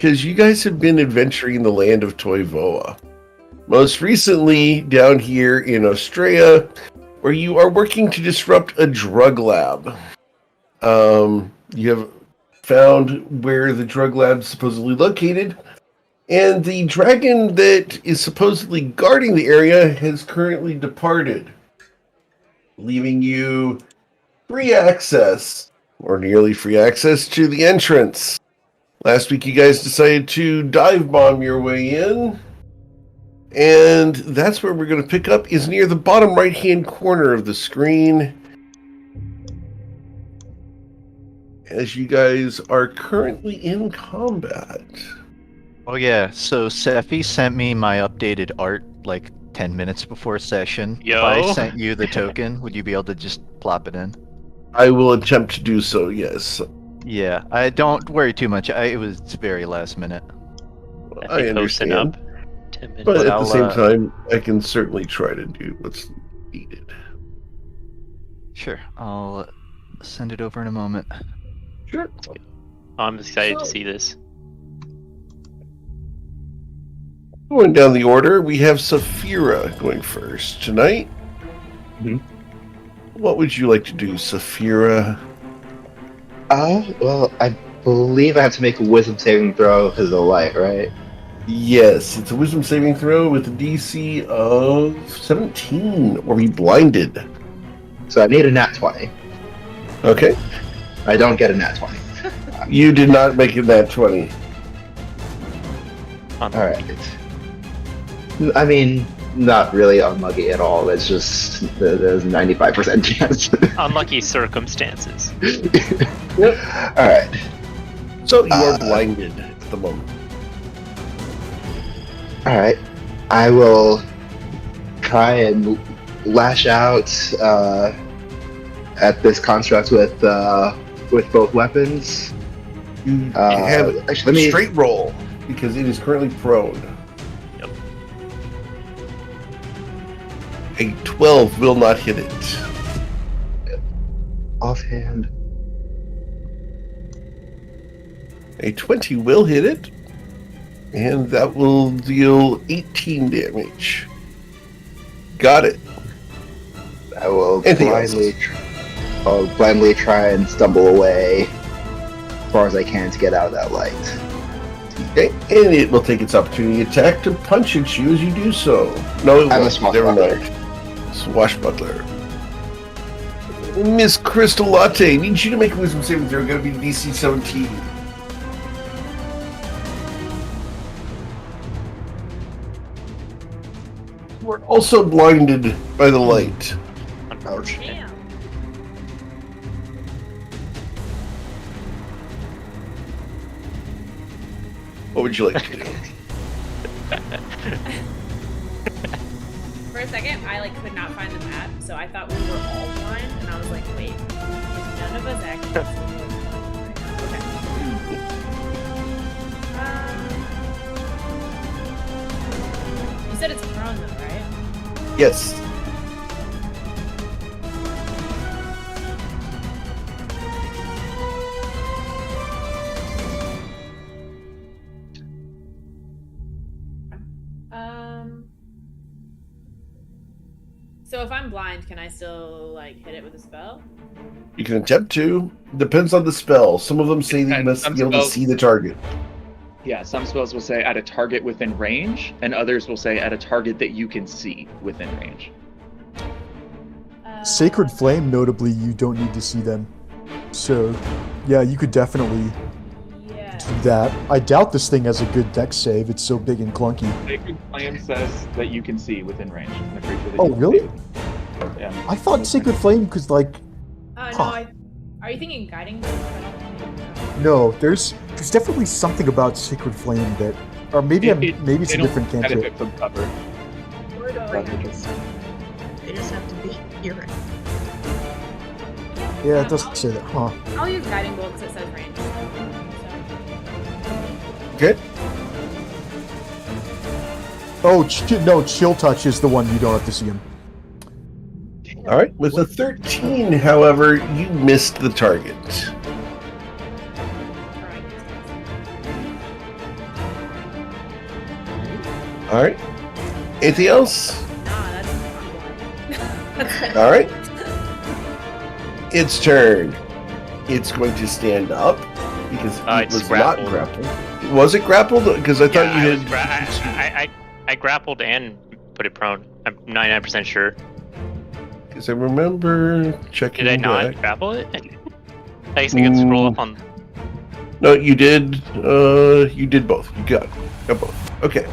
because you guys have been adventuring in the land of Toivoa. Most recently, down here in Australia, where you are working to disrupt a drug lab. You have found where the drug lab is supposedly located, and the dragon that is supposedly guarding the area has currently departed, leaving you free access, or nearly free access, to the entrance. Last week you guys decided to dive bomb your way in, and that's where we're going to pick up, is near the bottom right-hand corner of the screen, as you guys are currently in combat. Oh yeah, so Sephi sent me my updated art like 10 minutes before session. Yo. If I sent you the token, would you be able to just plop it in? I will attempt to do so, yes. Yeah, I don't worry too much. It was very last minute. I understand. Up 10 minutes. But at I'll, the same time, I can certainly try to do what's needed. Sure, I'll send it over in a moment. Sure. I'm excited to see this. Going down the order, we have Saphira going first tonight. Mm-hmm. What would you like to do, Saphira? Well, I believe I have to make a wisdom saving throw because of the light, right? Yes, it's a wisdom saving throw with a DC of 17, or be blinded. So I need a nat 20. Okay. I don't get a nat 20. You did not make it that 20. Alright. I mean, not really unlucky at all. It's just there's a 95% chance. Unlucky circumstances. Yep. Alright. So you are blinded at the moment. Alright. I will try and lash out at this construct with both weapons. You have actually, a straight roll, because it is currently prone. Yep. A 12 will not hit it. Offhand. A 20 will hit it, and that will deal 18 damage. Got it. I will Anything else? blindly try and stumble away as far as I can to get out of that light. Okay, and it will take its opportunity attack to punch at you as you do so. No, it I'm a won't. swashbuckler. Never mind. Swashbuckler. Miss Crystal Latte, need you to make a wisdom saving throw. Going to be DC 17. We're also blinded by the light. Unfortunate. Damn. What would you like to do? For a second, I could not find the map, so I thought we were all blind, and I was like, wait, if none of us actually okay. You said it's prone though, right? Yes. So if I'm blind, can I still hit it with a spell? You can attempt to. Depends on the spell. Some of them say that you must be able to see the target. Yeah, some spells will say at a target within range, and others will say at a target that you can see within range. Sacred Flame, notably, you don't need to see them. So, yeah, you could definitely do that. I doubt this thing has a good dex save. It's so big and clunky. Sacred Flame says that you can see within range. And a creature that Oh, you can really? see. Yeah. I thought Sacred Flame could, No, are you thinking guiding? No, there's definitely something about Sacred Flame that, or maybe maybe it's a different cantrip. Benefit from cover. They just have to be here. Yeah, it doesn't say that, huh? I'll use guiding bolt because it says range. Okay. Oh, no, Chill Touch is the one you don't have to see him. All right. With a 13, however, you missed the target. All right. Anything else? Nah, that's That's it. All right. Its turn. It's going to stand up because it It's was grappled. not grappled. Was it grappled? Because I thought you I grappled and put it prone. I'm 99% sure. Because I remember checking. Did I not back. grapple it? I guess I can scroll up on. No, you did. You did both. You got both. Okay.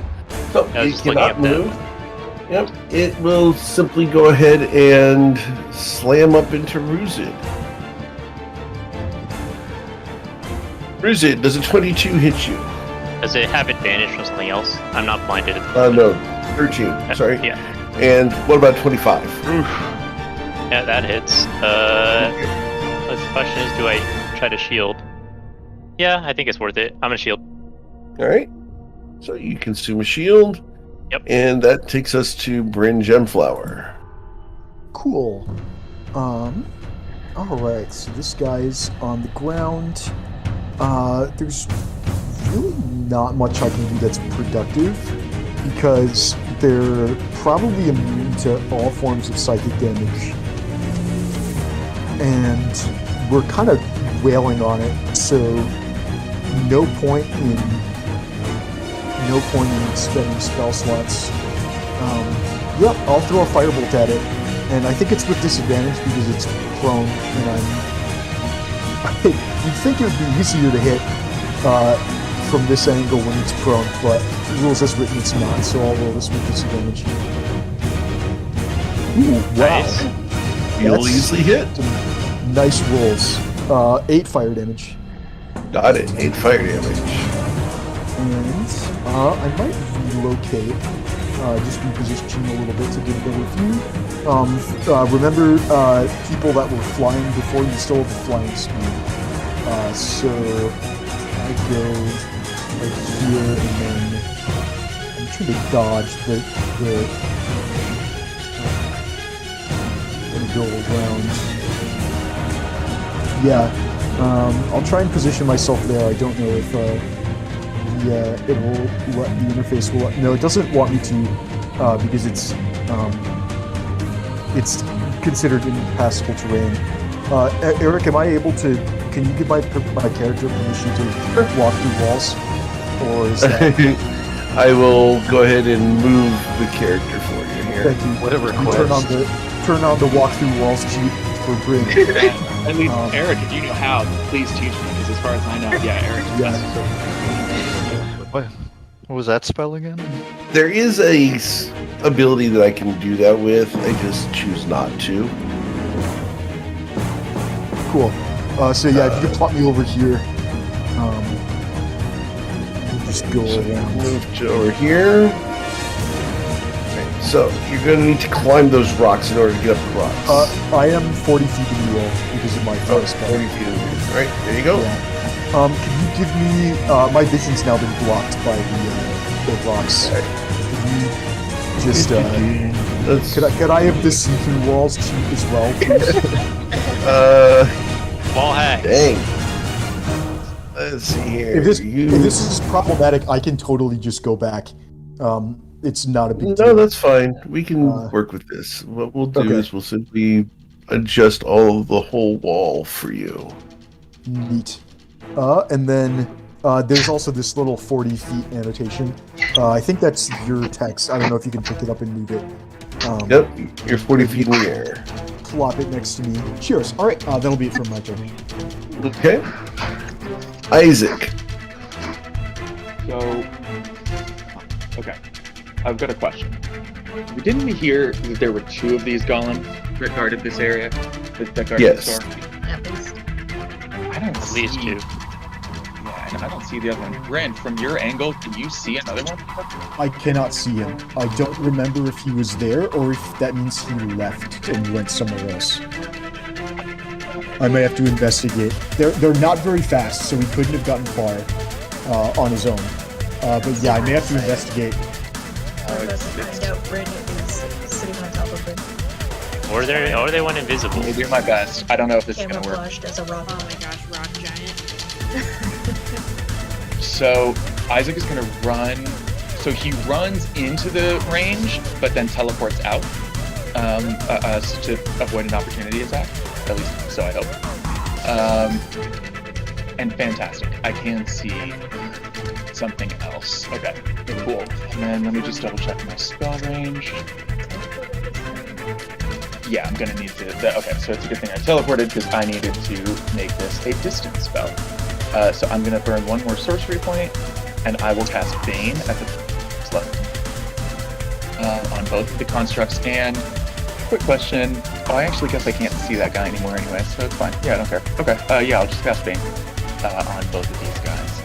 So I was you just looking cannot up that. move. Yep. It will simply go ahead and slam up into Ruzid. Ruzid, does a 22 hit you? Does it have advantage from something else? I'm not blinded. No, 13. Sorry. Yeah. And what about 25? Yeah, that hits. The question is, do I try to shield? Yeah, I think it's worth it. I'm gonna shield. All right. So you consume a shield. Yep. And that takes us to Bryn Gemflower. Cool. Alright, so this guy's on the ground. There's really not much I can do that's productive because they're probably immune to all forms of psychic damage. And we're kind of wailing on it, so no point in spending spell slots. Yep, I'll throw a firebolt at it, and I think it's with disadvantage because it's prone, and you'd think it would be easier to hit from this angle when it's prone, but rules as written it's not, so I'll roll this with disadvantage. Ooh, wow. Nice. You'll That's easily hit. some nice rolls. 8 fire damage. Got it. 8 fire damage. And I might relocate, just reposition a little bit to get a better view. Remember, people that were flying before, you still have flying speed. So I go right here, and then I'm trying to dodge and go around. Yeah, I'll try and position myself there. I don't know if it will let the interface will. No, it doesn't want me to because it's considered impassable terrain. Eric, am I able to? Can you give my character permission to walk through walls, or is that? I will go ahead and move the character for you here. Thank you. What a You request. turn on the walk through walls cheat for Bryn. At least, Eric, if you know how, please teach me, because as far as I know, yeah, Eric. Yeah. What was that spell again? There is a ability that I can do that with. I just choose not to. Cool. So yeah, if you could plot me over here, we'll just go around. Move to over here. Okay, so you're going to need to climb those rocks in order to get up the rocks. I am 40 feet in the air because of my fire spell. 40 feet in the air. All right, there you go. Yeah. Can you give me? My vision's now been blocked by the rocks. Right. Can you just? That's, Could I have the see-through walls cheat as well, please? Wall hack. dang. Let's see here. if this is problematic, I can totally just go back. It's not a big No, deal. that's fine. We can work with this. What we'll do Okay. is we'll simply adjust all of the whole wall for you. Neat. And then there's also this little 40 feet annotation. I think that's your text. I don't know if you can pick it up and move it. Yep, you're 40 feet in the air. Plop it next to me. Cheers. All right, that'll be it for my turn. Okay. Isaac. So, okay, I've got a question. Didn't we hear that there were 2 of these golems that guarded this area? That guarded Yes. the store? At least. I don't At see. least 2. Yeah, and I don't see the other one. Brent, from your angle, can you see another one? I cannot see him. I don't remember if he was there or if that means he left and went somewhere else. I may have to investigate. They're not very fast, so he couldn't have gotten far on his own. But yeah, I may have to investigate. All of us find out Bryn is sitting on top of him. Or they went invisible. I'll do my best. I don't know if this is gonna work. Camouflaged as a rock. Oh my gosh, rock giant. So Isaac is gonna run So he runs into the range, but then teleports out to avoid an opportunity attack. At least, so I hope. And fantastic. I can see something else. Okay, cool. And then let me just double check my spell range. Yeah, I'm gonna need to. Okay, so it's a good thing I teleported because I needed to make this a distance spell. So I'm gonna burn one more sorcery point, and I will cast Bane at the left on both of the constructs. And quick question. Oh, I actually guess I can't see that guy anymore anyway, so it's fine. Yeah, I don't care. Okay. Yeah, I'll just cast Bane on both of these guys.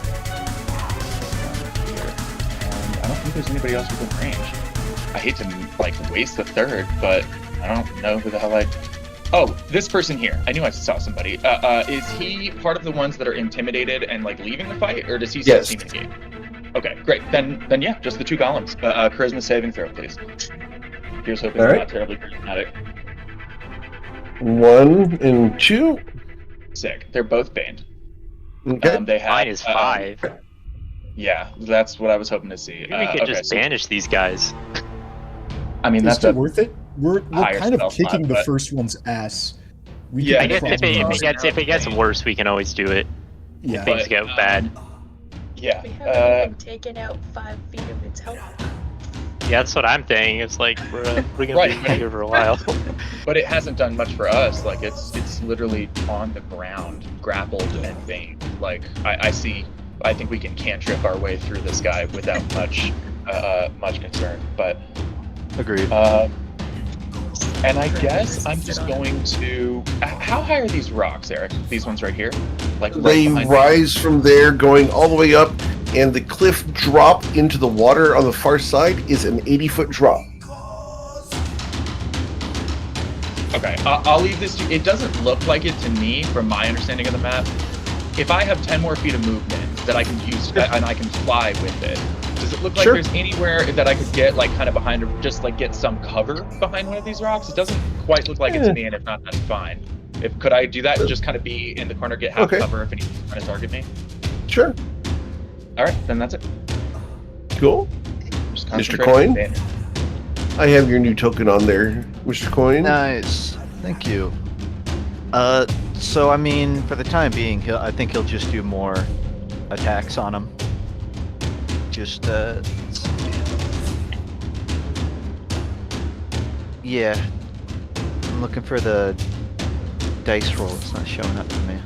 Here. And I don't think there's anybody else within range. I hate to waste the third, but I don't know who the hell Oh, this person here. I knew I saw somebody. Is he part of the ones that are intimidated and leaving the fight, or does he still seem engaged? Okay, great. Then yeah, just the two golems. Charisma saving throw, please. Here's hoping it's not terribly charismatic. 1 and 2. Sick. They're both banned. Okay. They have, Mine is 5. Yeah, that's what I was hoping to see. Maybe we could just banish these guys. I mean, Is that's it worth it? We're higher kind of spell kicking slot, the but- first one's ass. We Yeah, I could guess probably- if it gets worse, we can always do it. yeah. Things But, get bad. Yeah. We haven't even taken out 5 feet of its health. Yeah, that's what I'm saying. It's like we're gonna Right. be here for a while. But it hasn't done much for us. It's literally on the ground, grappled and faint. I think we can cantrip our way through this guy without much concern. But Agreed. and I guess I'm just going to. How high are these rocks, Eric? These ones right here, right They behind me? rise from there, going all the way up, and the cliff drop into the water on the far side is an 80-foot drop. Okay, I'll leave this to. It doesn't look like it to me, from my understanding of the map. If I have 10 more feet of movement that I can use, and I can fly with it, does it look like there's anywhere that I could get, kind of behind, or just, get some cover behind one of these rocks? It doesn't quite look like it to me, and if not, that's fine. Could I do that and just kind of be in the corner, get half cover if anything's trying to target me? Sure. All right, then that's it. Cool. Just Mr. concentrate on Coin? bandit. I have your new token on there, Mr. Coin. Nice. Thank you. So I mean, for the time being, I think he'll just do more attacks on him. Just yeah. I'm looking for the dice roll. It's not showing up for me.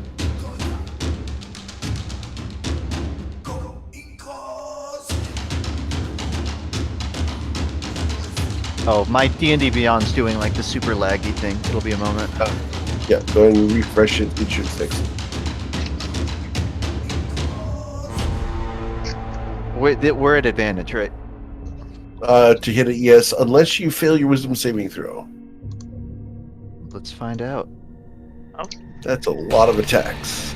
Oh, my D&D Beyond's doing the super laggy thing. It'll be a moment. Yeah, go ahead and refresh it. It should fix it. We're at advantage, right? To hit it, yes, unless you fail your wisdom saving throw. Let's find out. That's a lot of attacks.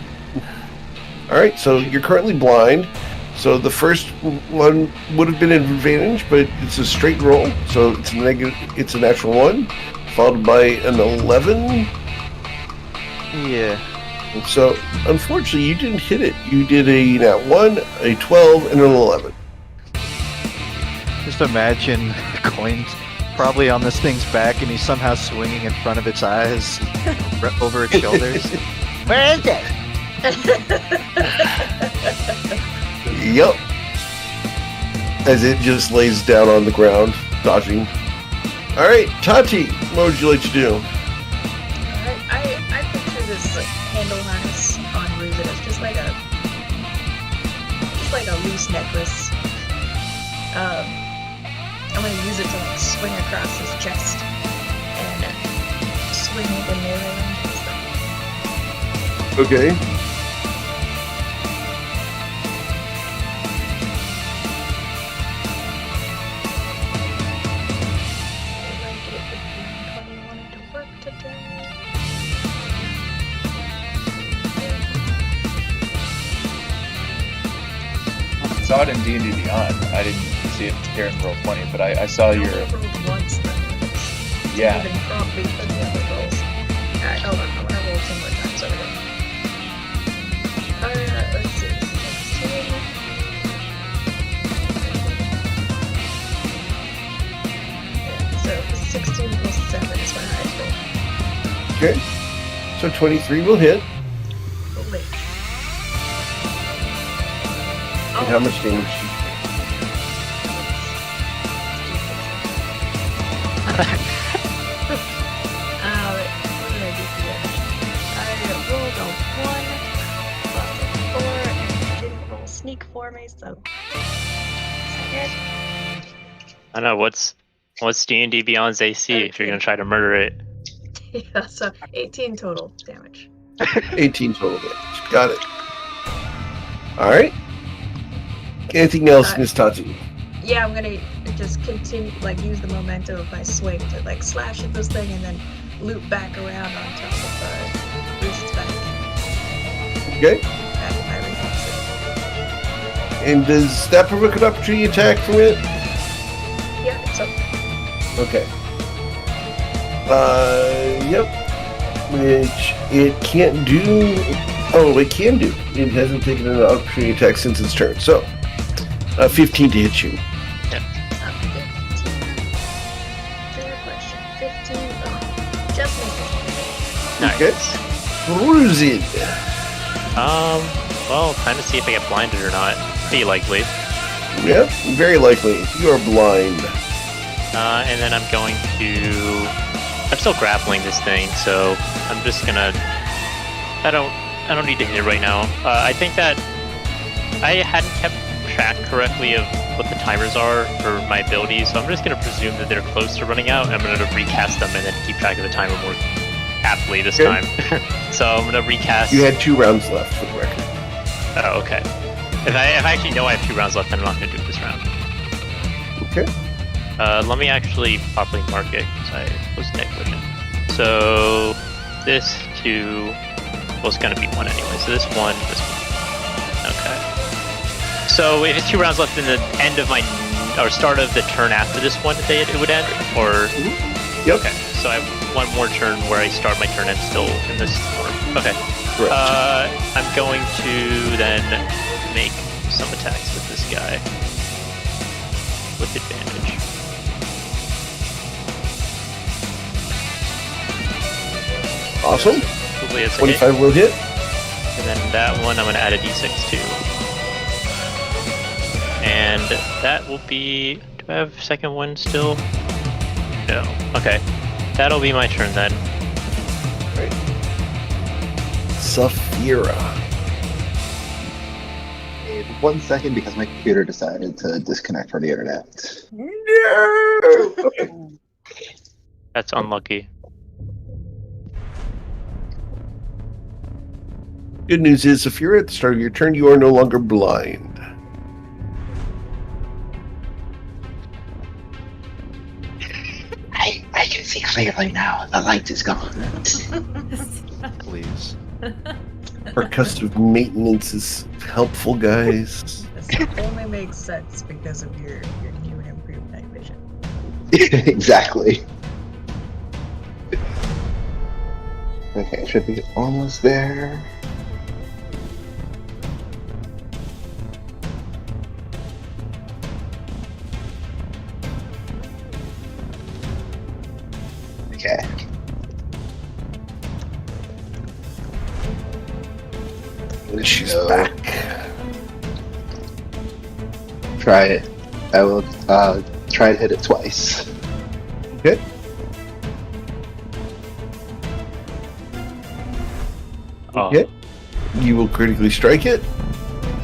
All right, so you're currently blind. So the first one would have been an advantage, but it's a straight roll, so it's a negative. It's a natural 1, followed by an 11. Yeah. So unfortunately, you didn't hit it. You did a nat 1, a 12, and an 11. Just imagine Coin's probably on this thing's back, and he's somehow swinging in front of its eyes, over its shoulders. Where is it? Yep. As it just lays down on the ground, dodging. All right, Tati, what would you like to do? I picture this handle harness on Ruben as just like a loose necklace. I'm gonna use it to swing across his chest and swing the mirror into his back. Okay. I saw it in D&D Beyond. I didn't see it here in Roll20, but I saw your. I rolled once then. Yeah. Even prompt me for the other rolls. Alright, hold on. I'm gonna roll 2 more times over there. Let's see. Okay. So 23 will hit. Oh, wait. And how much damage do you What did I do for damage? I rolled a 1 plus a 4 and didn't roll sneak for me, so. Second. I don't know what's D&D Beyond's AC if you're gonna try to murder it. Yeah, so 18 total damage. 18 total damage. Got it. Alright. Anything else, Miss Tati? Yeah, I'm gonna just continue, like, use the momentum of my swing to, like, slash at this thing and then loop back around on top of Bruce's back. Okay. Back of my reflexes. And does that provoke an opportunity attack from it? Yeah, so Okay. Yep. Which it can't do. Oh, it can do. It hasn't taken an opportunity attack since its turn. So, 15 to hit you. Fair question. 15. Oh, just missing. Nice. Okay. Bruising. Well, time to see if I get blinded or not. Pretty likely. Yep, very likely. You are blind. And then I'm going to. I'm still grappling this thing, so I'm just gonna. I don't need to hit it right now. I think that I hadn't kept track correctly of what the timers are for my abilities, so I'm just gonna presume that they're close to running out, and I'm gonna recast them and then keep track of the timer more aptly this Okay. time. So I'm gonna recast. You had 2 rounds left for the record. Oh, okay. If I actually know I have 2 rounds left, then I'm not gonna do it this round. Okay. Let me actually properly mark it because I was negligent. So this 2 was going to be 1 anyway. So this 1, this 1. Okay. So if it's 2 rounds left in the end of my or start of the turn after this one, it would end, or Yep. okay. So I have 1 more turn where I start my turn and still in this form. Okay. Correct. I'm going to then make some attacks with this guy with advantage. Awesome. Hopefully it's a 25 will hit. hit. And then that one I'm going to add a d6 to. And that will be... Do I have second one still? No. Okay. That'll be my turn then. Right. Saphira. 1 second because my computer decided to disconnect from the internet. No! Okay. That's unlucky. Good news is, Saphira, at the start of your turn, you are no longer blind. I can see clearly now. The light is gone. Please. Percussive maintenance is helpful, guys. This only makes sense because of your new and improved night vision. Exactly. Okay, should be almost there. Okay. She's So, back. try it. I will try to hit it twice. Okay. Oh. Okay. You will critically strike it.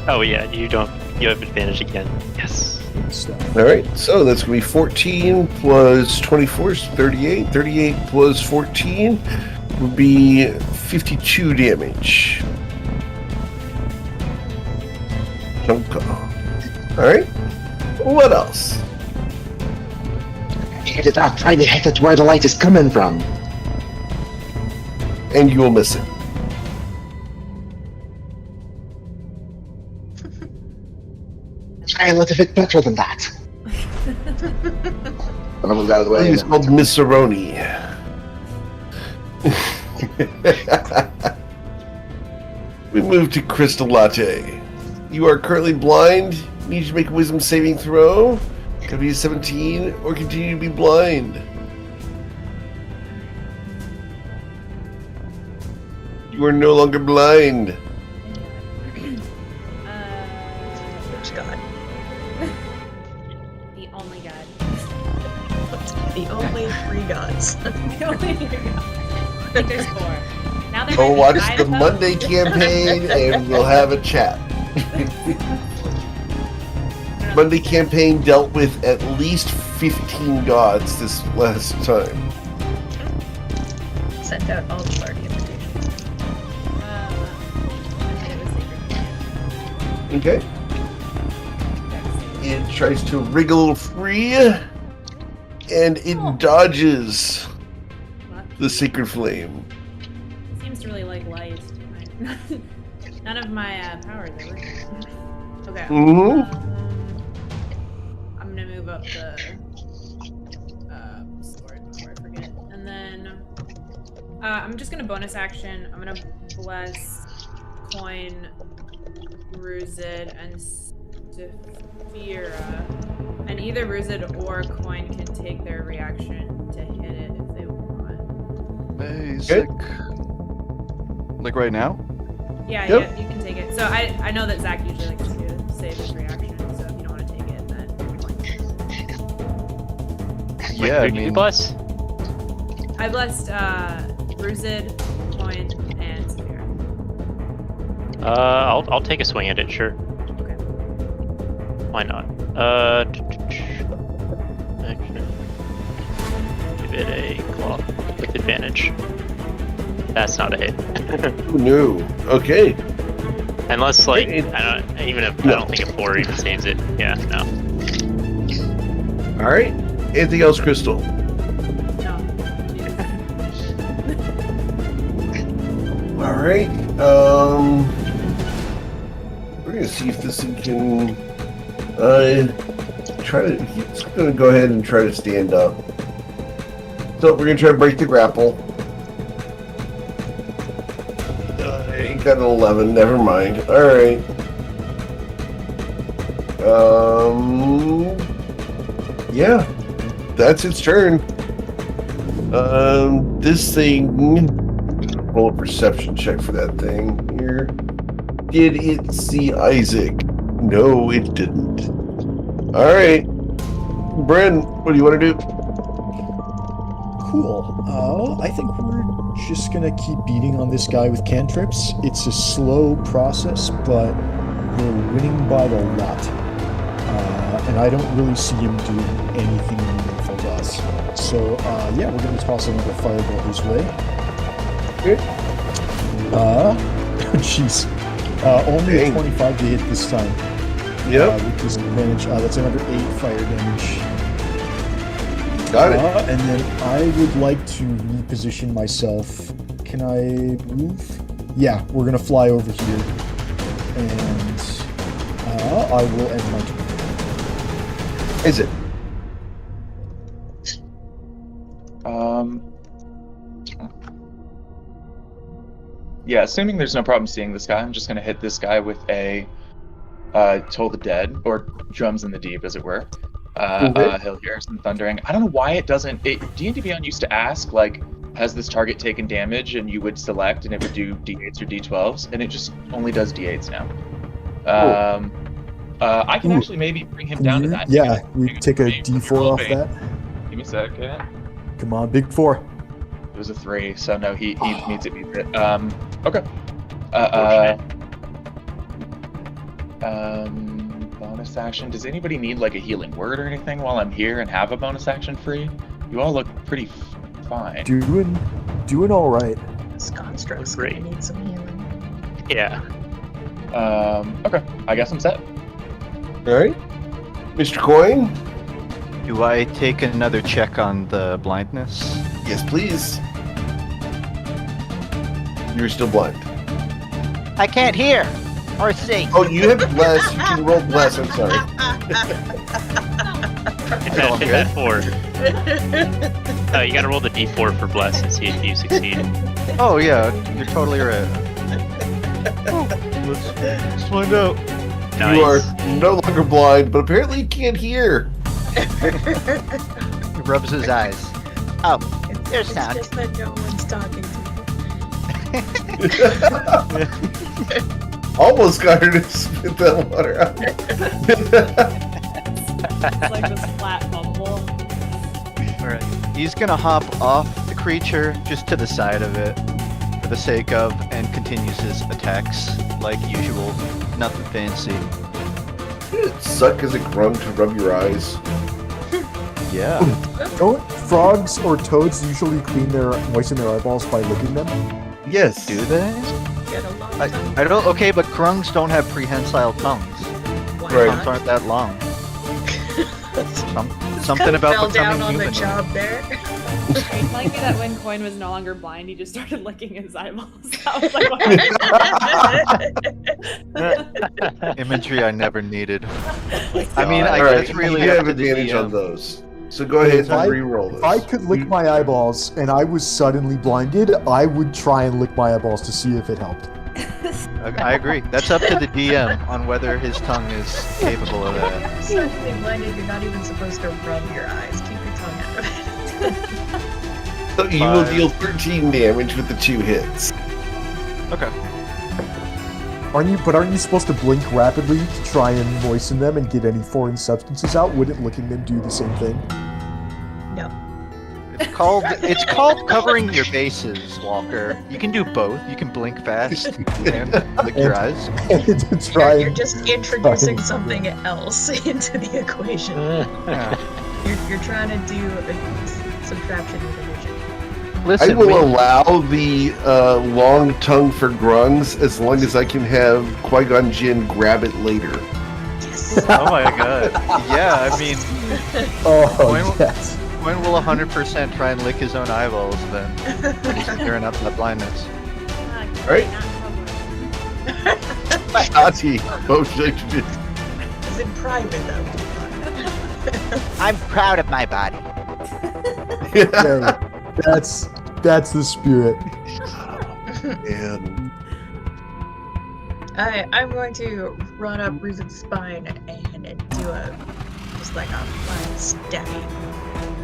Oh yeah, you have advantage again. Yes. Stuff. All right. So that's going to be 14 plus 24 is 38. 38 plus 14 would be 52 damage. All right. What else? Hit it up. Try to hit it where the light is coming from. And you will miss it. Try a little bit better than that. I'm gonna move out of the way. It's called Misseroni. We move to Crystal Latte. You are currently blind. Need you to make a wisdom saving throw. Gotta be a 17 or continue to be blind. You are no longer blind. Which god? The only god. The only three gods. The only three gods. I think there's 4. Now there Go might be watch 5 the of them. Monday campaign and we'll have a chat. Monday campaign dealt with at least 15 gods this last time. Sent out all the party invitations. And then it was sacred. Okay. It tries to wriggle a little free, and it dodges the sacred flame. Seems to really like light. None of my powers are working. Okay. I'm gonna move up the sword before I forget. And then I'm just gonna bonus action. I'm gonna bless Coin, Ruzid, and Stephira. And either Ruzid or Coin can take their reaction to hit it if they want. Basic. Like right now? Yeah, Yep. yeah, you can take it. So I know that Zach usually likes to save his reaction, so if you don't want to take it, then Yeah, I Who did you mean, bless? I blessed Ruzid, Coin, and Spear. I'll take a swing at it, sure. Okay. Why not? Action. Give it a claw with advantage. That's not a hit. No. Okay. Unless, like, It- I don't think a 4 even saves it. Yeah, no. All right. Anything else, Crystal? No. All right. We're gonna see if this thing can try to. He's gonna go ahead and try to stand up. So we're gonna try to break the grapple. He got an 11. Never mind. All right. Yeah, that's its turn. This thing. Roll a perception check for that thing here. Did it see Isaac? No, it didn't. All right, Bren, what do you want to do? Cool. I think we're just gonna keep beating on this guy with cantrips. It's a slow process, but we're winning by the lot. And I don't really see him doing anything meaningful to us. So, yeah, we're gonna toss another fireball his way. Okay. Jeez. Only a Dang. 25 to hit this time. Yep, With disadvantage. That's another 8 fire damage. got it. And then I would like to reposition myself. Can I move? Yeah, we're gonna fly over here. And I will end my turn. Is it? Yeah, assuming there's no problem seeing this guy, I'm just gonna hit this guy with a Toll the Dead, or Drums in the Deep, as it were. He'll hear some thundering. I don't know why it doesn't. D&D Beyond used to ask, like, has this target taken damage, and you would select, and it would do D8s or D12s, and it just only does D8s now. I can actually maybe bring him down to that. Yeah, we take a D4 off that. Give me a second. Come on, big 4. It was a 3, so no, he needs it. Okay. Bonus action. Does anybody need like a healing word or anything while I'm here and have a bonus action free? You all look pretty fine. Doing all right. This construct's Great. gonna need some healing. Yeah. Okay. I guess I'm set. All right, Mr. Coin. Do I take another check on the blindness? Yes, please. You're still blind. I can't hear or see. Oh, you have bless. You can roll bless. I'm sorry. Hit that 4. Oh, you gotta roll the D4 for bless and see if you succeed. Oh yeah, you're totally right. Let's find out. Nice. You are no longer blind, but apparently you can't hear. He rubs his eyes. Oh, there's It's sound. just that no one's talking to Almost got her to spit that water out. It's like this flat bumble. Alright. He's gonna hop off the creature just to the side of it for the sake of, and continues his attacks like usual. Nothing fancy. It'd suck as a grung to rub your eyes. Yeah. Don't frogs or toads usually moisten their eyeballs by licking them? Yes. Do they? Get a long I don't. Okay, but grungs don't have prehensile tongues. Why Right. Tongues aren't that long. Something about fell down becoming on the human. job there. It might be that when Coin was no longer blind, he just started licking his eyeballs. I was like, Imagery I never needed. I mean, I Alright, guess really you up have to the advantage on DM. those. So go ahead If I- and re-roll this. If I could lick my eyeballs and I was suddenly blinded, I would try and lick my eyeballs to see if it helped. I agree. That's up to the DM on whether his tongue is capable of that. Suddenly blinded, you're not even supposed to rub your eyes. Keep your tongue out of it. So you will 5. deal 13 damage with the 2 hits. Okay. Aren't you supposed to blink rapidly to try and moisten them and get any foreign substances out? Wouldn't licking them do the same thing? No. It's called covering your bases, Walker. You can do both. You can blink fast and lick your eyes. to try You're and just introducing something else into the equation. Yeah. You're trying to do a subtraction with addition. I Listen, will allow the long tongue for grungs as long as I can have Qui-Gon Jinn grab it later. Yes. oh my god. Yeah, I mean, oh When- yes. when will 100% try and lick his own eyeballs then? When he's clearing up that blindness. Alright. Shotty, what would you like to do? It's in private though. I'm proud of my body. Yeah, that's the spirit. And I'm going to run up Ruzen's spine and do just like a fine stabbing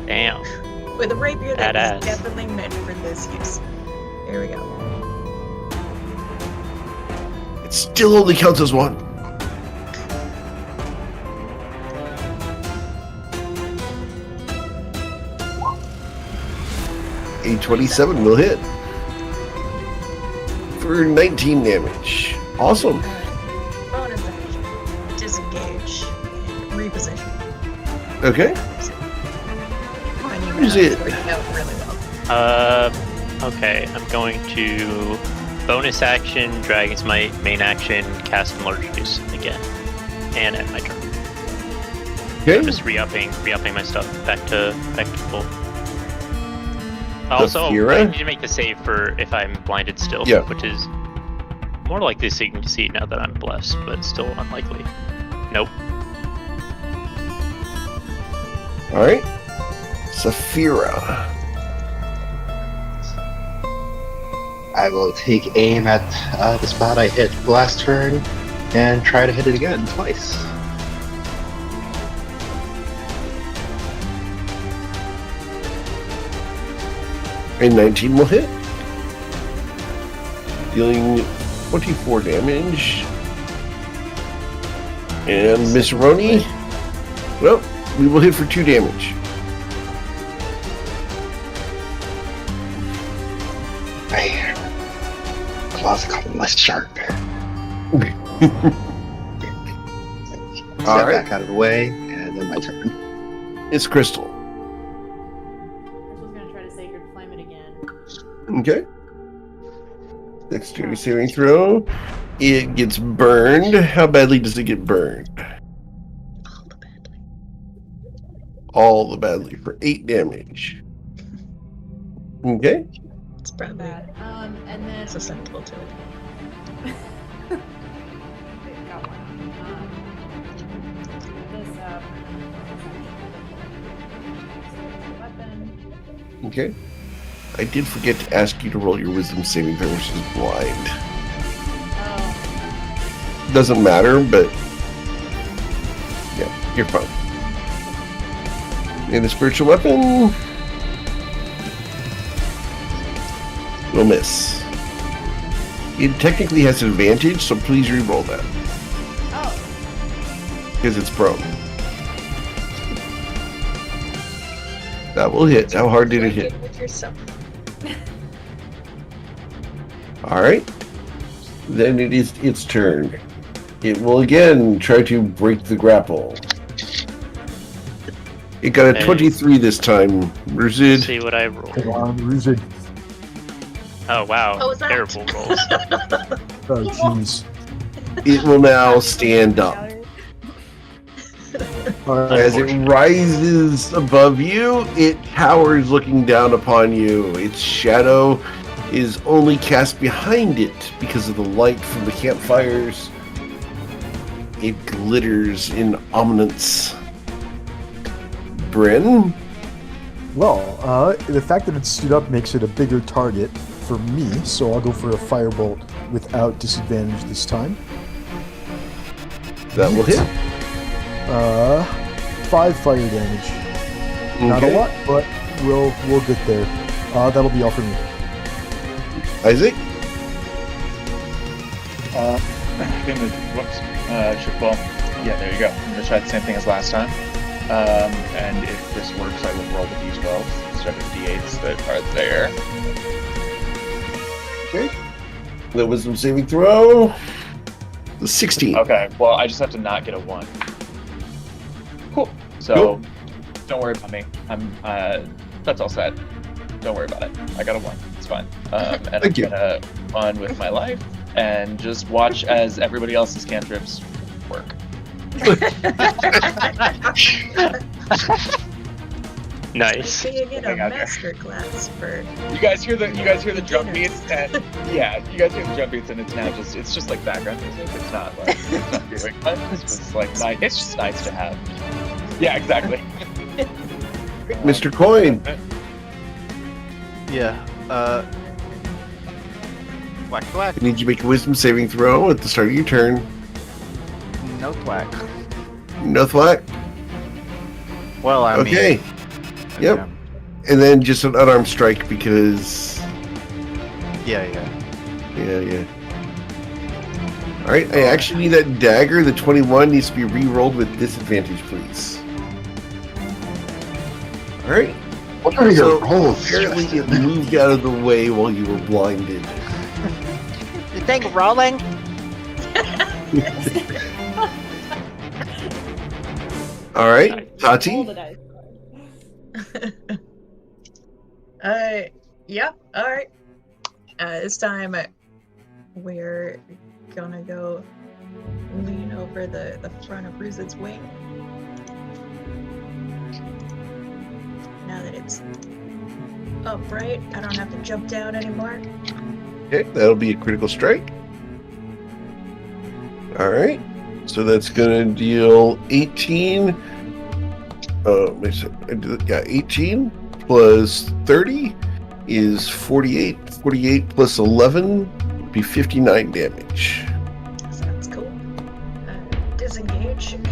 Damn. with a rapier that Badass. is definitely meant for this use. Here we go. it still only counts as 1. A 27 will hit. For 19 damage. Awesome. Bonus action. Disengage. And reposition. Okay. Fine, you Who's guys it? worked out really well. Okay, I'm going to bonus action, Dragon's Might, main action, cast Enlarge Juice again. And end my turn. Okay. I'm just re-upping my stuff back to full. Also, Fira? I need to make the save for if I'm blinded still, Yeah. which is more likely to see now that I'm blessed, but still unlikely. Nope. Alright. Saphira. I will take aim at the spot I hit last turn and try to hit it again twice. And 19 will hit. Dealing 24 damage. And Miss Roni. Well, we will hit for 2 damage. My claws are coming less sharp. All Step right. back out of the way, and then my turn. It's Crystal. Crystal's gonna try to sacred flame it again. Okay. Dexterity saving throw. It gets burned. How badly does it get burned? All the badly. All the badly for 8 damage. Okay. It's probably Bad. And then susceptible to it. got one. This weapon. Okay. I did forget to ask you to roll your wisdom saving throw, which is blind. Oh, Doesn't matter, but yeah, you're fine. And the spiritual weapon will miss. It technically has advantage, so please re-roll that. Oh. Because it's prone. That will hit. How hard did it hit? Work with yourself. Alright. Then it is its turn. It will again try to break the grapple. It got a Hey. 23 this time. Let's Ruzid. see what I roll. Come on, Ruzid. Oh wow, What was that? terrible rolls. Oh, jeez. It will now stand up. As it rises above you, it towers looking down upon you. Its shadow is only cast behind it because of the light from the campfires. It glitters in ominence. Bryn? Well, the fact that it stood up makes it a bigger target for me, so I'll go for a firebolt without disadvantage this time. That will hit. 5 fire damage. Not a Okay. lot, but we'll get there. That'll be all for me. Isaac? Whoops. Well, yeah, there you go. I'm gonna try the same thing as last time. And if this works, I will roll the d12s instead of the d8s that are there. Okay. The wisdom saving throw. 16. Okay, well, I just have to not get a 1. Cool. So, Cool. don't worry about me. That's all set. Don't worry about it. I got a 1. It's fine. And Thank you. I'm gonna run with my life and just watch as everybody else's cantrips work. Nice. Being in a Hang on there. master class for You guys hear the drum beats, and yeah, you guys hear the drum beats, and it's just like background music. It's not like it's not doing much. It's just like nice. It's just nice to have. Yeah, exactly. Mr. Coin. Yeah. Whack thwack. I need you to make a wisdom saving throw at the start of your turn. No thwack. No thwack. Well, I mean. Okay. Yep. And then just an unarmed strike because. Yeah. Yeah. Alright, I actually need that dagger. The 21 needs to be re-rolled with disadvantage, please. Alright. What are So your rolls? apparently it moved out of the way while you were blinded. You think rolling? Alright, Roll Tati. the dice. Yeah, alright. This time we're gonna go lean over the front of Ruzid's wing. Now that it's upright, I don't have to jump down anymore. Okay, that'll be a critical strike. Alright. So that's gonna deal 18. Yeah, 18 plus 30 is 48. 48 plus 11 would be 59 damage. Sounds cool. Disengage and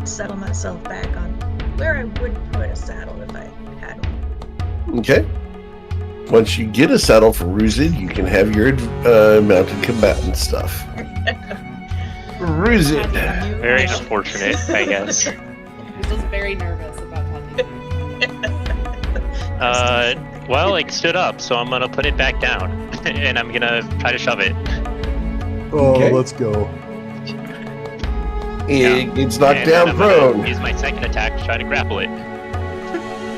settle myself back on where I would put a saddle if I had one. Okay. Once you get a saddle for Ruzid, you can have your mounted combatant stuff. Ruzid. Very unfortunate, I guess. He was very nervous about talking. Well, it stood up, so I'm gonna put it back down, and I'm gonna try to shove it. Oh, Okay. let's go. It's knocked And down then I'm gonna prone. use my second attack to try to grapple it.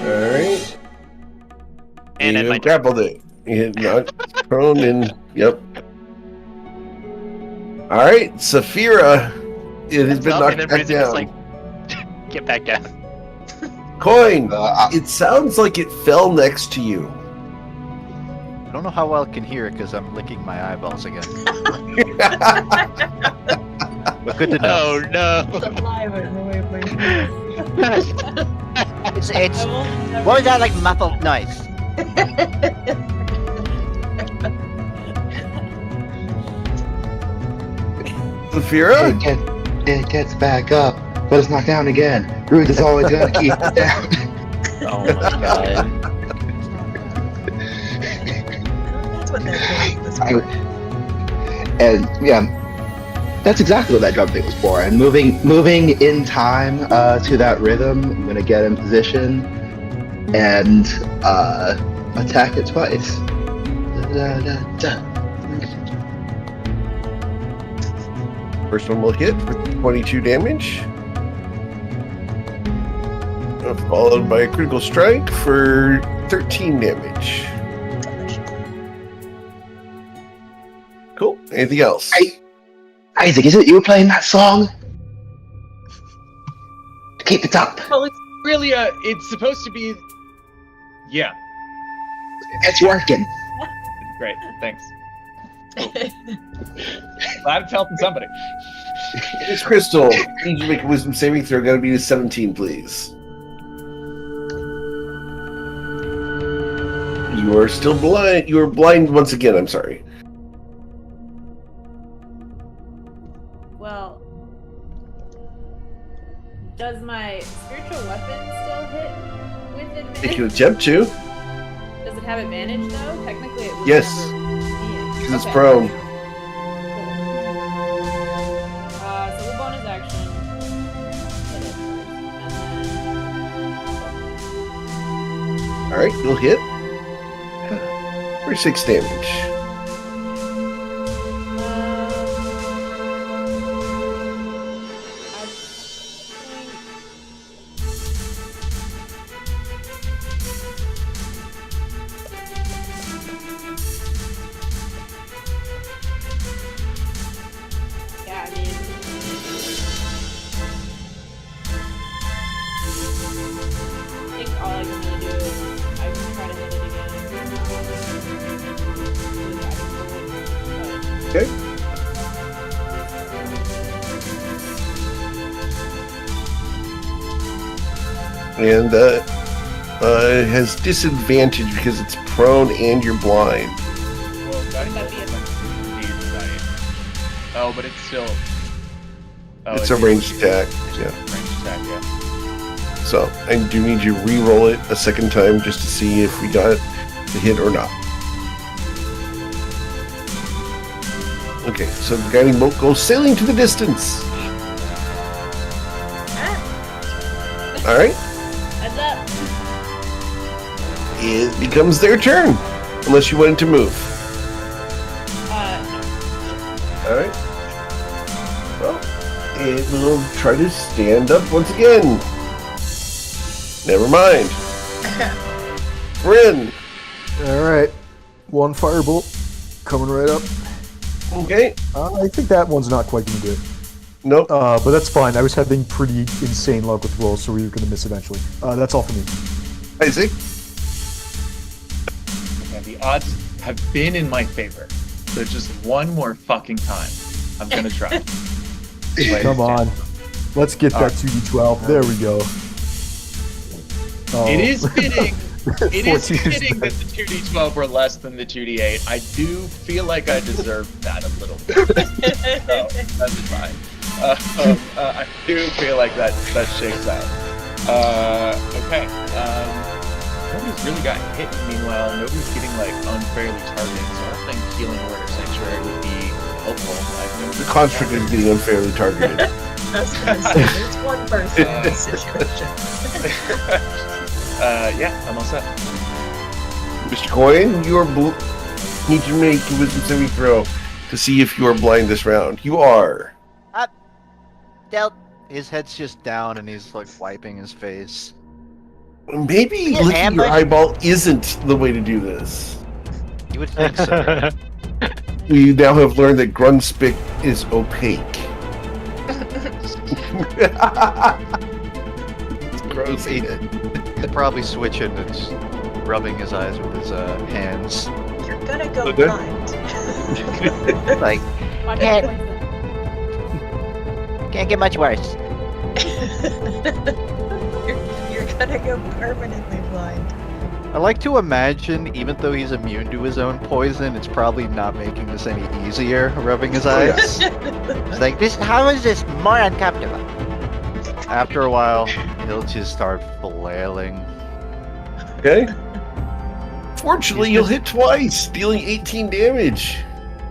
Alright. And then you my grappled it. You knocked prone and yep. Alright, Saphira. It has been up, knocked and then back Ruzid is down. like, get back down. Coin. It sounds like it fell next to you. I don't know how well I can hear it because I'm licking my eyeballs again. But good to know. Oh no! Saliva in the way of my It's I will never- what was that like muffled noise? Saphira? It gets back up, but it's knocked down again. Ruth is always gonna keep it down. Oh my god! That's what that is. I, And yeah, that's exactly what that drum thing was for. And moving in time to that rhythm, I'm gonna get in position and attack it twice. Da, da, da. First one will hit for 22 damage. Followed by a critical strike for 13 damage. Cool. Anything else? Isaac, is it you playing that song? Keep it up. Well, it's really it's supposed to be. Yeah, It's working. great. Thanks. Cool. Glad it's helping somebody. It's Crystal. Need you to make a wisdom saving throw. Gotta be a 17, please. You are still blind. You are blind once again. I'm sorry. Well, does my spiritual weapon still hit with advantage? If you attempt to, Does it have advantage though? Technically, it would Yes. never be. because it's prone. Cool. So we'll bonus action. Hit it first, All right, you'll hit for 6 damage. I think yeah, I mean, I think all I can really do is I can try to hit it again. Okay. And it has disadvantage because it's prone and you're blind. Well, That'd be it. Oh, but it's still. Oh, It's a ranged attack. Yeah. Ranged attack, yeah. So I do need you to re-roll it a second time just to see if we got the hit or not. Okay, so the guiding bolt goes sailing to the distance. All right, Heads up. it becomes their turn, unless you wanted to move. No. All right. Well, it will try to stand up once again. Never mind. Bryn. All right, one firebolt coming right up. Okay. I think that one's not quite gonna do it. Nope. But that's fine. I was having pretty insane luck with rolls, so we were gonna miss eventually. That's all for me. Isaac. And the odds have been in my favor. So just one more fucking time. I'm gonna try. Come on, let's get that 2d12. There we go. Oh. It is fitting. It is 14 is fitting that the 2d12 were less than the 2d8. I do feel like I deserve that a little bit. So, that's fine. I do feel like that shakes out. Okay. Nobody's really got hit. Meanwhile, nobody's getting like unfairly targeted. So I don't think healing word or sanctuary would be helpful. The construct is getting unfairly targeted. That's what I said. There's one person in this situation. Yeah, I'm all set. Mr. Coyne, you are need to make a wisdom saving throw to see if you are blind this round. You are. Dealt. His head's just down and he's like wiping his face. Maybe Yeah, licking your ambush. eyeball isn't the way to do this. You would think so. We now have learned that Grunspick is opaque. It's gross, ain't it? He's probably switching and just rubbing his eyes with his hands. You're gonna go Okay. blind. Like, Watch Yeah. out. can't get much worse. You're gonna go permanently blind. I like to imagine, even though he's immune to his own poison, it's probably not making this any easier, rubbing his Oh, yeah. eyes. It's like this. How is this more uncomfortable? After a while, he'll just start flailing. Okay. Fortunately, you'll hit twice, dealing 18 damage.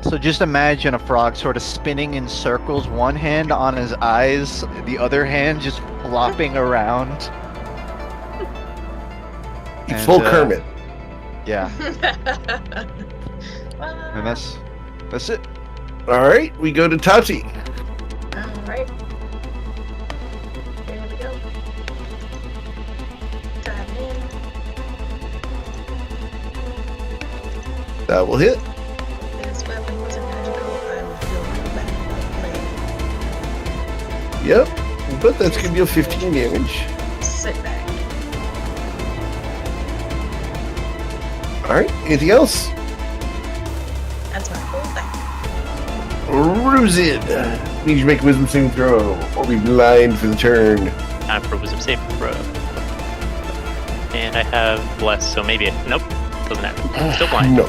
So just imagine a frog sort of spinning in circles, one hand on his eyes, the other hand just flopping around. And, Full Kermit. Yeah, and that's it. All right, we go to Tati. Alright. Here we go. Dive in. That will hit. This weapon wasn't magical. I will feel real bad about Yep. But that's going to be a 15 damage. playing. Sit back. All right, anything else? That's my whole thing. Ruzid. Means you make a wisdom saving throw or be blind for the turn. Time for a wisdom saving throw. And I have bless, so maybe nope, doesn't happen. Still blind. No.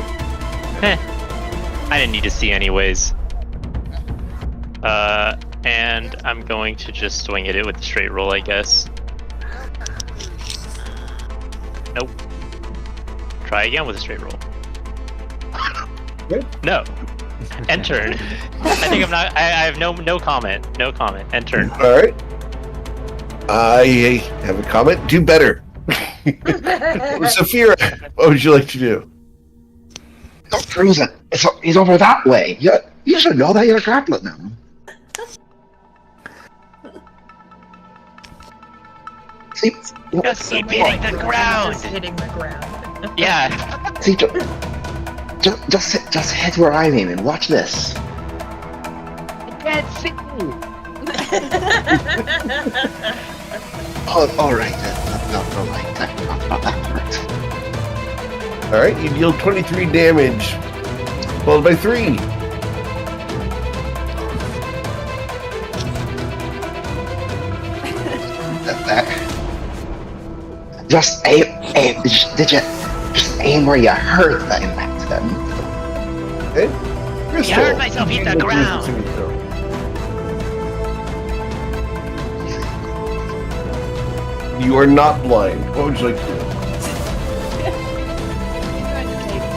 I didn't need to see anyways. And I'm going to just swing at it with the straight roll, I guess. Nope. Try again with a straight roll. No. End turn. I think I'm not. I have no comment. No comment. End turn. All right. I have a comment. Do better. Saphira, what would you like to do? Don't cruise it. He's over that way. You should know that you're grappling him. See, Just keep hitting the ground. Just hitting the ground. Yeah. see, just head where I'm aiming. Watch this. I can't see. Oh, all right. Not that part. All right, you deal 23 damage, followed by 3. That. Just aim. Did you just aim where you heard the impact then? Okay. Crystal, heard myself hit the make a wisdom ground. saving throw. You are not blind. What would you like to do? I'm trying to take a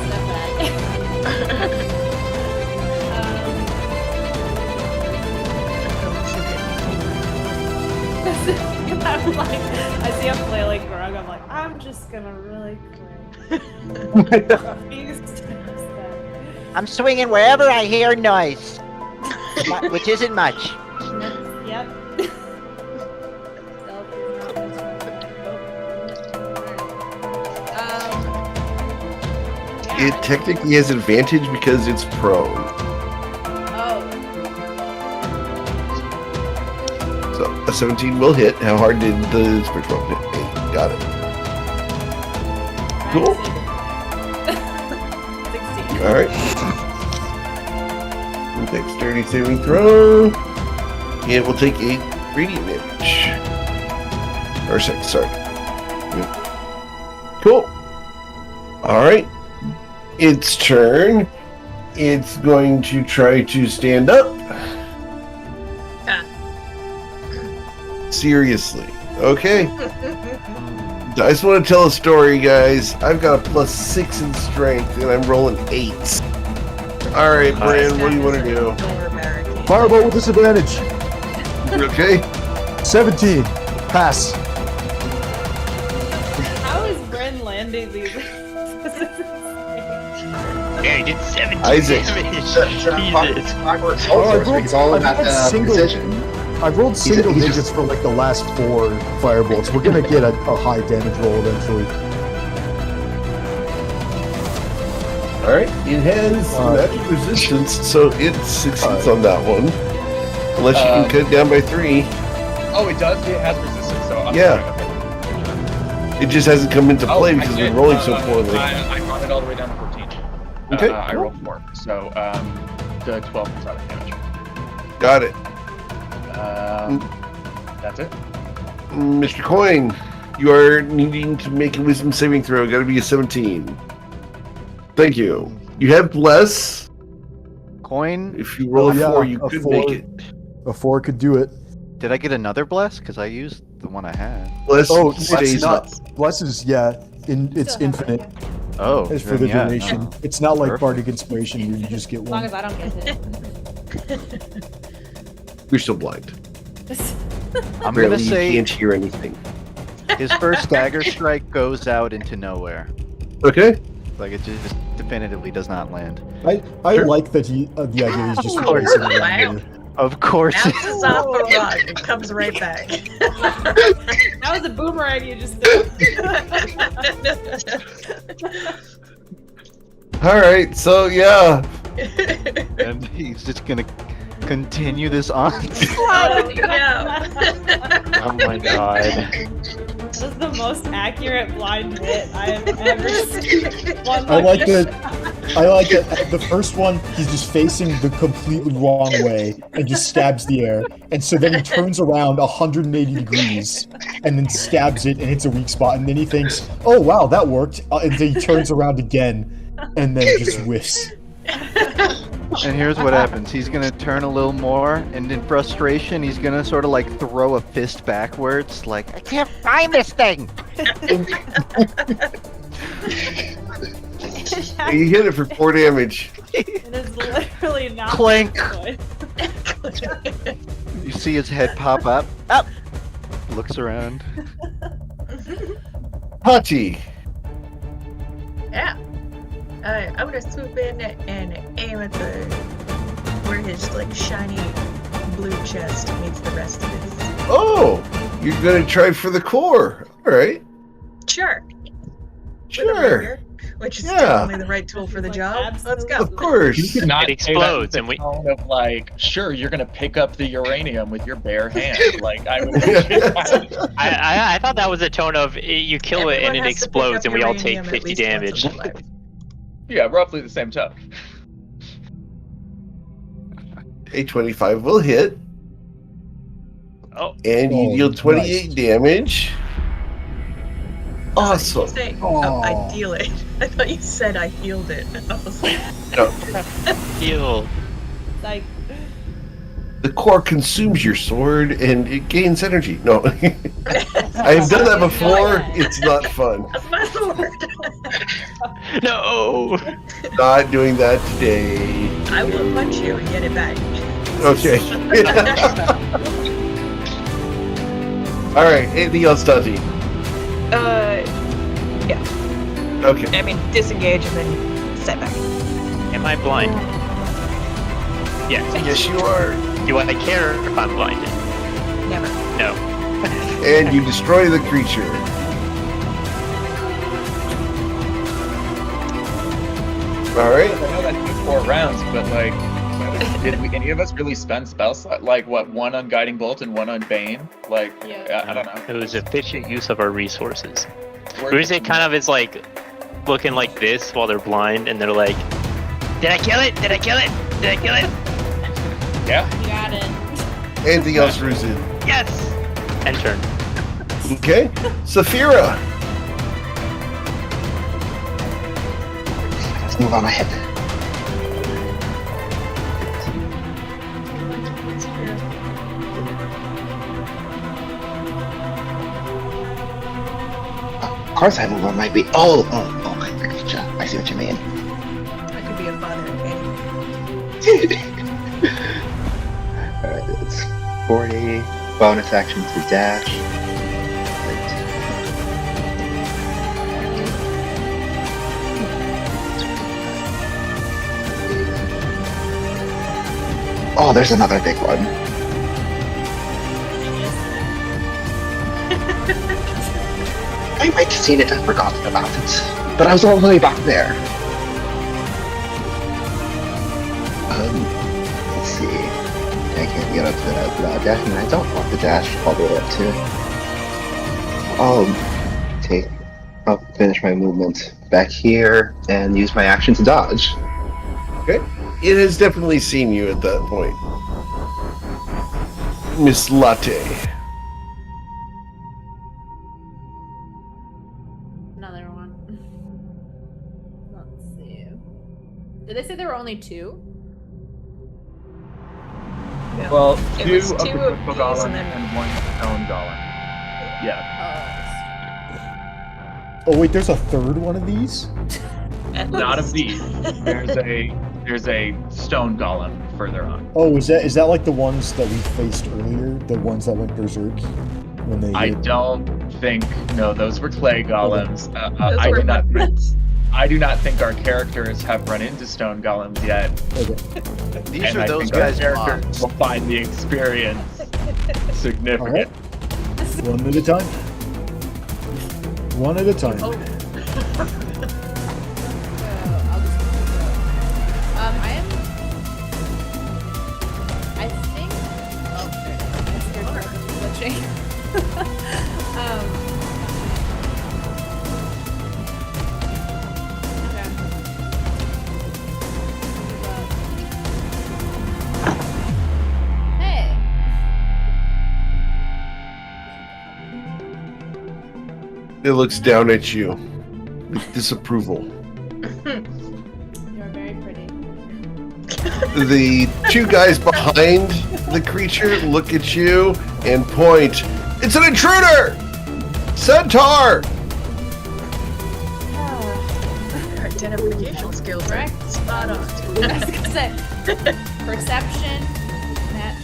step back. I'm like, I see him flailing Grug, I'm like, I'm just gonna really quick. I'm swinging wherever I hear noise, which isn't much. Yep. Stealth is not much. It technically has advantage because it's prone. Oh, So a 17 will hit. How hard did the switch roll hit? 8. Got it. Cool. 16. All right. Dexterity saving throw. And we'll take 8 radiant damage. Or 6, sorry. Cool. All right. Its turn. It's going to try to stand up. Seriously. Okay. I just want to tell a story, guys. I've got a +6 in strength, and I'm rolling 8s. All right, Brandon, what do you want to do? Firebolt with disadvantage. Okay. 17. Pass. How is Bren landing these? Yeah, he did 17 Isaac. damage. Jesus. It's all about precision. I've rolled single he's digits for like the last 4 firebolts. We're gonna get a high damage roll eventually. All right. It has magic resistance, so it succeeds on that one. Unless you can cut it down by 3. Oh, it does? It has resistance, so I'm Yeah. sorry, okay. It just hasn't come into play because we're rolling so poorly. I brought it all the way down to 14. Okay, I cool. rolled 4, so the 12 is out of damage. Got it. That's it. Mr. Coin, you are needing to make a wisdom saving throw. Got to be a 17. Thank you. You have bless. Coin. If you roll Oh, yeah, a 4, you a could 4. make it. A 4 could do it. Did I get another bless? Because I used the one I had. Bless Oh, stays it's up. not. Bless is, yeah, it's Still have infinite. it. Oh, as for then the yeah, duration. no. It's not like Perfect. Bardic Inspiration where you just get As long one. as I don't get hit. You're still blind. I'm Barely, gonna you say can't hear anything. his first dagger strike goes out into nowhere. Okay. Like it just definitively does not land. I Sure. like that the idea is just Oh, replacing it wow. around there. Of course. Bounces off a rock and comes right back. That was a boomerang you just did. All right. So yeah. And he's just gonna continue this on. Oh, no. Oh my god. This is the most accurate blind hit I have ever seen. One I like lucky that. shot. I like that the first one, he's just facing the completely wrong way and just stabs the air. And so then he turns around 180 degrees and then stabs it and hits a weak spot. And then he thinks, oh wow, that worked. And then he turns around again and then just whiffs. And here's what happens. He's gonna turn a little more, and in frustration, he's gonna sort of like throw a fist backwards, like, I can't find this thing! You hit it for 4 damage. It is literally not. Clank. good. You see his head pop up. Up! Looks around. Hachi. Yeah. I'm gonna swoop in and aim at where his like shiny blue chest meets the rest of his. Oh, you're gonna try for the core. All right. Sure. With a Sure. rapier, which is Yeah. definitely the right tool for the job. Let's go. Of course. Not It say that explodes, with and the we- tone of like, sure, you're gonna pick up the uranium with your bare hand. Like I would. I thought that was a tone of you kill it and Everyone it has to pick explodes up and we all take uranium at 50 least once in damage. their life. Yeah, roughly the same tone. A 25 will hit, Oh, and you Oh, deal nice. 28 damage. Awesome. You say, I deal it. I thought you said I healed it. I was like, heal. Like, The core consumes your sword and it gains energy. No, I've done that before. It's not fun. that's my sword. No. Not doing that today. I will punch you and get it back. Okay. All right. Anything else, Dante? Yeah. Okay. I mean, disengage and then step back. Am I blind? Yes. Yes, you are. Do I care if I'm blinded? Never. No. And you destroy the creature. All right. I know that took 4 rounds, but like, did any of us really spend spells? Like what? 1 on Guiding Bolt and 1 on Bane? Like, Yeah. I don't know. It was efficient use of our resources. We're- Bruce kind of is like looking like this while they're blind, and they're like, "Did I kill it? Did I kill it? Did I kill it? Yeah. you got it. Anything else, Ruzin? Yes." End turn. Okay. Saphira. Let's move on my head. Of course I move on my beat. Oh, my gotcha. I see what you mean. That could be a father again. Alright, it's 40. Bonus action to dash. Oh, there's another big one. I might have seen it and forgotten about it, but I was all the way back there. Let's see. I can't get up to that dash, and I don't want the dash all the way up to it. I'll finish my movement back here and use my action to dodge. It has definitely seen you at that point. Miss Latte. Another one. Let's see. Did they say there were only 2? Yeah. Well, It 2 was of 2 the of crystal these golem and then- and 1 stone golem. Yeah. Oh wait, there's a third one of these? Not of these. There's a stone golem further on. Oh, is that like the ones that we faced earlier? The ones that went berserk when they? I don't think. No, those were clay golems. Those I were do not. remnants. I do not think our characters have run into stone golems yet. Okay. These And are I those think our guys' characters moms. will find the experience significant. One at a time. One at a time. Oh. I'll just I think. Oh, there. I scared her from glitching. Hey. It looks down at you with disapproval. You're very pretty. The two guys behind the creature look at you and point. It's an intruder! Centaur! Your identification skills are Correct. spot on. I was gonna say perception. Nat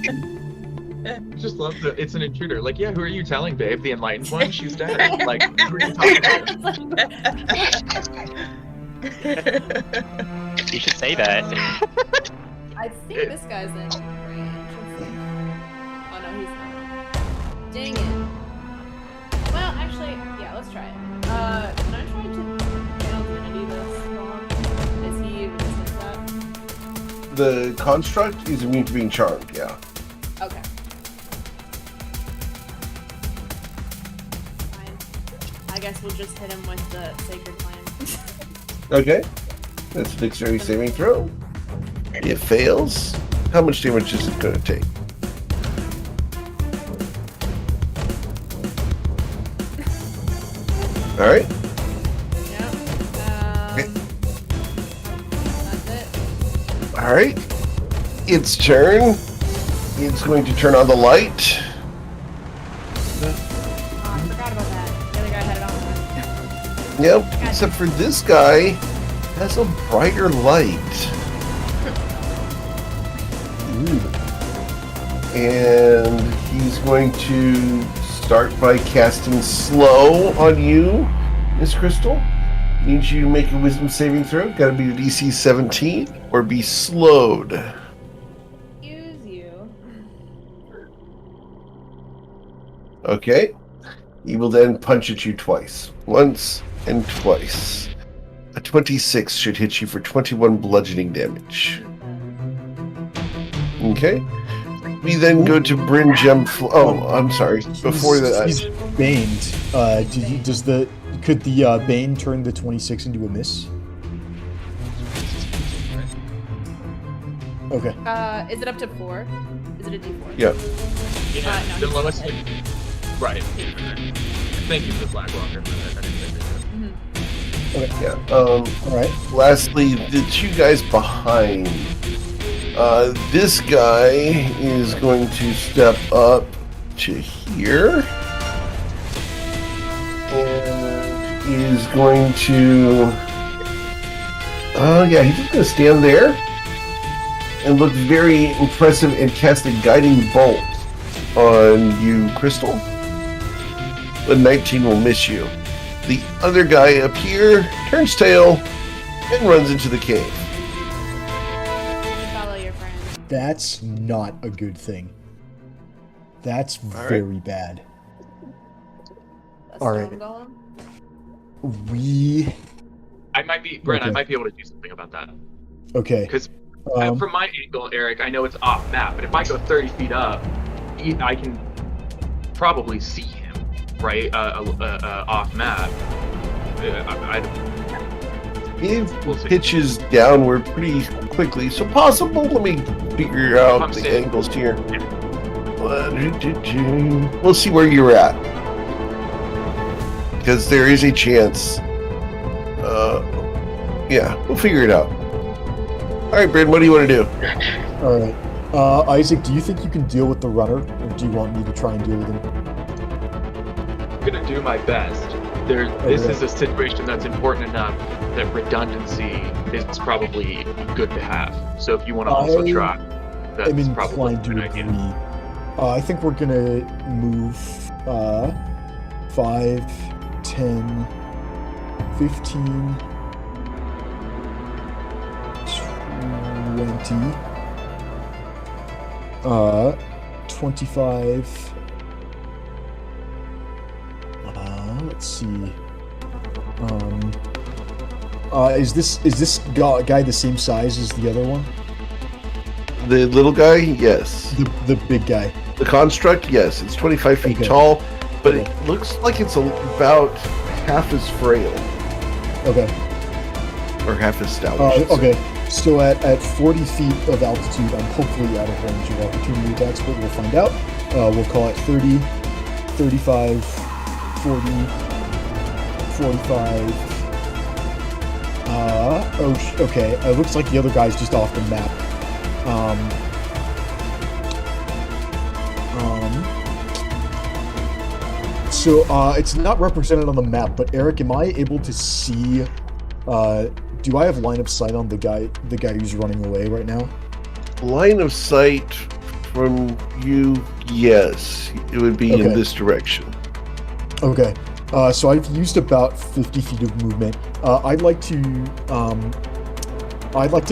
20. Just love that it's an intruder. Like, yeah, who are you telling, babe? The enlightened one? She's dead. Like, who are you talking to? You should say that. I think this guy's in range. Let's see. Oh no, he's not. Dang it. Well, actually, yeah, let's try it. Can I try to channel divinity this long? Is he resistant to that? The construct is immune to being charmed, yeah. Okay. Fine. I guess we'll just hit him with the sacred flame. Okay. That's a dexterity saving throw. It fails. How much damage is it going to take? Alright. Yep. That's it. Alright. Its turn. It's going to turn on the light. Oh, I forgot about that. The other guy had it on. Yep. Except for this guy has a brighter light. And he's going to start by casting slow on you, Miss Crystal. Needs you to make a wisdom saving throw. Gotta be a DC 17 or be slowed. Excuse you. Okay. He will then punch at you twice. Once and twice. A 26 should hit you for 21 bludgeoning damage. Okay. We then go to Bryn Gem. Oh, I'm sorry. Before that, he's baned. Could the bane turn the 26 into a miss? Okay. Is it up to 4? Is it a D4? yeah. Yeah, no, the he's lowest. dead. Right. Thank you for the flag walker. Yeah. All right. Lastly, the two guys behind. This guy is going to step up to here. And is going to... yeah, he's just going to stand there and look very impressive and cast a guiding bolt on you, Crystal. The 19 will miss you. The other guy up here turns tail and runs into the cave. Follow your friend. That's not a good thing. That's very bad. A All stone right. golem? I might be, Brent, I Okay. might be able to do something about that. Okay. Because Um, from my angle, Eric, I know it's off map, but if I go 30 feet up, I can probably see him, right? Off map. It We'll see. pitches downward pretty quickly, so possible. Let me figure out I'm the saying- angles here. We'll see where you're at. Because there is a chance. Yeah, we'll figure it out. Alright, Bryn, what do you want to do? All right. Isaac, do you think you can deal with the runner, or do you want me to try and deal with him? gonna do my best. This is a situation that's important enough that redundancy is probably good to have. So if you want to also try, that's I'm probably inclined a good to idea. agree. I think we're gonna move 5, 10, 15, 20, 25. Let's see. Is this guy the same size as the other one? The little guy, yes. The big guy. The construct, yes. It's 25 feet Okay. tall, but it looks like it's about half as frail, Okay. or half as stout. I should say. Okay. So at 40 feet of altitude, I'm hopefully out of range of opportunity attacks, but we'll find out. We'll call it 30, 35, 40, 45. Okay. It looks like the other guy's just off the map. So it's not represented on the map, but Eric, am I able to see? Do I have line of sight on the guy who's running away right now? Line of sight from you, yes. It would be in Okay. this direction. Okay. So I've used about 50 feet of movement. I'd like to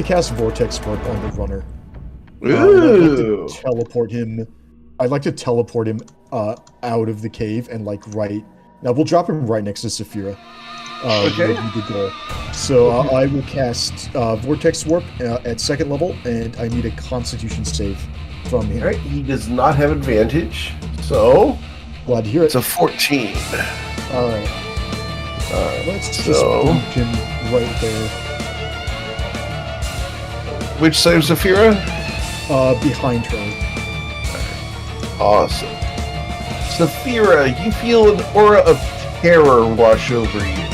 cast Vortex Warp on the runner. And Ooh. I'd like to teleport him out of the cave and right. Now we'll drop him right next to Saphira. Okay. Would be the goal. So I will cast Vortex Warp at 2nd level, and I need a Constitution save from him. Alright, he does not have advantage, so Glad to hear it. it's a 14. Alright. Let's just So- boot him right there. Which side of Zafira? Behind her. Awesome. Zafira, you feel an aura of terror wash over you.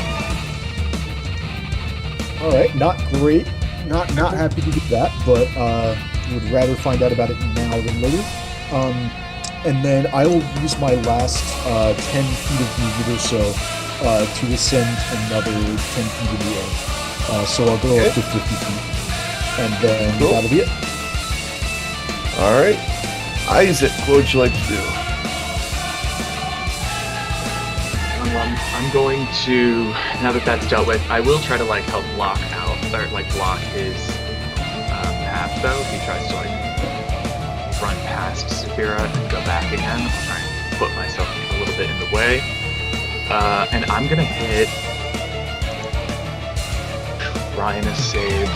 Alright, not great. Not happy to do that, but would rather find out about it now than later. And then I will use my last 10 feet of movement or so to ascend another 10 feet in the air. So I'll go up to 50 feet. And then Cool. that'll be it. Alright. Isaac, what would you like to do? I'm going to, now that that's dealt with, I will try to help block out, or block his path though. If he tries to run past Saphira and go back again, I'll try and put myself a little bit in the way. And I'm gonna hit, trying to save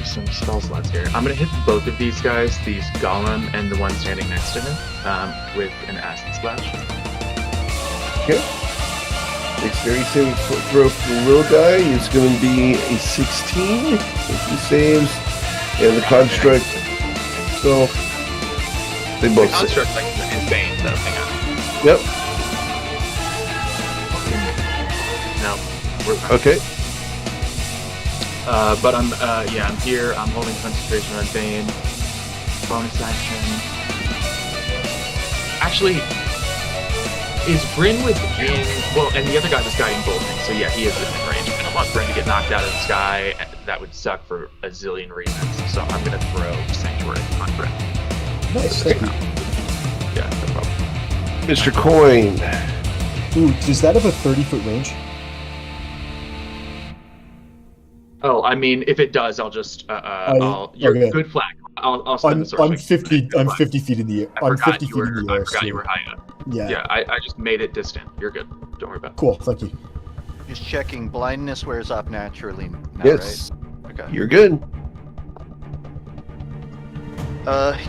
some spell slots here. I'm gonna hit both of these guys, these Golem and the one standing next to him, with an Acid Splash. Okay. Dexterity saving throw for the little guy is going to be a 16 if he saves, and the construct. So they The both save. construct is Bane, so hang on. Yep. No, we're fine. Okay. But I'm here. I'm holding concentration on Bane. Bonus action. Actually, is Bryn within? Well, and the other guy was guiding bolting, so yeah, he is within range. I don't want Bryn to get knocked out of the sky. That would suck for a zillion reasons. So I'm gonna throw Sanctuary on Bryn. Nice, thank you. Yeah, no problem. Mr. Coin. Ooh, does that have a 30-foot range? Oh, I mean, if it does, I'll just you're okay. good flag. I'll spend I'm the source. 50 feet in the air. I'm 50 feet in the I air. forgot you so- were high up. Yeah. Yeah, I just made it distant. You're good. Don't worry about it. Cool, thank you. Just checking. Blindness wears off naturally now, Yes. right? Okay. You're good.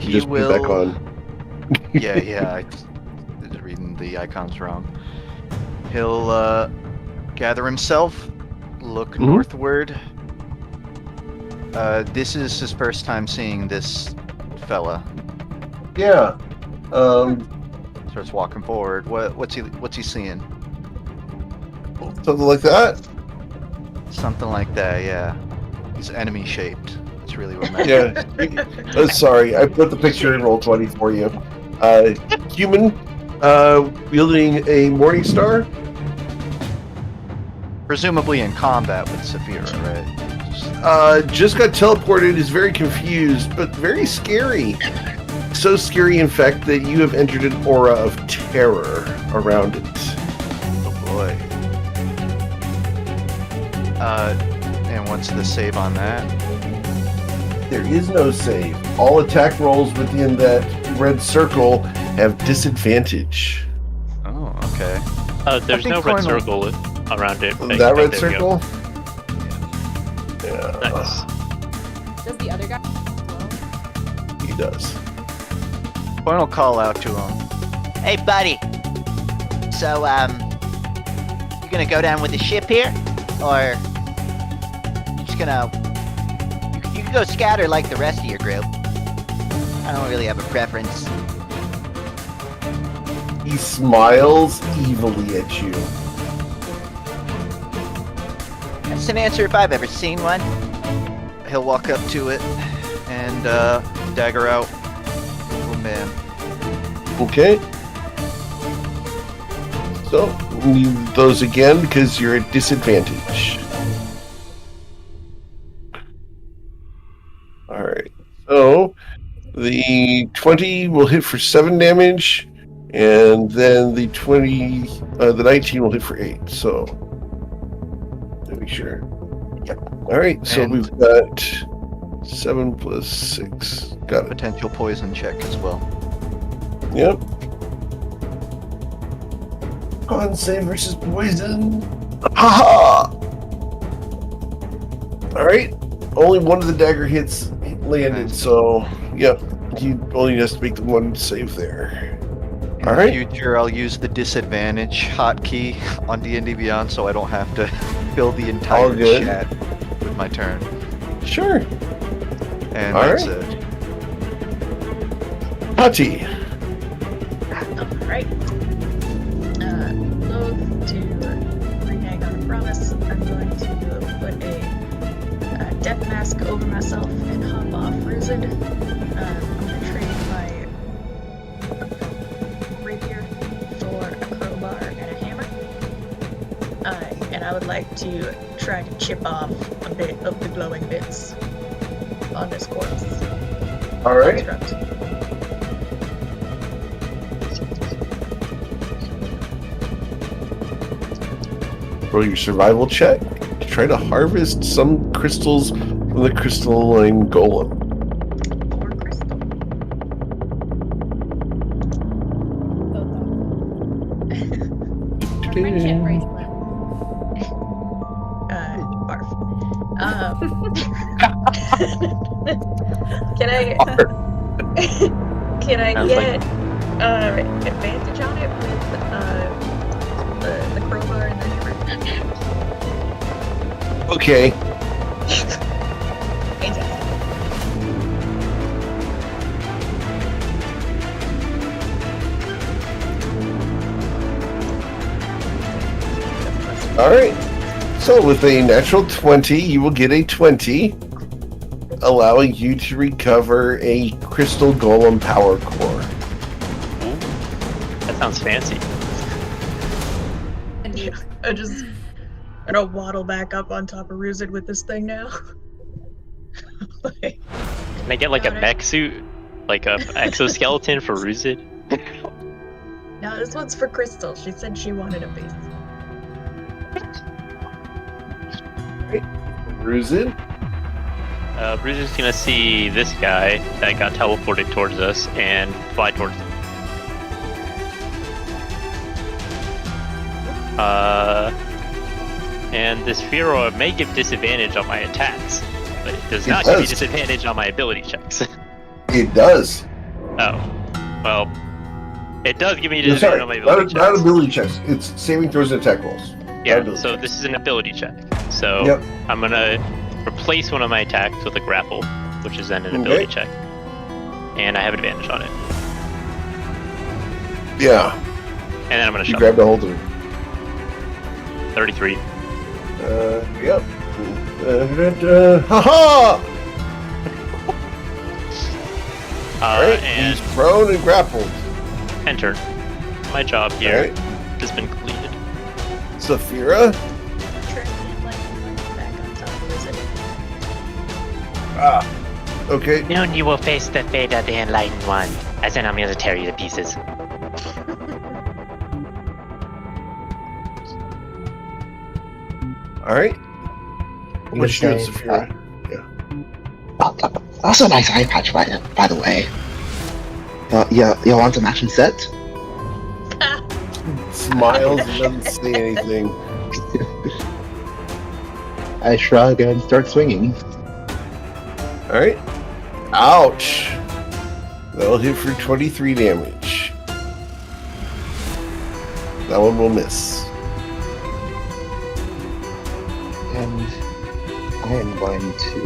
He You just put will. it back on. yeah. I just did reading the icons wrong. He'll gather himself, look Mhm. northward. This is his first time seeing this fella. Yeah. Starts walking forward. What's he seeing? Something like that. Something like that, yeah. He's enemy shaped. That's really what matters. Yeah. Sorry, I put the picture in Roll20 for you. Human wielding a Morning Star. Presumably in combat with Saphira, right? Just got teleported, is very confused, but very scary. So scary, in fact, that you have entered an aura of terror around it. Oh boy. And what's the save on that? There is no save. All attack rolls within that red circle have disadvantage. Oh, okay. There's no red circle around it. That red there we go. circle? Yeah. Nice. Does the other guy as well? He does. Point will call out to him. Hey, buddy. So, you gonna go down with the ship here? Or you just gonna... You can go scatter like the rest of your group. I don't really have a preference. He smiles evilly at you. That's an answer if I've ever seen one. He'll walk up to it and dagger out. Boom, bam. Okay. So, need those again because you're at disadvantage. Alright. So, the 20 will hit for 7 damage, and then the 19 will hit for 8. So, to be sure. Yep. Alright, so And- we've got 7 plus 6. Got it. Potential poison check as well. Yep. Con save versus poison. Haha! Alright. Only one of the dagger hits landed, so yep. He only has to make the one save there. In Alright. the future, I'll use the disadvantage hotkey on D&D Beyond so I don't have to fill the All entire good. chat with my turn. Sure. And All that's right. it. Hati. Alright. Loath to renege on a promise. I'm going to put a death mask over myself and hop off Ruzid. I'm going to trade my rapier for a crowbar and a hammer. And I would like to try to chip off a bit of the glowing bits on this corpse. Alright. Construct. Roll your survival check to try to harvest some crystals from the crystalline golem. Or crystal. So thoughtful. A friendship bracelet. Barf. Can I Sounds get advantage on it with the crowbar and the hammer? Okay. Fantastic. Alright. So with a natural 20, you will get a 20, allowing you to recover a crystal golem power core. That sounds fancy. And you I just gonna waddle back up on top of Ruzid with this thing now. Like, Can I get like a mech suit? Like a exoskeleton for Ruzid? no, this one's for Crystal. She said she wanted a piece. Ruzid? Ruzid's gonna see this guy that got teleported towards us and fly towards him. And this Firo may give disadvantage on my attacks, but it does not give me disadvantage on my ability checks. It does. Oh. Well, it does give me No, disadvantage sorry, on my ability not checks. ability checks. It's saving throws and attack rolls. Yeah, ability so checks. this is an ability check. So Yep. I'm gonna replace one of my attacks with a grapple, which is then an ability check. And I have advantage on it. Yeah. And then I'm gonna You shove grabbed a hold of it. 33. Yep. Haha! Alright, And he's prone and grappled. Enter. My job here Alright. has been completed. Saphira? Transient lightning back on top. Is it? Ah. Okay. Soon you will face the fate of the Enlightened One, as in I'm going to tear you to pieces. Alright. would What you doing, say, Saphira? Also a nice eye patch, by the way. Yeah, you want a matching set? Smiles and doesn't say anything. I shrug and start swinging. Alright. Ouch. That'll hit for 23 damage. That one will miss. And I am going to...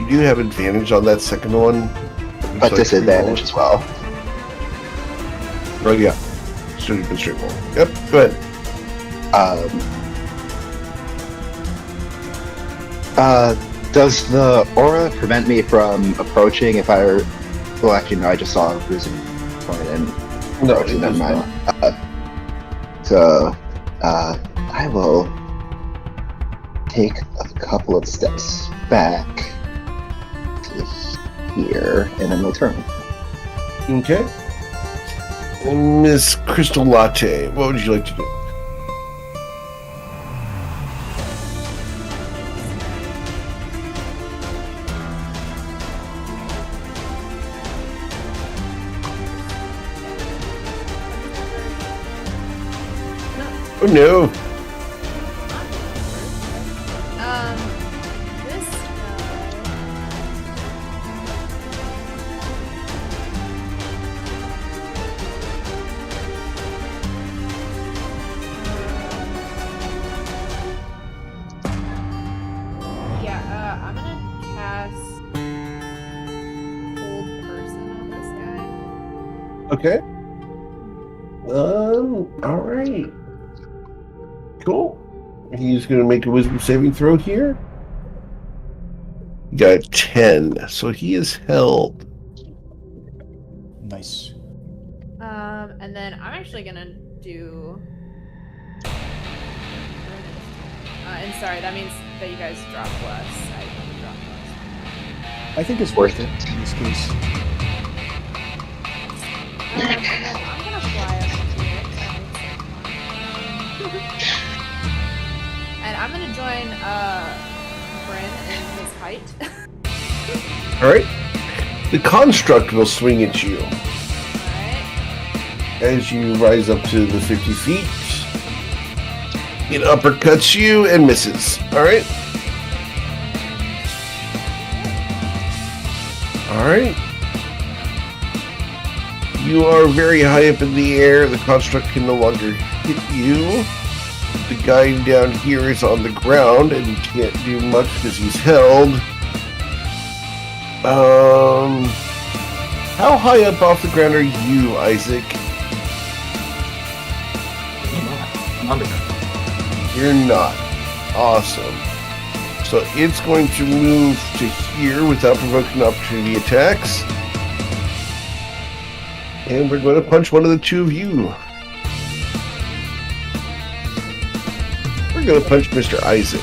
You do have advantage on that second one. But disadvantage as well. Oh, yeah. Should have been straight roll. Yep, go ahead. Does the aura prevent me from approaching if I... Well, actually, no, I just saw a bruising point and... No, approaching, it never does mind. I will take a couple of steps back to here, and then we'll turn. Okay. Miss Crystal Latte, what would you like to do? Oh no! This I'm gonna cast Hold Person on this guy. Okay. Alright. Cool. He's gonna make a wisdom saving throw here. Got a 10, so he is held. Nice. And then I'm actually gonna do. And sorry, that means that you guys drop less. I don't drop less. I think it's worth it in this case. And then I'm gonna fly up to it. And I'm gonna join Bryn in his height. Alright. The construct will swing at you Alright. as you rise up to the 50 feet. It uppercuts you and misses. Alright. Alright. You are very high up in the air. The construct can no longer hit you. The guy down here is on the ground and he can't do much because he's held. How high up off the ground are you, Isaac? I'm on the ground. You're not. Awesome. So it's going to move to here without provoking opportunity attacks. And we're going to punch one of the two of you. We're going to punch Mr. Isaac.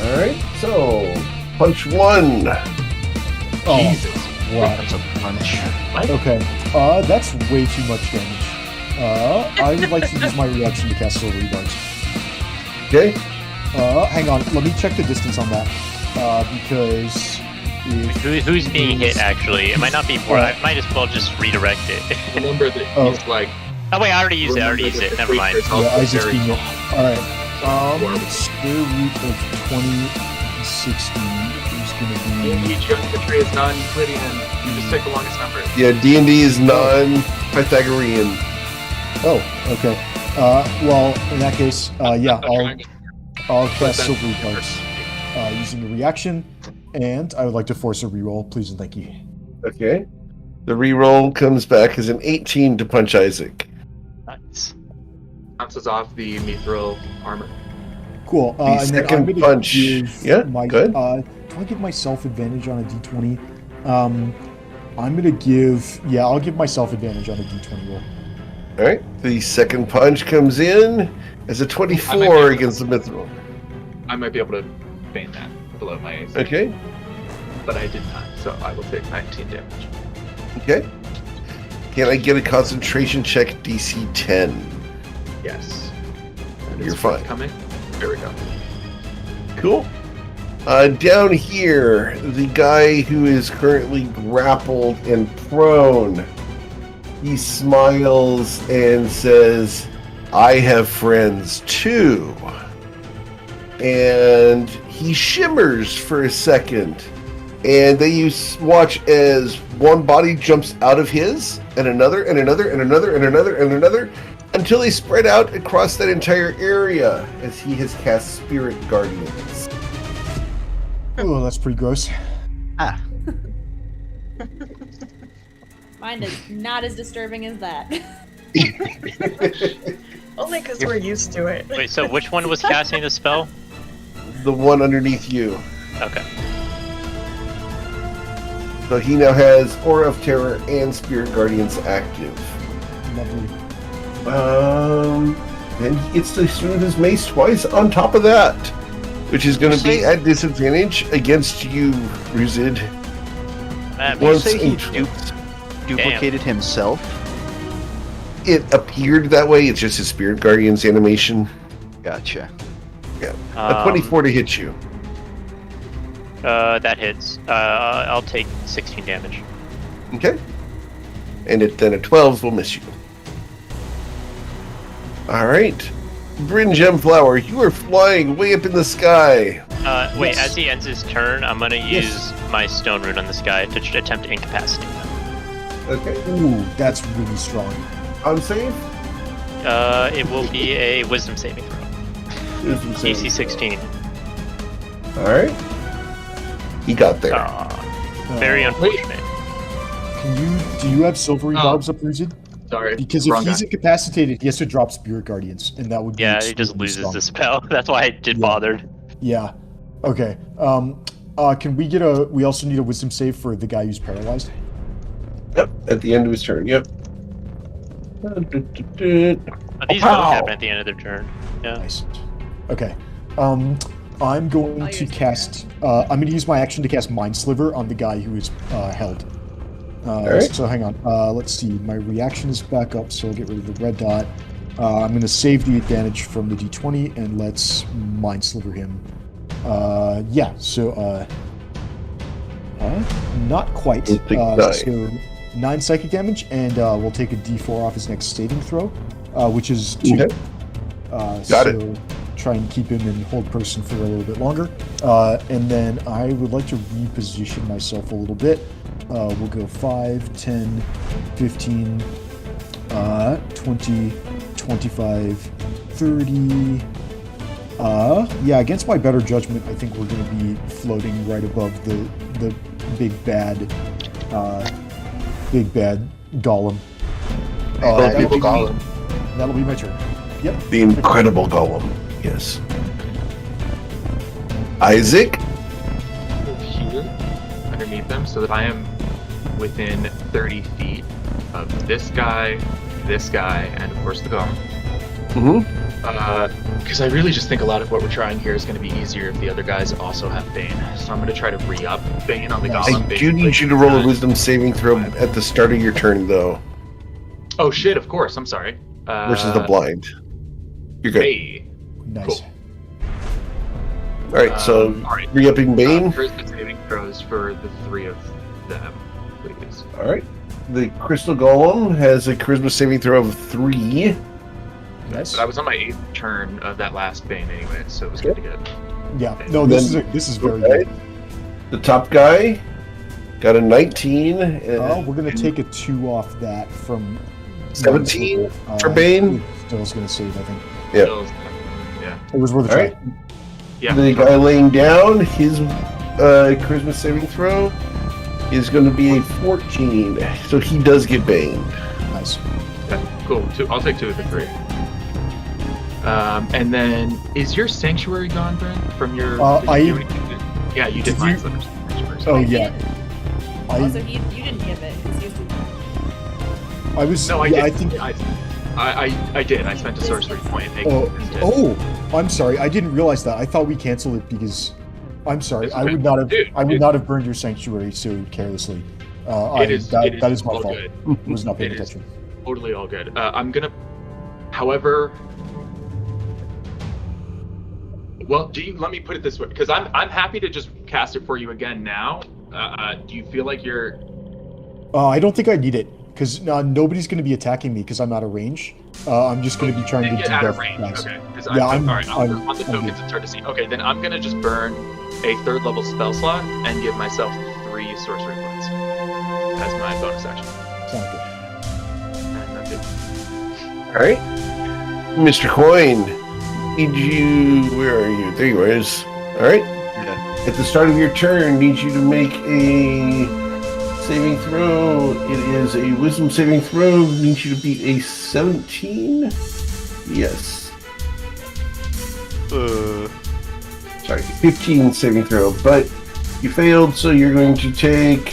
Alright, so punch one. Oh, Jesus. wow. That's a punch. Okay. That's way too much damage. I would like to use my reaction to cast Silvery Darts. Okay. Hang on. Let me check the distance on that. Because Who's being hit, actually? It might not be more. I might as well just redirect it. Remember that he's like. Oh, wait, I already used it. Never mind. yeah, Isaac's being hit. All right. Square root of 20 and 60 is going to be. Each geometry is non-Euclidean. You just take the longest number. Yeah, D&D is non-Pythagorean. Oh, okay. Well, in that case, yeah, I'll cast Silvery Darts using a reaction, and I would like to force a reroll, please and thank you. Okay. The reroll comes back as an 18 to punch Isaac. Nice. Bounces off the mithril armor. Cool. The And then I'm second gonna punch. give Yeah, my, good. do I give myself advantage on a d20? I'm gonna give. Yeah, I'll give myself advantage on a d20 roll. All right. The second punch comes in as a I might be 24 able to- against the mithril. I might be able to feign that below my AC. Okay. But I did not, so I will take 19 damage. Okay. Can I get a concentration check DC 10? Yes. That You're is fine. Coming. There we go. Cool. Down here, the guy who is currently grappled and prone, he smiles and says, I have friends too. And he shimmers for a second. And then you watch as one body jumps out of his, and another, and another, and another, and another, and another, until they spread out across that entire area as he has cast Spirit Guardians. Oh, that's pretty gross. Ah, Mine is not as disturbing as that. Only because we're used to it. Wait, so which one was casting the spell? The one underneath you. Okay. So he now has Aura of Terror and Spirit Guardians active. Lovely. Then he gets to swing his mace twice on top of that, which is going to be at disadvantage against you, Ruzid. Man, You Once say he in- duplicated himself? It appeared that way. It's just his Spirit Guardians animation. Gotcha. A 24 to hit you. That hits. I'll take 16 damage. Okay. And then a 12 will miss you. All right. Bryn Gemflower, you are flying way up in the sky. Wait, Yes. as he ends his turn, I'm gonna use my stone rune on this guy to attempt to incapacitate him. Okay. Ooh, that's really strong. On save? It will be a wisdom saving throw. DC 16. All right. He got there. Very Uh, unfortunate. Do you have silvery Oh. barbs up, Ruzid? Sorry. Because if wrong he's guy. incapacitated, he has to drop Spirit Guardians, and that would be Yeah, he just extremely loses strong. the spell. That's why I did Yeah. bothered. Yeah. Okay. Can we get a? We also need a wisdom save for the guy who's paralyzed. Yep. At the end of his turn. Yep. These both happen at the end of their turn. Yeah. Nice. Okay. I'm going I'll to use cast. I'm going to use my action to cast Mind Sliver on the guy who is held. Alright. So hang on. Let's see. My reaction is back up, so I'll get rid of the red dot. I'm going to save the advantage from the d20 and let's Mind Sliver him. Yeah. So not quite. It's the guy. So 9 psychic damage, and we'll take a d4 off his next saving throw, which is 2. Okay. Got it. Try and keep him in hold person for a little bit longer. And then I would like to reposition myself a little bit. We'll go 5, 10, 15, 20, 25, 30. Yeah, against my better judgment, I think we're going to be floating right above the big bad golem. That'll be my turn. Yep. The incredible golem. Yes. Isaac. Here, underneath them, so that I am within 30 feet of this guy, and of course the golem. Mm-hmm. Because I really just think a lot of what we're trying here is going to be easier if the other guys also have Bane. So I'm going to try to re-up Bane on the Nice. golem. I do need you to roll a wisdom saving throw at the start of your turn, though, Oh shit! Of course. I'm sorry. versus the blind. You're good. Hey. Nice. Cool. All right. So all right. re-upping Bane. Charisma saving throws for the 3 of them, please. All right. The crystal golem has a charisma saving throw of 3. Nice. But I was on my 8th turn of that last Bane anyway, so it was good to get. Yeah. No, this is very Okay. good. The top guy got a 19. Oh, we're gonna take a 2 off that from 17 for Bane? Still's gonna save, I think. Yeah. Yeah. It was worth a All try. right. Yeah. The guy laying down, his charisma saving throw is going to be a 14. So he does get Bane. Nice. Okay, cool. I'll take 2 of the 3. And then, is your sanctuary gone, Brent? From your? Yeah, you did Did mine. you- Sanctuary. Oh yeah. Also, you didn't give it. It's used to. I was. No, I yeah, did. I think. I did. I spent a sorcery point making this dip. Oh, I'm sorry. I didn't realize that. I thought we canceled it because. I'm sorry. It's I okay. would not have. Dude, I would not have burned your sanctuary so carelessly. That is my all fault. good. I was not paying It is attention. totally all good. I'm gonna. However, well, let me put it this way, because I'm happy to just cast it for you again now. Do you feel like you're? I don't think I need it because nobody's going to be attacking me because I'm out of range. I'm just going to be trying to get do out of death range. guys. Okay. Yeah, all right. I'm On the tokens good. and start to see. Okay, then I'm gonna just burn a 3rd level spell slot and give myself 3 sorcery points as my bonus action. Sounds good. And that's it. All right, Mr. Coin. Where are you? There you are. All right. Yeah. At the start of your turn, need you to make a saving throw. It is a wisdom saving throw. Needs you to beat a 17. Yes. Sorry, 15 saving throw, but you failed, so you're going to take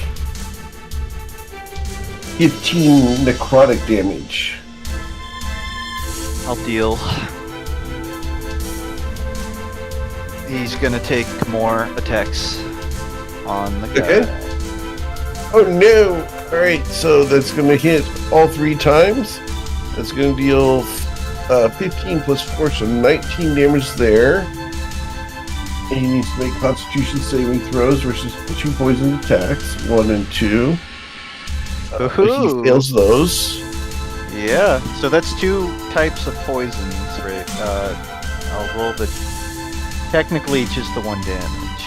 15 necrotic damage. I'll deal. He's gonna take more attacks on the guy. Okay. Oh no! Alright, so that's going to hit all 3 times. That's going to deal 15 plus 4, so 19 damage there. And he needs to make Constitution saving throws versus 2 poison attacks, 1 and 2. He Woohoo! fails those. Yeah, so that's 2 types of poisons, right? I'll roll the. Technically, just the 1 damage.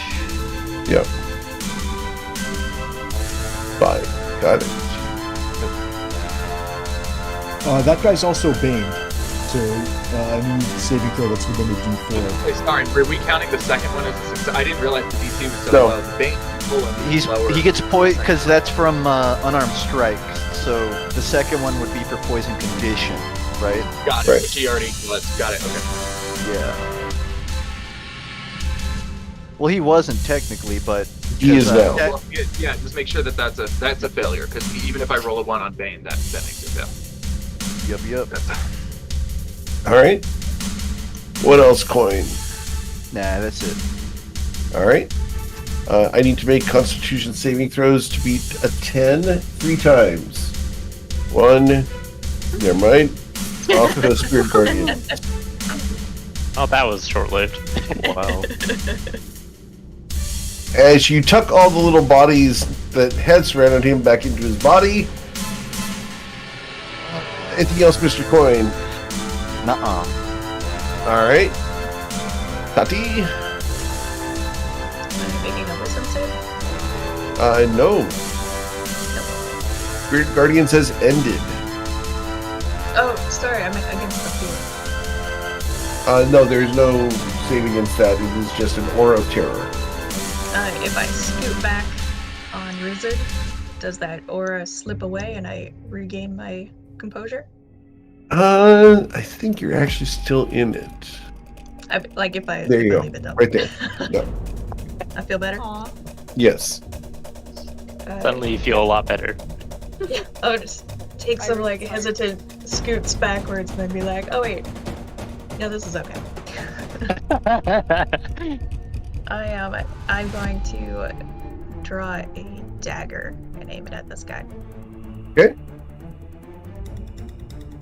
Yep. 5. Got it. That guy's also Bane, so any saving throw that's within a D4. Wait, sorry, were we counting the second one as a success? I didn't realize the DC was so No. low. The Bane is full and lower. He gets poison because that's from unarmed strike. So the second one would be for poison condition, right? Got it. Right. Which he already got it. Okay. Yeah. Well, he wasn't technically, but He is now. Well, yeah, just make sure that that's a failure, because even if I roll a 1 on Bane, that makes it fail. Yup. Alright. What else, Coin? Nah, that's it. Alright. I need to make Constitution saving throws to beat a 10 3 times. 1. Never mind. Off the Spirit Guardian. Oh, that was short-lived. Wow. As you tuck all the little bodies that had surrounded him back into his body. Anything else, Mr. Coin? Nuh-uh. Alright. Tati? Am I making a wisdom save? No. Spirit Guardian says ended. Oh, sorry, I meant against the field. No, there's no save against that. It is just an aura of terror. If I scoot back on Rizard, does that aura slip away and I regain my composure? I think you're actually still in it. Like if I There you go. leave it though. Right there. Yep. I feel better. Aw. Yes. Suddenly you feel a lot better. I'll just take some like hesitant scoots backwards and then be like, oh wait, no, this is okay. I'm going to draw a dagger and aim it at this guy. Okay.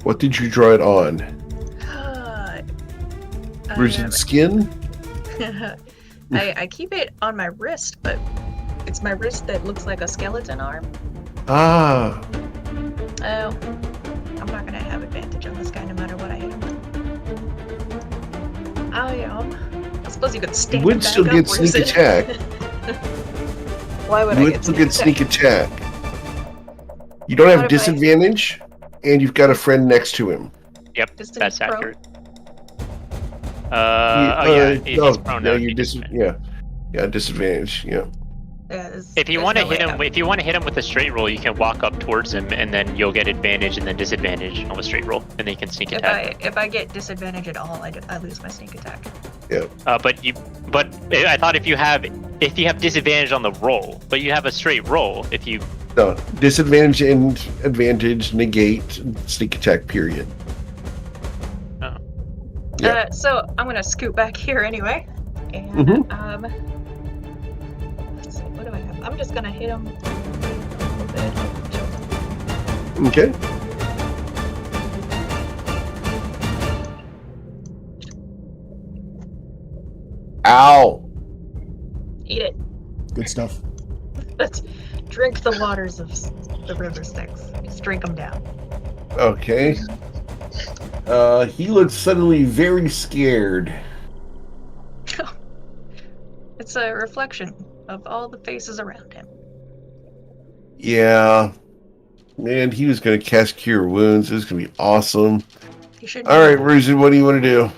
What did you draw it on? Bruised skin? I keep it on my wrist, but it's my wrist that looks like a skeleton arm. Ah. Oh, I'm not gonna have advantage on this guy no matter what I hit him with. I suppose you could stand You would back still up, get or is sneak it- attack. Why would You I would get still sneak get sneak attack. You don't have What if I- disadvantage, and you've got a friend next to him. Yep, Just that's pro? accurate. He's prone no, now. you disadvantage. Yeah. If you want to hit him, with a straight roll, you can walk up towards him, and then you'll get advantage and then disadvantage on a straight roll, and then you can sneak attack. If I get disadvantage at all, I lose my sneak attack. Yeah. But I thought if if you have disadvantage on the roll, but you have a straight roll if you. No, disadvantage and advantage negate sneak attack. Period. Oh. Yeah. So I'm gonna scoot back here anyway, and let's see, what do I have? I'm just gonna hit him a little bit. Okay. Ow. Eat it. Good stuff. Let's drink the waters of the river Styx. Just drink them down. Okay. He looks suddenly very scared. It's a reflection of all the faces around him. Yeah. Man, he was going to cast Cure Wounds. This is going to be awesome. You should. All right, Ruzu, what do you want to do?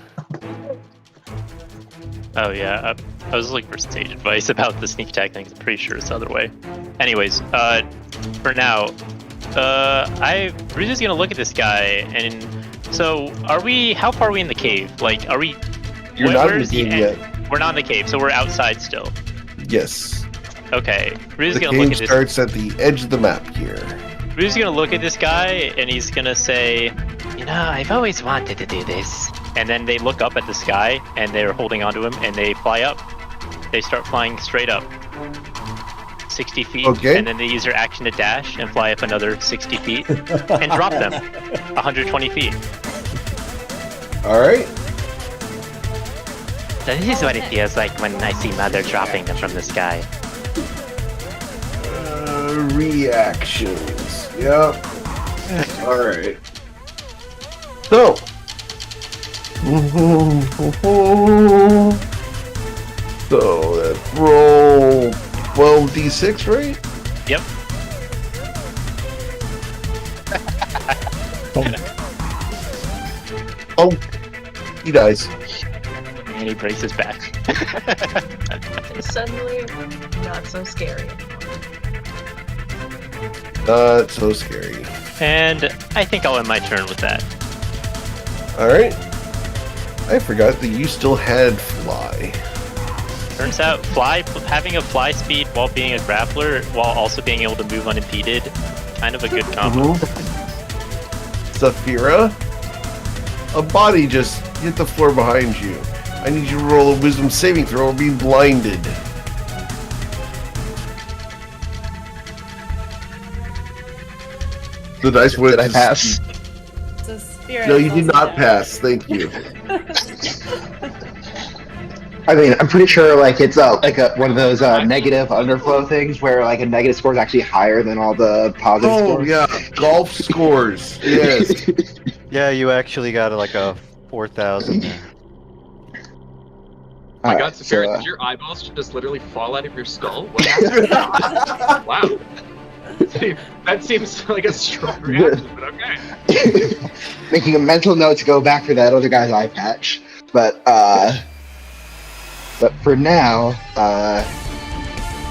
Oh yeah, I was looking for stage advice about the sneak attack thing. I'm pretty sure it's the other way. Anyways, for now, Ruzu's gonna look at this guy, and so are we? How far are we in the cave? Like, are we? You're not in the where's cave end? yet. We're not in the cave, so we're outside still. Yes. Okay, Ruzu's The gonna look cave at this. starts at the edge of the map here. Ruzu's gonna look at this guy, and he's gonna say, You know, I've always wanted to do this. and then they look up at the sky, and they're holding onto him, and they fly up. They start flying straight up. 60 feet, Okay. and then they use their action to dash and fly up another 60 feet and drop them 120 feet. All right. So this is what it feels like when I see Mother dropping them from the sky. Reactions. Yep. All right. So. So that roll 12d6, right? Yep. Oh, he dies. And he breaks his back. And suddenly, not so scary. Not so scary. And I think I'll end my turn with that. All right. I forgot that you still had fly. Turns out having a fly speed while being a grappler, while also being able to move unimpeded, kind of a good combo. Saphira, a body just hit the floor behind you. I need you to roll a wisdom saving throw or be blinded. The dice went. Did I pass? It's a spirit. No, you did also not down. pass. Thank you. I mean, I'm pretty sure like it's one of those negative underflow things where like a negative score is actually higher than all the positive Oh scores. yeah, golf scores. Yes. Yeah, you actually got like a 4,000 there. My Alright, God, Saphira, so, did your eyeballs just literally fall out of your skull? What happened? Wow. That seems like a strong reaction, but okay. making a mental note to go back for that other guy's eye patch, but for now,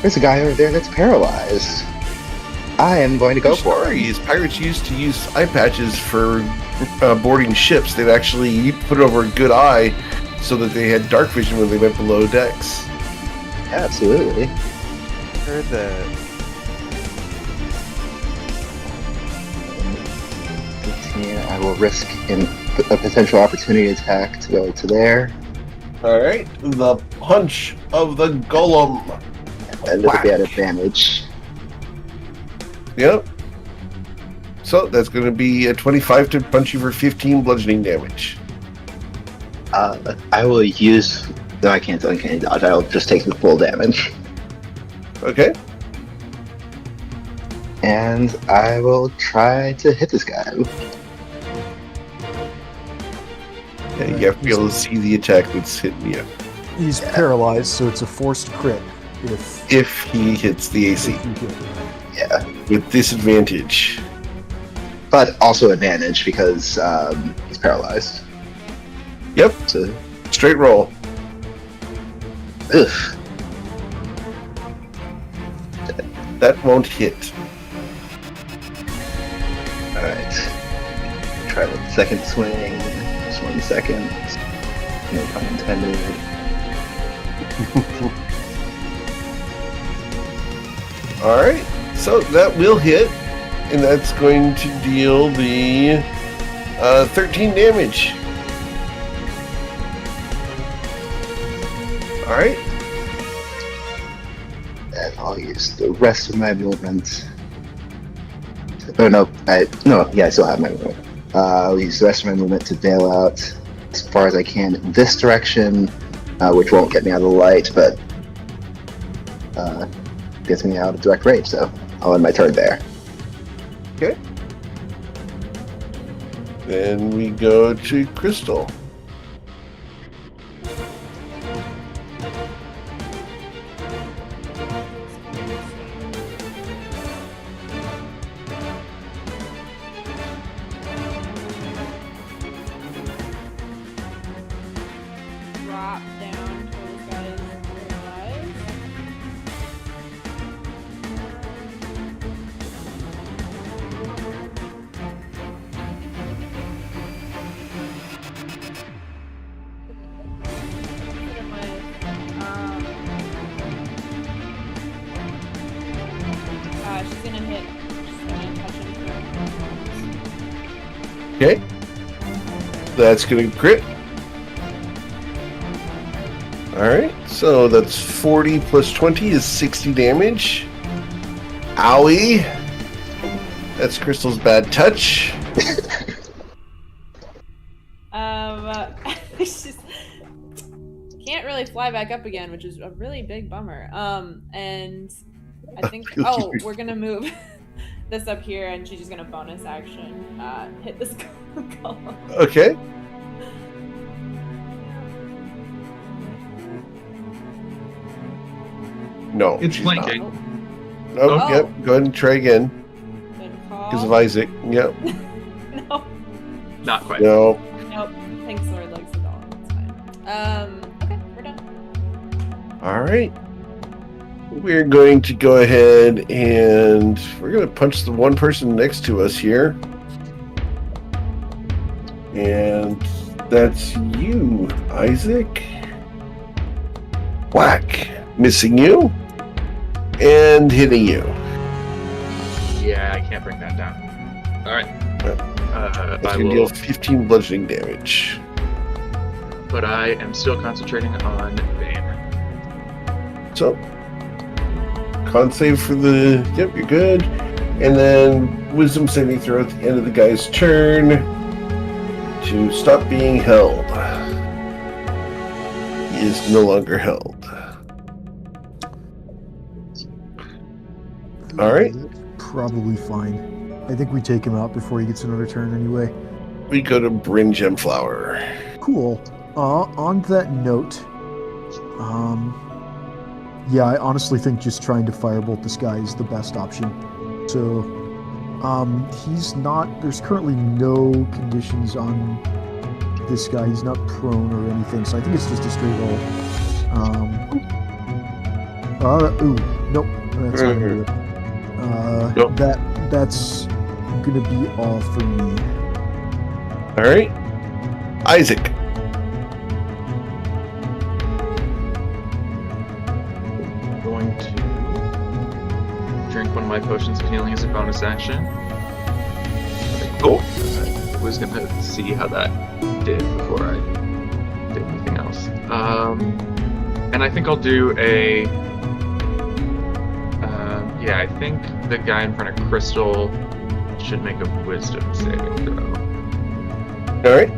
there's a guy over there that's paralyzed. I am going to go for it. Stories. Pirates used to use eye patches for boarding ships. They'd actually put it over a good eye so that they had dark vision when they went below decks. Absolutely. Heard that. 15, I will risk a potential opportunity attack to go to there. All right, the punch of the golem. And it'll be at advantage. Yep. So that's going to be a 25 to punch you for 15 bludgeoning damage. I will use. No, I can't uncanny dodge. I'll just take the full damage. Okay. And I will try to hit this guy. Yeah, you have to be able to see the attack that's hitting you. He's paralyzed, so it's a forced crit If he hits the AC if you get it. Yeah. with disadvantage. But also advantage because he's paralyzed. Yep. So, Straight roll. ugh. That won't hit. Alright. Try the second swing. Just 1 second. No pun intended. All right, so that will hit, and that's going to deal the 13 damage. All right. And I'll use the rest of my movement. Oh no, I still have my movement. I'll use the rest of my movement to bail out as far as I can in this direction, which won't get me out of the light, but gets me out of direct range. So I'll end my turn there. Okay. Then we go to Crystal. Drop down to those guys alive. She's gonna hit. She's gonna touch him. Okay. That's going to crit. Alright, so that's 40 plus 20 is 60 damage. Owie. That's Crystal's bad touch. She's can't really fly back up again, which is a really big bummer. And I think we're gonna move this up here, and she's just gonna bonus action hit this golem. Okay. No, It's she's flanking. not. Nope, Oh. Yep, go ahead and try again. Good call. Because of Isaac. Yep. Not quite. No. Nope. Pink sword likes the golem. It's fine. Okay, we're done. Alright. We're going to go ahead and we're going to punch the one person next to us here. And that's you, Isaac. Whack. Missing you. And hitting you. Yeah, I can't bring that down. Alright. That's I going to will, deal 15 bludgeoning damage. but I am still concentrating on Bane. So, con save for the... Yep, you're good. And then wisdom saving throw at the end of the guy's turn to stop being held. He is no longer held. Alright. Probably fine. I think we take him out before he gets another turn anyway. We go to Bryn Gemflower. Cool. On that note, yeah, I honestly think just trying to firebolt this guy is the best option. So, he's not, there's currently no conditions on this guy. He's not prone or anything, so I think it's just a straight roll. Ooh, nope, that's not gonna do it. Nope. That's gonna be all for me. Alright. Isaac. I'm going to drink one of my potions of healing as a bonus action. Cool. I was gonna see how that did before I did anything else. And I think I'll do a. Yeah, I think the guy in front of Crystal should make a wisdom saving throw. Alright.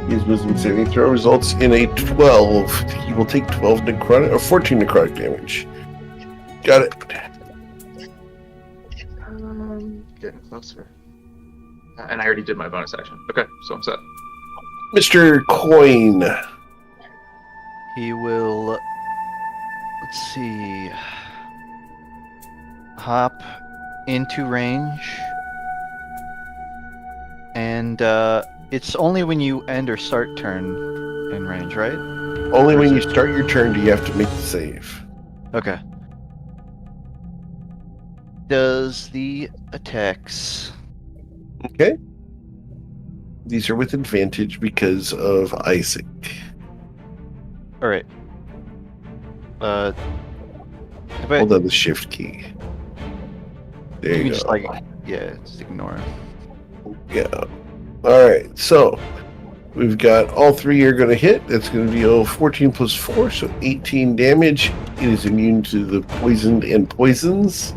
His wisdom saving throw results in a 12. He will take 12 necrotic or 14 necrotic damage. Got it. Getting closer. And I already did my bonus action. Okay, so I'm set. Mr. Coin. He will. Let's see. Hop into range. And it's only when you end or start turn in range, right? Only when you start your turn do you have to make the save. Okay. Does the attacks. Okay. These are with advantage because of Isaac. Alright. Can But Hold on the shift key. There you you can go. just like, yeah, just ignore it. Yeah. All right. So we've got all three are going to hit. That's going to be 14 plus 4, so 18 damage. It is immune to the poisoned and poisons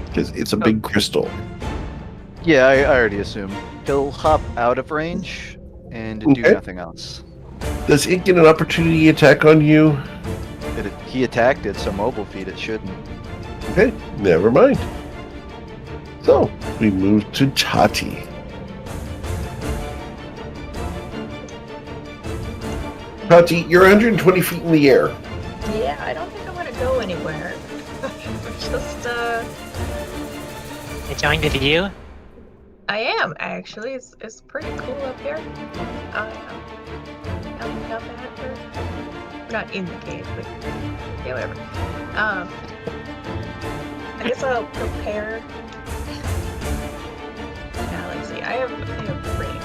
because it's a big crystal. Yeah, I already assume. He'll hop out of range and do Okay. nothing else. Does it get an opportunity attack on you? He attacked it, so mobile feet it shouldn't. Okay, never mind. So we move to Tati. Tati, you're 120 feet in the air. Yeah, I don't think I'm gonna go anywhere. Just, You joined the view? I am actually. It's pretty cool up here. I'm up at her. Not in the cave, but yeah, whatever. I guess I'll prepare. Now let's see. I have range.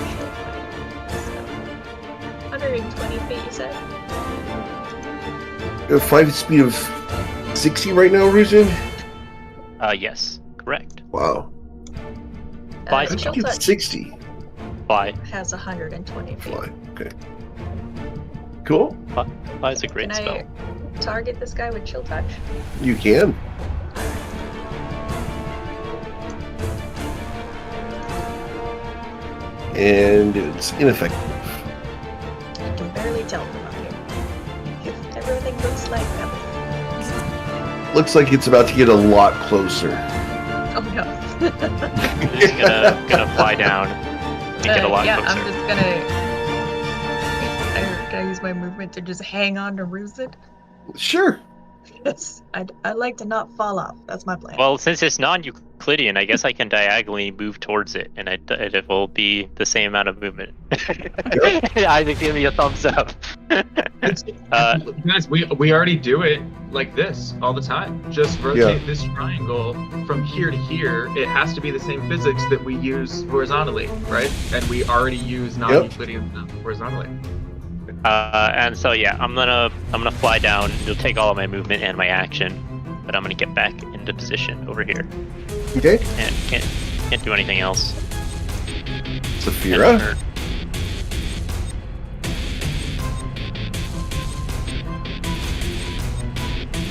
So, 120 feet, you said? You have 5 speed of 60 right now, Ruzin? Yes, correct. Wow. Fly Chill spell. Get Touch 60. Fly. has 120 feet. Fly. Okay. Cool. Fly is a great Can spell. I target this guy with Chill Touch? You can. And it's ineffective. I can barely tell from up here. Everything looks like that. Looks like it's about to get a lot closer. Oh no. Just gonna fly down and get a lot yeah, closer. I'm just gonna. Can I use my movement to just hang on to Ruzid? Sure. Yes, I like to not fall off. That's my plan. Well, since it's non-Euclidean, I guess I can diagonally move towards it, and it will be the same amount of movement. Isaac, give me a thumbs up. Guys, we already do it like this all the time. Just rotate this triangle from here to here. It has to be the same physics that we use horizontally, right? And we already use non-Euclidean stuff horizontally. And so yeah, I'm gonna fly down. It'll take all of my movement and my action, but I'm gonna get back into position over here. Okay. And can't do anything else. Saphira.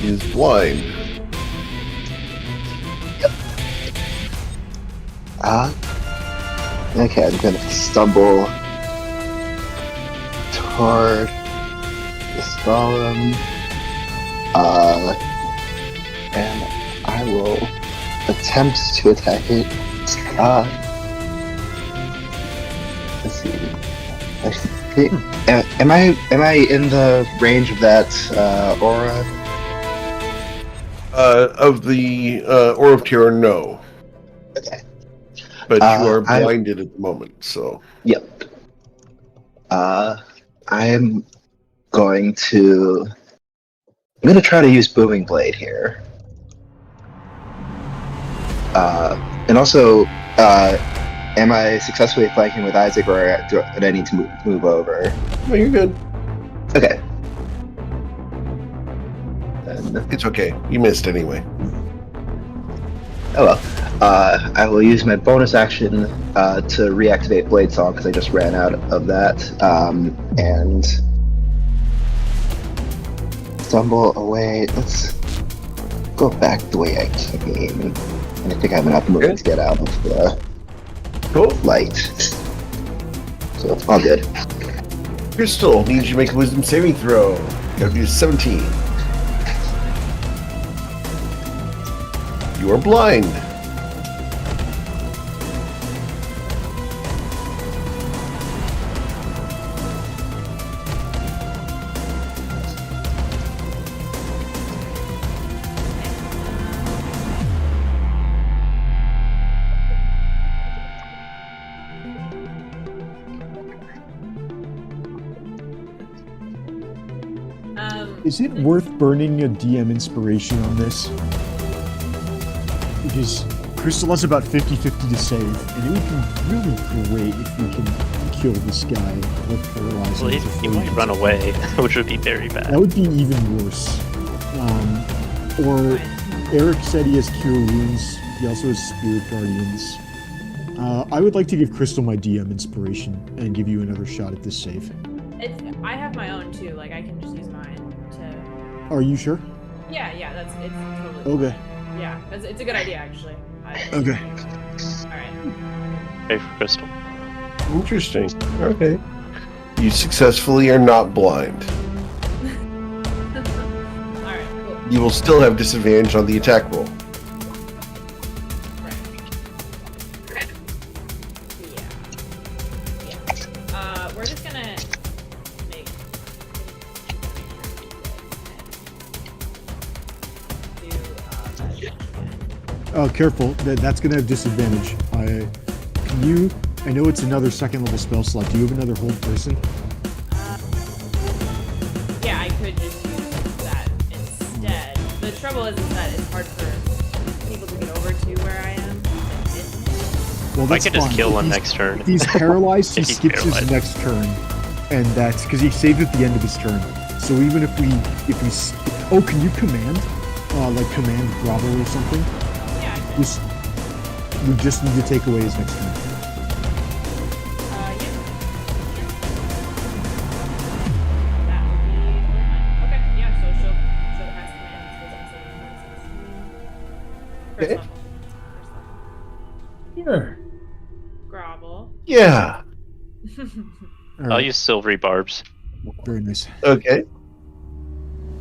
Is blind. Okay, I'm gonna stumble toward this golem. And I will attempt to attack it. Let's see. I think, am I in the range of that aura? Of the Aura of Terror, no. Okay. But you are blinded at the moment, so. Yep. I'm going to try to use Booming Blade here. And also, am I successfully flanking with Isaac, or do I need to move over? No, you're good. Okay. It's okay. You missed anyway. Oh well. I will use my bonus action to reactivate Blade Song because I just ran out of that. And stumble away. Let's go back the way I came. And I think I have enough movement to get out of the light. So it's all good. Crystal needs you to make a wisdom saving throw. Gotta be 17. You are blind. Is it worth burning a DM inspiration on this? Because Crystal has about 50-50 to save, and it would be really great if we can kill this guy with paralyzing. Well, he might run away, which would be very bad. That would be even worse. Or Eric said he has Cure Wounds. He also has Spirit Guardians. I would like to give Crystal my DM inspiration and give you another shot at this save. I have my own too. Like I can just use mine to. Are you sure? Yeah, it's totally. Okay. Fine. Yeah, it's a good idea actually. Okay. All right. Pay for Crystal. Interesting. Okay. You successfully are not blind. All right. Cool. You will still have disadvantage on the attack roll. Yeah. We're just gonna make. Oh, careful. That's gonna have disadvantage. I know it's another second level spell slot. Do you have another hold person? Yeah, I could just use that instead. The trouble is that it's hard for people to get over to where I am. Well, I could just kill him next turn. If he's paralyzed, he If he's skips his paralyzed. next turn, and that's because he saved at the end of his turn. So even if we, oh, can you command, like command Bravo or something? Yeah. We just need to take away his next turn. Yeah. That would be fine. Okay. Yeah. So she'll cast commands because I'm saving. Okay. Sure. Grovel. Yeah. All I'll right, use silvery barbs. very nice. Okay.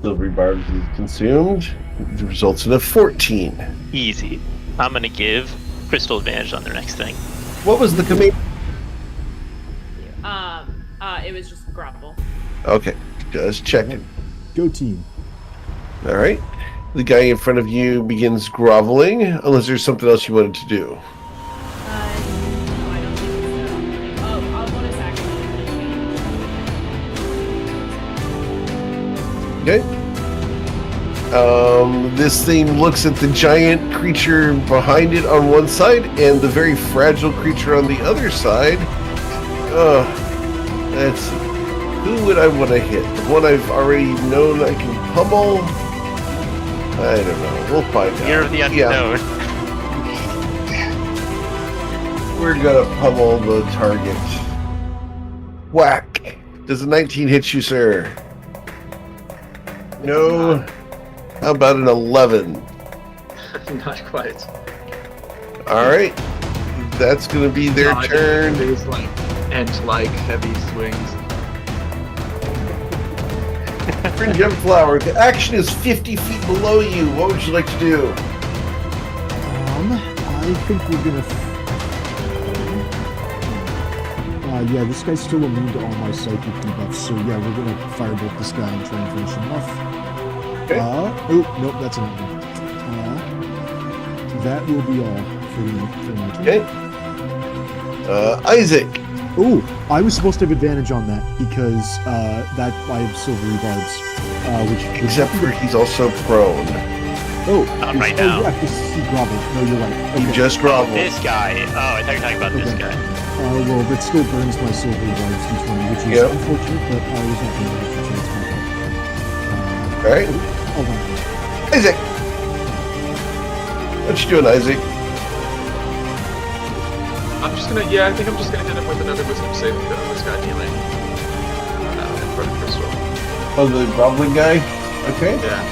Silvery barbs is consumed. It results in a 14. Easy. I'm gonna give Crystal advantage on their next thing. What was the command? It was just grovel. Okay. Just checking. Go team. All right. The guy in front of you begins groveling, unless there's something else you wanted to do. No, I don't think so. Oh, I'll bonus action. Okay. This thing looks at the giant creature behind it on one side and the very fragile creature on the other side. Let's see. Who would I want to hit? The one I've already known I can pummel? I don't know. We'll find out. Year of the unknown. We're gonna pummel the target. Whack! Does a 19 hit you, sir? No. How about an 11? Not quite. Alright. That's gonna be their No, turn. There's like ant-like heavy swings. Friend Jump Flower, the action is 50 feet below you. What would you like to do? I think we're gonna. Yeah, this guy's still immune to all my psychic debuffs, so yeah, we're gonna firebolt this guy and try and finish him off. Okay. Oh, nope, that's an one. That will be all for my turn. Okay. Isaac. Oh, I was supposed to have advantage on that because that I have silvery barbs, which Except for he's also prone. Not right now. Yeah, because he groveled. No, you're right. You Okay. just groveled. This guy. Oh, I thought you were talking about this Okay. guy. Well, that still burns my silvery barbs d20, which is Yep. unfortunate, but I was not going to have a chance to Alright. Hold on. Isaac! What you doing, Isaac? I think I'm just gonna hit him with another wisdom saving throw. This guy healing. In front of Crystal. Oh, the goblin guy? Okay. Yeah.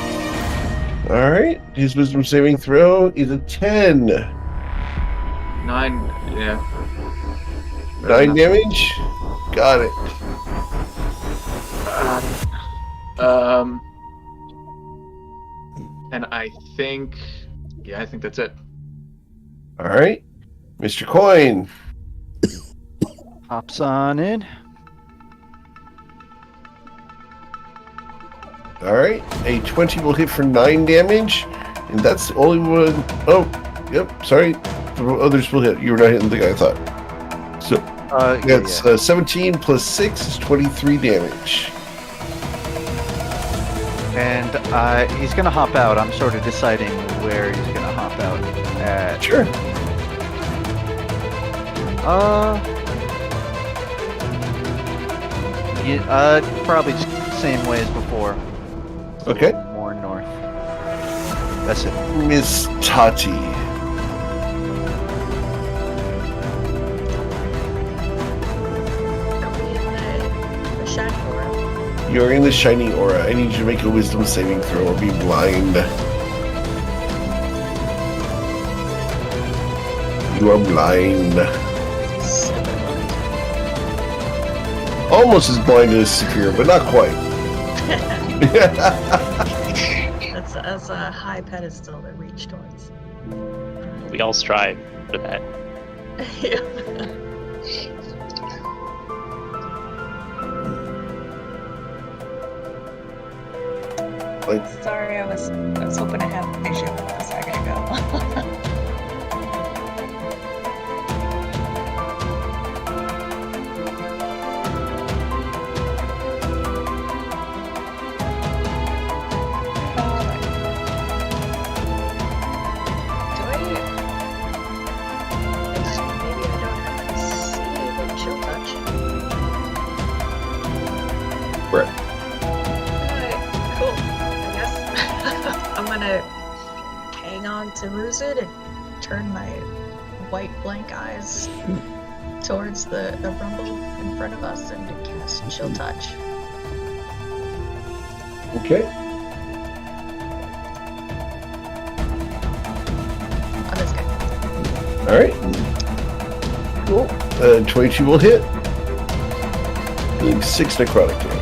Alright. His wisdom saving throw is a 10. 9, yeah. 9 damage? Got it. And I think that's it. Alright. Mr. Coin. Hops on in. Alright. A 20 will hit for 9 damage. And that's the only one. Oh, yep. Sorry. The others will hit. You were not hitting the guy I thought. So that's 17 plus 6 is 23 damage. And he's gonna hop out. I'm sort of deciding where he's gonna hop out at. Sure. Probably just same way as before. Okay. More north. That's it. Miss Tati. Are we in the shiny aura? You're in the shiny aura. I need you to make a wisdom saving throw or be blind. You are blind. Almost as blind as Saphira, but not quite. That's a high pedestal to reach towards. We all strive for that. Like, Sorry, I was hoping to have vision a second ago. Right. Cool. I guess I'm gonna hang on to Ruzid and turn my white blank eyes towards the rumble in front of us and to cast Chill Touch. okay. On this guy. Alright. Cool. 22 will hit. Doing 6 necrotic damage.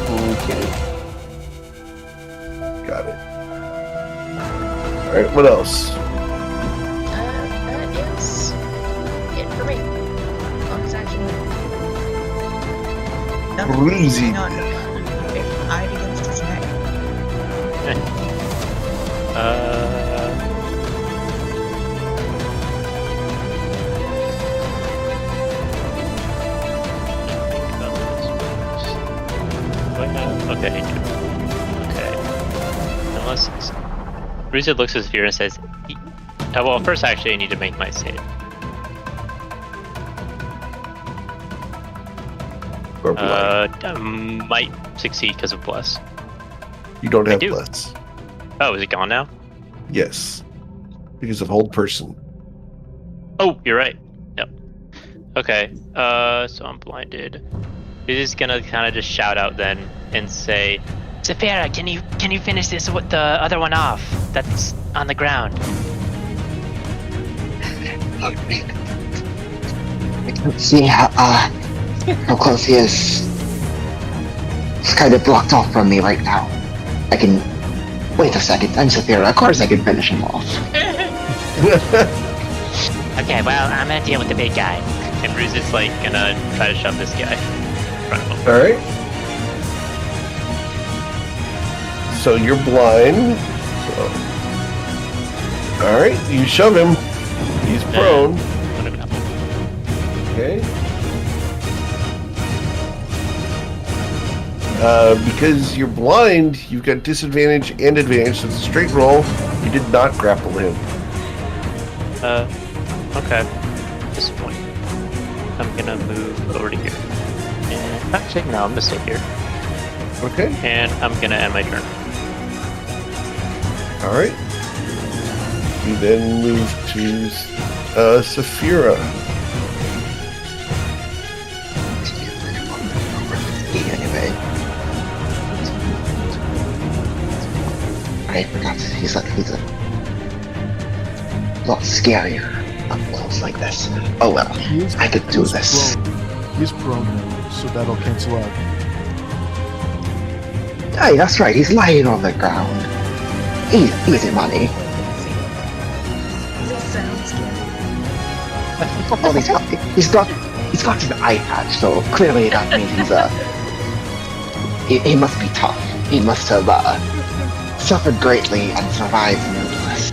Okay. Got it. Alright, what else? That is it for me. Bonus action. Ruzid. Not eyed against his neck. Okay. Okay. Unless Ruzid looks at Saphira and says, well, first actually I need to make my save. Or blind. Might succeed because of Bless. You don't I have do. bless. Oh, is it gone now? Yes. Because of hold person. Oh, you're right. Yep. Okay. So I'm blinded. He's just gonna kind of just shout out then and say, Saphira, can you finish this with the other one off? That's on the ground. I can see how close he is. It's kind of blocked off from me right now. I can... Wait a second, I'm Saphira. Of course I can finish him off. Okay, well, I'm gonna deal with the big guy. and Ruzid's like gonna try to shove this guy in front of him. Alright. So you're blind. So. Alright, you shove him. He's prone. Okay. Because you're blind, you've got disadvantage and advantage, so it's a straight roll. You did not grapple him. Okay. Disappointing. I'm gonna move over to here. And actually, no, I'm gonna stay here. Okay. And I'm gonna end my turn. Alright. You then move to Saphira. Anyway. I forgot he's a lot scarier up close like this. Oh well, I could do this. He's prone now, so that'll cancel out. Hey, that's right, he's lying on the ground. Easy money. Oh, he's got his eye patch, so clearly that means he must be tough. He must have suffered greatly and survived in the wilderness.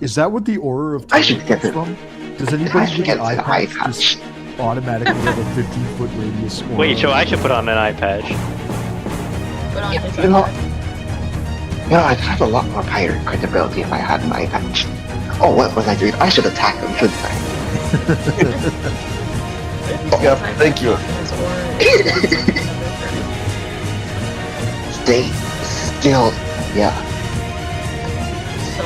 Is that what the aura of I should get comes it. from? Does I anybody should with get an eye the eye patch patch. just automatically have a 15-foot radius? Aura? Wait, so I should put on an eye patch. Put on his You know, iPad. I'd have a lot more pirate credibility if I had an eye patch. Oh, what was I doing? I should attack him, shouldn't I? Yeah, thank you. His aura is- Stay still, yeah. So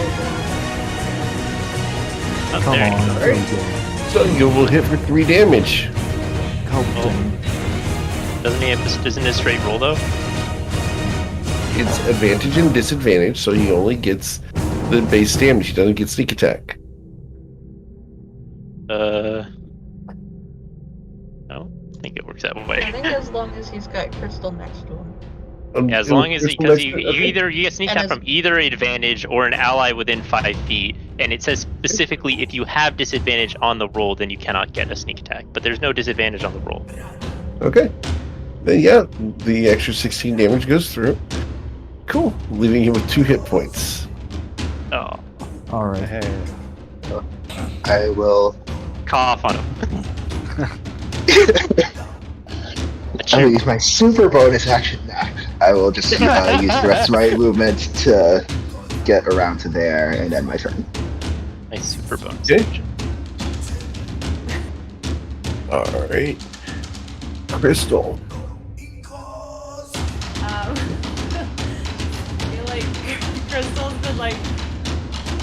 Oh, Come there you on, go. Jojo. So you will hit for 3 damage. How dang. Doesn't he have isn't this straight roll though? It's advantage and disadvantage, so he only gets the base damage. He doesn't get sneak attack. No, I think it works that I way. think as long as he's got Crystal next to him. Yeah, as long as because you Okay. you get sneak And attack as- from either advantage or an ally within 5 feet, and it says specifically if you have disadvantage on the roll, then you cannot get a sneak attack. But there's no disadvantage on the roll. Okay. Then yeah, the extra 16 damage goes through. Cool. Leaving him with 2 hit points. Oh, All right. Hey. I will. cough on him. I will use my super bonus action now. I will just use the rest of my movement to get around to there and end my turn. Nice super bonus. Okay. All right. Crystal. I feel like Crystal's been like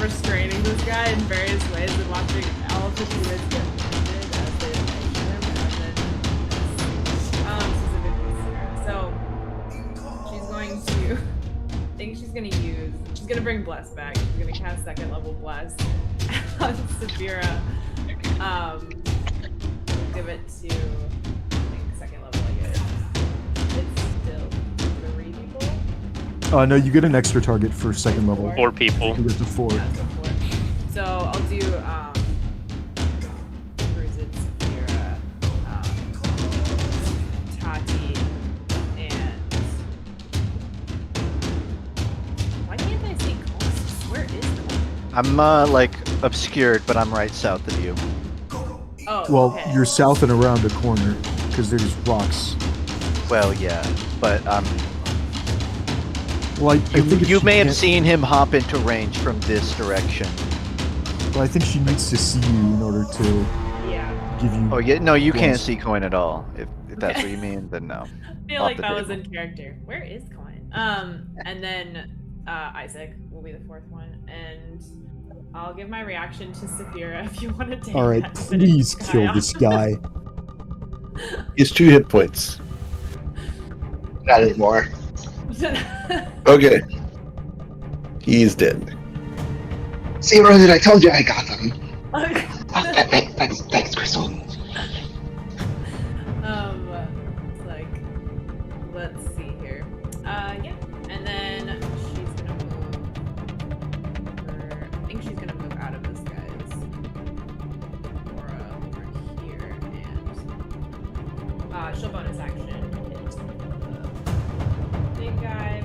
restraining this guy in various ways and watching all of his units get wounded as they approach him, and then specifically Sarah. So she's going to she's gonna bring Bless back. She's gonna cast second level Bless on Saphira. We'll give it to I think second level I guess. It's still 3 people. No, you get an extra target for second level. 4 people. You get to 4. Yeah, so I'll do Bruzid, Saphira, Tati, and why can't I see Colin? Where is Colin? I'm like obscured, but I'm right south of you. Oh, Well, okay. you're south and around a corner because there's rocks. Well, yeah, but Well, I think if you she may have can't- seen him hop into range from this direction. Well, I think she needs to see you in order to Yeah. give you. Oh yeah, no, you can't Yes. see Coin at all. If that's what you mean, then no. I feel Off like the that was table. in character. Where is Coin? And then Isaac will be the 4th one, and I'll give my reaction to Saphira if you want to take All right, that to finish please this guy kill off. this guy. It's 2 hit points. Not anymore. Okay. He's dead. See, Rosen, I told you I got them. Okay. Thanks, Crystal. It's like, let's see here. Yeah, and then she's gonna move. I think she's gonna move out of this guy's aura over here, and she'll bonus action hit the big guy.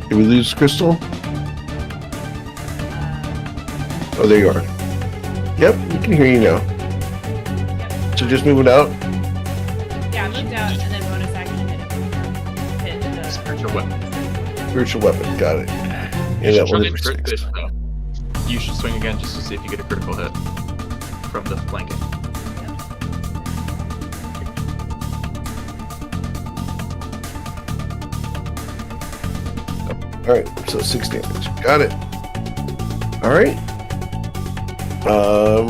Did we lose Crystal? Oh, there you are. Yep, we can hear you now. So just moving out. Yeah, I moved out, and then bonus action hit the Spiritual weapon. Spiritual weapon. Got it. You And should that try one and is crit 6. this, though. You should swing again just to see if you get a critical hit from the flanking. Alright, so 6 damage. Got it. Alright.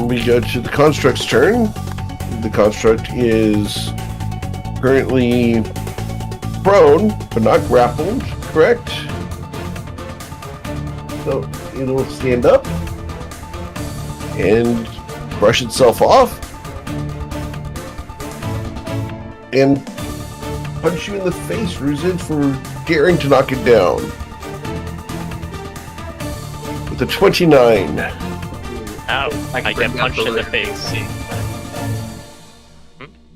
We go to the construct's turn. The construct is currently prone, but not grappled, correct? So it'll stand up and brush itself off and punch you in the face, Ruzid, for daring to knock it down. With a 29. Ow, I get punched in the face.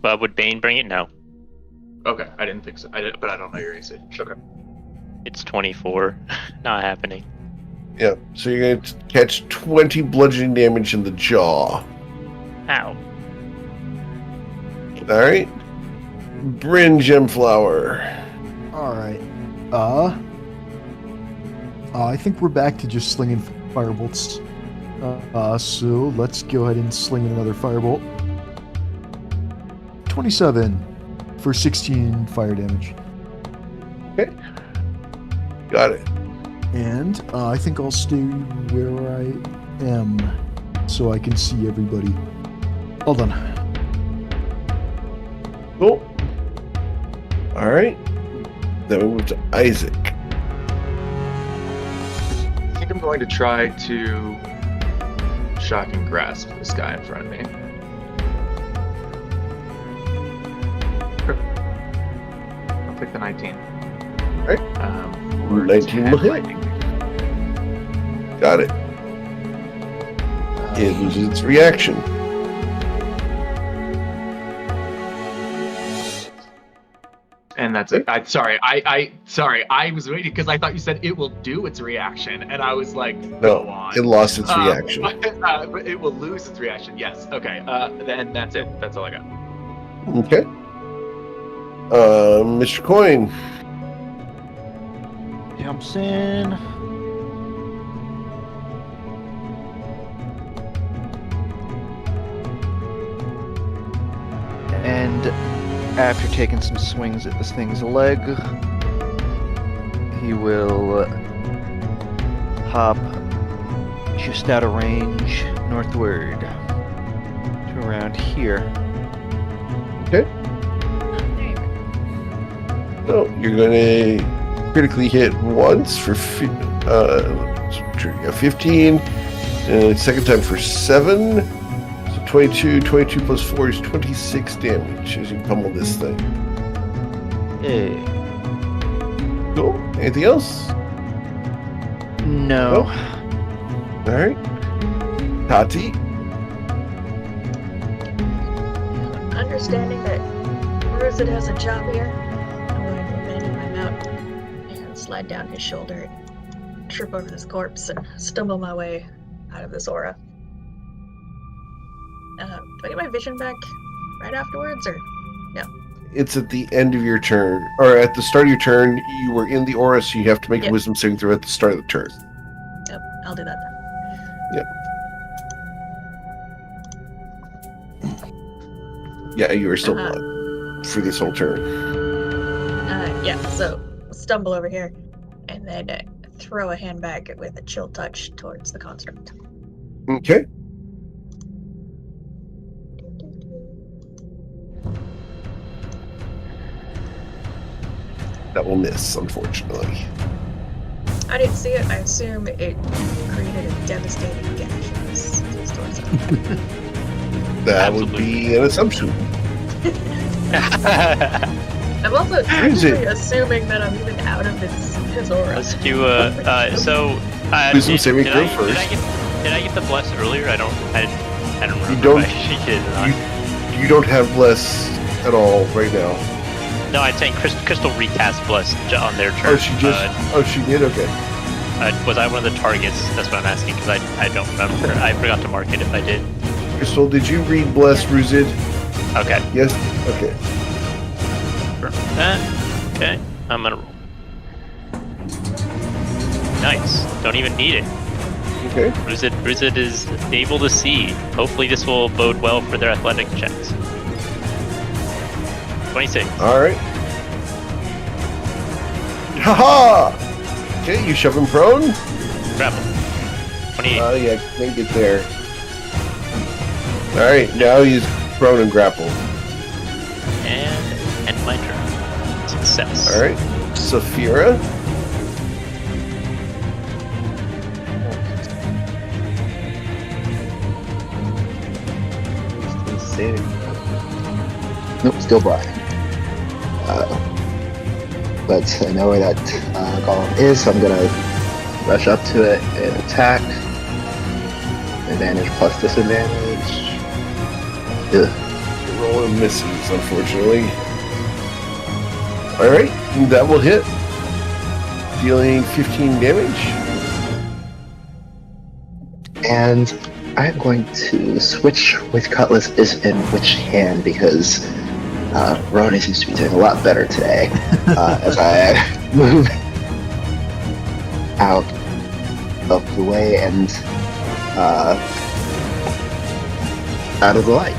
But would Bane bring it? No. Okay, I didn't think so. But I don't know your AC. Okay. It's 24. Not happening. Yeah, so you're going to catch 20 bludgeoning damage in the jaw. Ow. Alright? Bryn Gemflower. All right. I think we're back to just slinging firebolts. So let's go ahead and sling another firebolt. 27 for 16 fire damage. Okay. Got it. And I think I'll stay where I am so I can see everybody. Hold on. Cool. All right. Then we move to Isaac. I think I'm going to try to shock and grasp this guy in front of me. I'll take the 19. Right. 19 will hit. Got it. It loses its reaction. And that's it. Sorry, I was waiting because I thought you said it will do its reaction, and I was like, go on. It lost its reaction. But it will lose its reaction. Yes. Okay. Then that's it. That's all I got. Okay. Mr. Coin. Jumps in. And after taking some swings at this thing's leg, he will hop just out of range northward to around here. Okay. So you're going to critically hit once for 15, and second time for 7. So 22 plus 4 is 26 damage as you pummel this thing. Hey. Cool. Anything else? No. All right. Tati. Understanding that Ruzid has a job here, I'm going to abandon my mount and slide down his shoulder and trip over this corpse and stumble my way out of this aura. Do I get my vision back right afterwards, or no? It's at the end of your turn, or at the start of your turn. You were in the aura, so you have to make a wisdom saving throw at the start of the turn. Yep, I'll do that then. Yep. Yeah, you are still blood for this whole turn. Yeah, so stumble over here and then throw a hand back with a chill touch towards the construct. Okay. That will miss, unfortunately. I didn't see it. I assume it created a devastating gash in this towards it. That would be an assumption. I'm also actually assuming that I'm even out of his aura. Let's do Wisdom saving throw first. Did I get the bless earlier? I don't remember. You don't. If I did or not. You don't have bless at all right now. No, I'm saying Crystal recast bless on their turn. Oh, she just. She did. Okay. Was I one of the targets? That's what I'm asking because I don't remember. I forgot to mark it if I did. Crystal, did you read bless Ruzid? Okay. Yes. Okay. Okay. I'm gonna roll. Nice. Don't even need it. Okay. Ruzid is able to see. Hopefully this will bode well for their athletic checks. 26. Alright. Haha! Okay, you shove him prone. Grapple. 28. Yeah, can't get there. Alright, now he's prone and grappled. And end my turn. Success. Alright, Saphira. Nope, still Brian. But I know where that golem is, so I'm gonna rush up to it and attack. Advantage plus disadvantage. Ugh. The roll misses, unfortunately. Alright, that will hit. Dealing 15 damage. And I'm going to switch which cutlass is in which hand because Ronnie seems to be doing a lot better today. As I move out of the way and out of the light.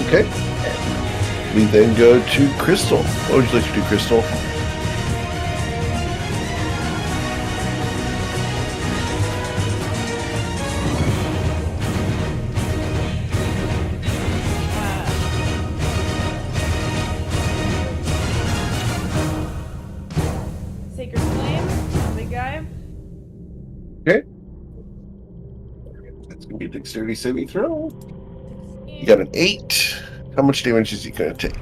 Okay. We then go to Crystal. What would you like to do, Crystal? Sacred Flame, big guy. Okay. That's going to be a dexterity saving throw. You got an 8. How much damage is he going to take?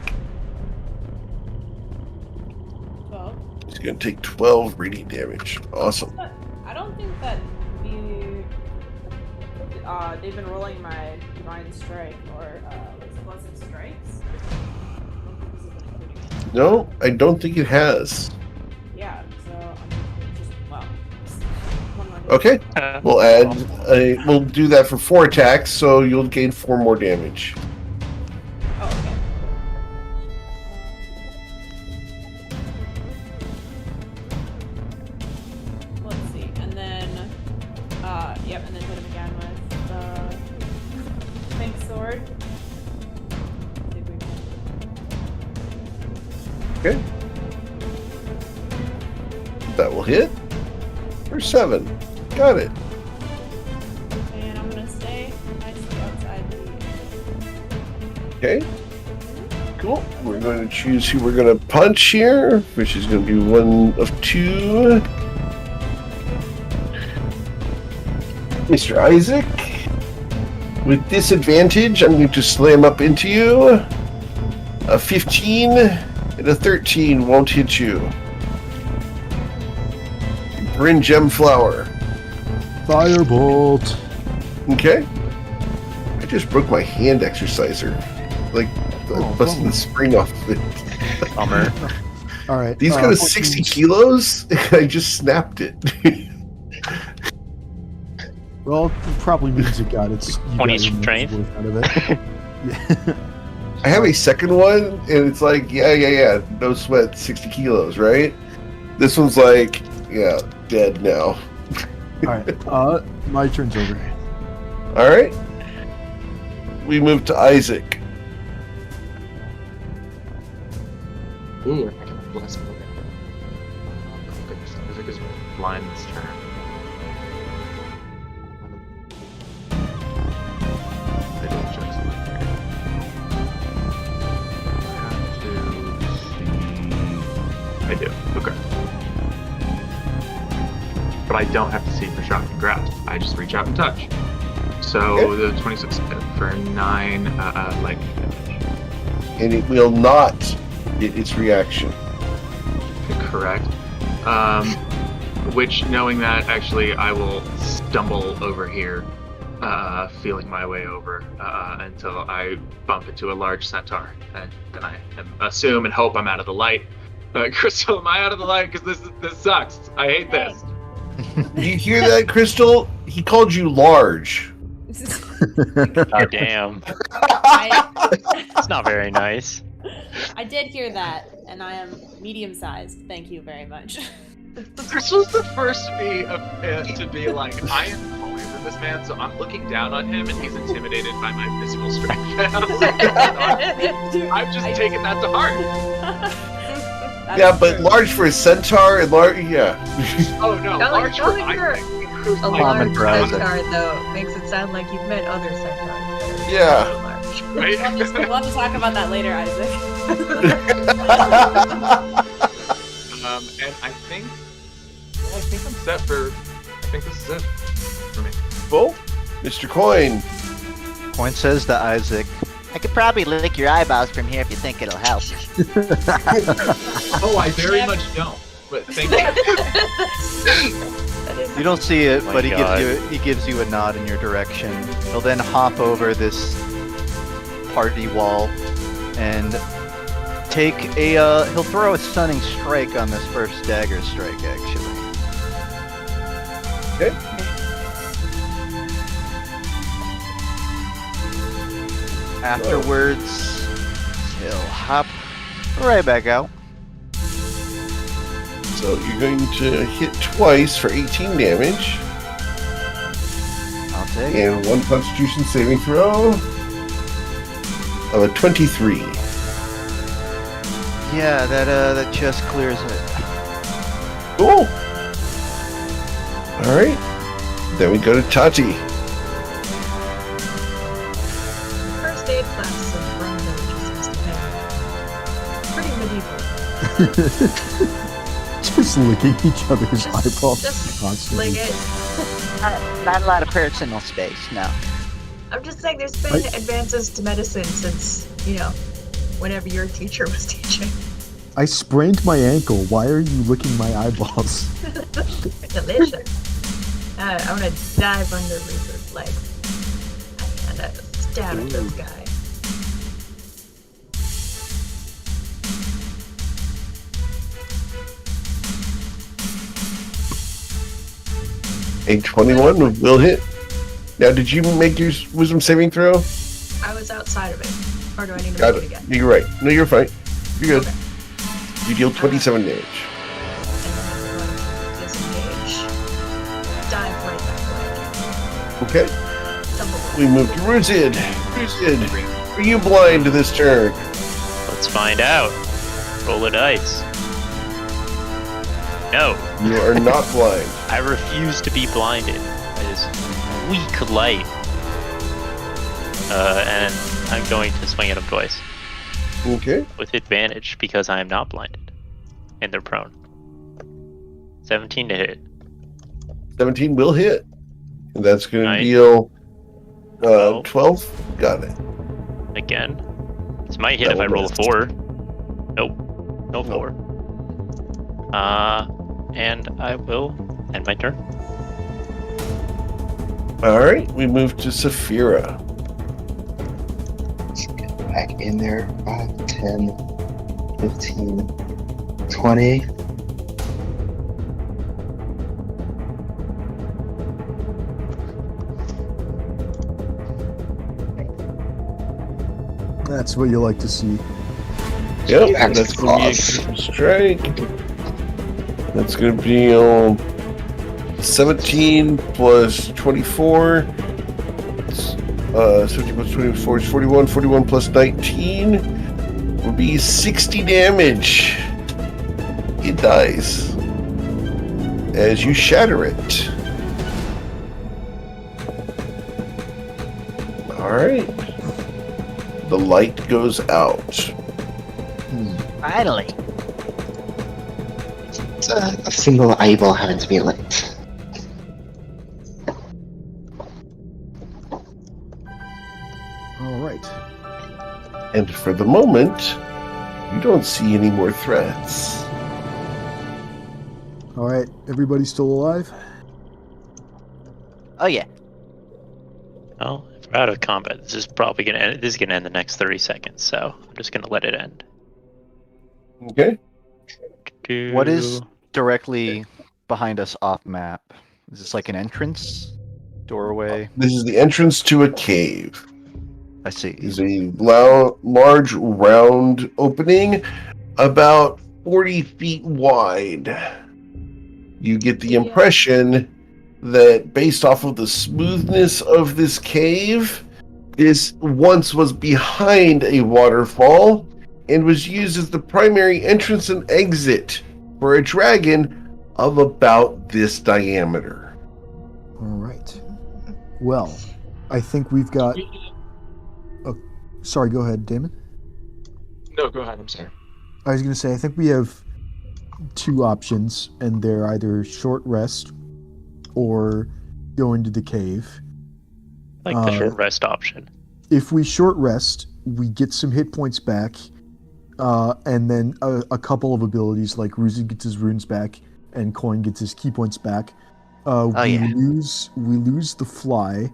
12. He's going to take 12 radiant damage. Awesome. But I don't think that they've been rolling my Divine Strike or Explosive Strikes. No, I don't think it has. Yeah, so I'm just, well. One more Okay. We'll add we'll do that for 4 attacks, so you'll gain 4 more damage. Oh, okay. Let's see, and then, yep, and then hit him again with the pink sword. See if we can- Okay. That will hit. For 7. Got it. And I'm gonna stay nicely outside the. Okay. Cool. We're going to choose who we're going to punch here, which is going to be one of 2. Mr. Isaac. With disadvantage, I'm going to slam up into you. A 15 and a 13 won't hit you. Bryn Gemflower. Firebolt. Okay. I just broke my hand exerciser. Like, I busted the spring off of it. Bummer. All right. These got a 60 kilos. I just snapped it. Well, it probably means it got its 20 strength. out of it. Yeah. I have a second one, and it's like, yeah, no sweat, 60 kilos, right? This one's like, yeah, dead now. All right. My turn's over. All right. We move to Isaac. Ooh, I can bless him. Isaac is blind this turn. I don't check something here. I have to see. I do. Okay. But I don't have to see for shock and grasp. I just reach out and touch. So Okay. the 26 hit for 9 lightning damage. And it will not get its reaction. Correct. Which, knowing that, actually, I will stumble over here, feeling my way over until I bump into a large centaur, and then I assume and hope I'm out of the light. Crystal, am I out of the light? Because this sucks. I hate this. Do you hear that, Crystal? He called you large. Oh, damn. It's not very nice. I did hear that, and I am medium-sized. Thank you very much. Crystal's the first to be like, I am taller than this man, so I'm looking down on him, and he's intimidated by my physical strength. I've just taken that to heart. Yeah, but large for a centaur and large, yeah. Oh no, large for calling her Isaac. a large for Isaac. centaur, though, makes it sound like you've met other centaurs that are Yeah. so large. Right? We'll have to talk about that later, Isaac. And I think I'm set for. I think this is it for me. Cool. Mr. Coin. Point says to Isaac, I could probably lick your eyeballs from here if you think it'll help. Oh, I very much don't. But thank you. you don't see it, Oh but my he God. gives you a nod in your direction. He'll then hop over this party wall and he'll throw a stunning strike on this first dagger strike, actually. Okay. Afterwards, he'll hop right back out. So you're going to hit twice for 18 damage. I'll take it. And one Constitution saving throw of a 23. Yeah, that just clears it. Cool. All right. Then we go to Tati. First aid class of Rome villages must have been pretty medieval. Just licking each other's eyeballs Just constantly. lick it. Not a lot of personal space, no. I'm just saying there's been advances to medicine since, whenever your teacher was teaching. I sprained my ankle. Why are you licking my eyeballs? Delicious. I want to dive under Reaper's leg and stab at this guy. A 21 will hit. Now, did you make your wisdom saving throw? I was outside of it. Or do I need to Got make it. it again? You're right. No, you're fine. You're good. Okay. You deal 27 damage. And then I'm going to disengage. Dive right back Okay. leg. We move to Ruzid. Ruzid, are you blind this turn? Let's find out. Roll a dice. No, You are not blind. I refuse to be blinded. It is weak light. And I'm going to swing at him twice. Okay. With advantage because I am not blinded. And they're prone. 17 to hit. 17 will hit. And that's going to Nice. deal 12. Got it. Again. This might hit That if I will roll a miss. 4. Nope. No 4. And I will end my turn. All right. We move to Saphira. Let's get back in there. 5, 10, 15, 20. That's what you like to see. Yep. That's That's going to be a close. critical strike. That's going to be 17 plus 24. 17 plus 24 is 41. 41 plus 19 will be 60 damage. It dies as you shatter it. All right. The light goes out. Finally. It's a single eyeball having to be lit. All right. And for the moment, you don't see any more threats. All right. Everybody still alive? Oh yeah. Well, if we're out of combat, this is probably gonna end. This is gonna end the next 30 seconds, so I'm just gonna let it end. Okay. What is directly behind us off map? Is this like an entrance? Doorway? This is the entrance to a cave. I see. It's a large round opening about 40 feet wide. You get the impression that based off of the smoothness of this cave, this once was behind a waterfall and was used as the primary entrance and exit for a dragon of about this diameter. All right. Well, I think we've got. Oh, sorry, go ahead, Damon. No, go ahead. I'm sorry. I was going to say, I think we have two options, and they're either short rest or go into the cave. Like the short rest option. If we short rest, we get some hit points back, and then a couple of abilities, like Ruzid gets his runes back, and Coin gets his key points back. We lose the fly,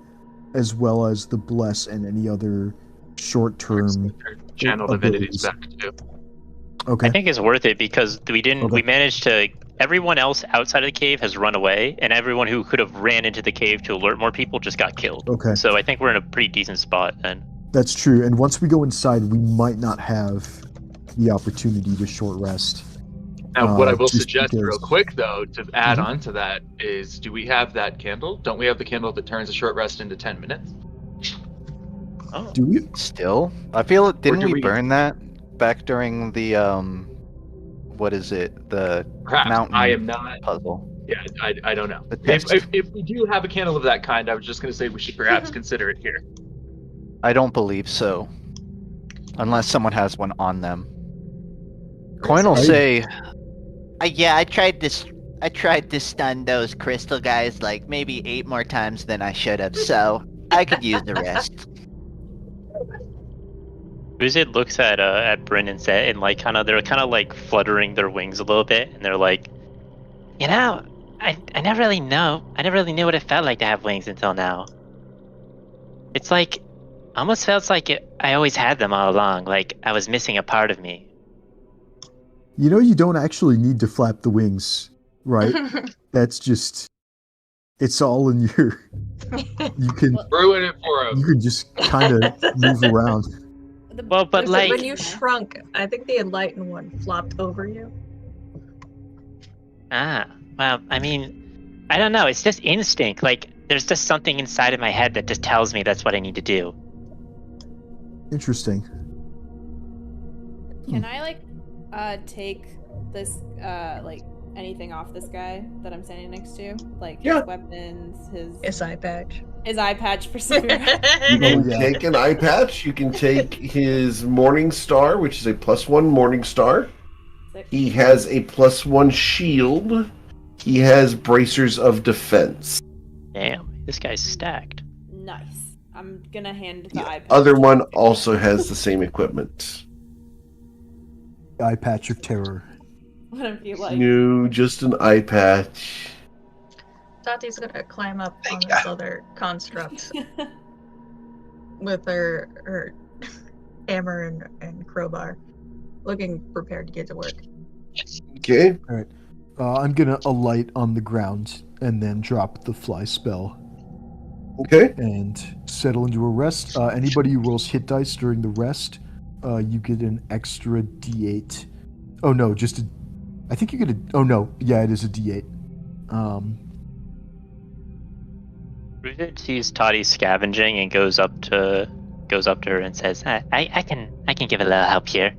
as well as the bless and any other short-term Channel divinities back too. Okay. I think it's worth it because we managed to. Everyone else outside of the cave has run away, and everyone who could have ran into the cave to alert more people just got killed. Okay. So I think we're in a pretty decent spot then. That's true. And once we go inside, we might not have the opportunity to short rest. Now, what I will just suggest because- real quick, though, to add Mhm. on to that is, do we have that candle? Don't we have the candle that turns a short rest into 10 minutes? Oh, Do we? still? I feel didn't do we we- burn that back during the what is it? The Perhaps. mountain I am not. puzzle. Yeah, I don't know. The If, test. if we do have a candle of that kind, I was just going to say we should perhaps consider it here. I don't believe so. Unless someone has one on them. Coin will I- say Yeah, I tried to stun those crystal guys like maybe 8 more times than I should have, so I could use the rest. Ruzid looks at Bryn and said, and like they're kind of like fluttering their wings a little bit, and they're like, You know, I never really know. I never really knew what it felt like to have wings until now. It's like, almost felt like I always had them all along. Like I was missing a part of me. You know, you don't actually need to flap the wings, right? That's just, it's all in your, you can Ruin it for him. you can just kind of move around. well, but Listen, like, when you shrunk, I think the enlightened one flopped over you. Well, I mean, I don't know. It's just instinct. Like there's just something inside of my head that just tells me that's what I need to do. Interesting. Can I take this like anything off this guy that I'm standing next to? Like Yeah. his weapons, His eye patch. his eye patch for some You Oh, can yeah. take an eye patch. You can take his Morning Star, which is a +1 Morning Star. He has a +1 shield. He has bracers of defense. damn, this guy's stacked. Nice. I'm gonna hand the The eye patch. other one also has the same equipment. Eye patch of terror. What if you like? No, just an eye patch. Tati's gonna climb up on this other construct with her hammer and crowbar, looking prepared to get to work. Okay. I'm gonna alight on the ground and then drop the fly spell Okay. and settle into a rest. Anybody who rolls hit dice during the rest, you get an extra D8. Oh no, just a. I think you get a. Oh no, yeah, it is a D8. Ruzid sees Toddy scavenging and goes up to her and says, I can give a little help here.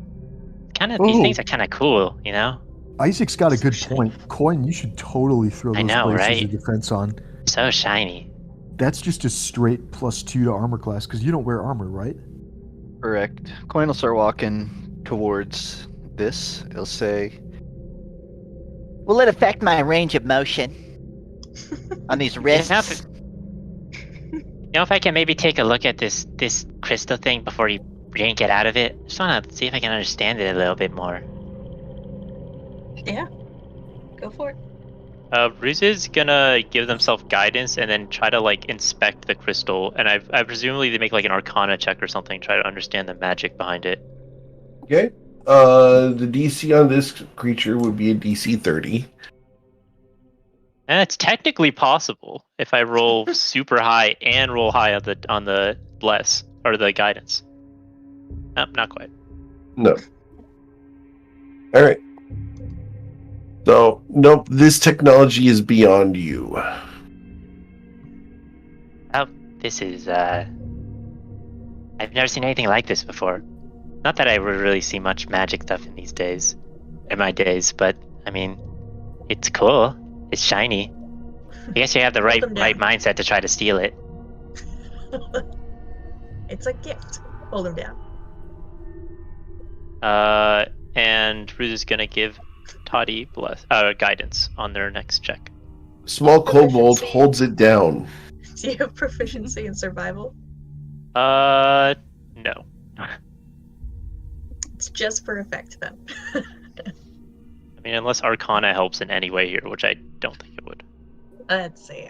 These Oh. things are kind of cool, you know. Isaac's got a good point. Coin, you should totally throw I those know, bracers right? of defense on. So shiny. That's just a straight +2 to armor class because you don't wear armor, right? correct. Coin will start walking towards this. He'll say, Will it affect my range of motion on these wrists? You know, if I can maybe take a look at this crystal thing before you yank it out of it. Just wanna see if I can understand it a little bit more. Yeah, go for it. Ruz is gonna give themselves guidance and then try to like inspect the crystal, and I presumably they make like an Arcana check or something, try to understand the magic behind it. Okay. The DC on this creature would be a DC 30. And it's technically possible if I roll super high and roll high on the bless or the guidance. Nope, not quite. No. All right. So, nope, this technology is beyond you. Oh, this is I've never seen anything like this before. Not that I would really see much magic stuff in my days, but I mean, it's cool. It's shiny. I guess you have the right them down. mindset to try to steal it. It's a gift. Hold him down. And Ruz is gonna give Toddy guidance on their next check. Small kobold Proficiency. holds it down. Do you have proficiency in survival? No. It's just for effect then. I mean, unless Arcana helps in any way here, which I don't think it would. Let's see.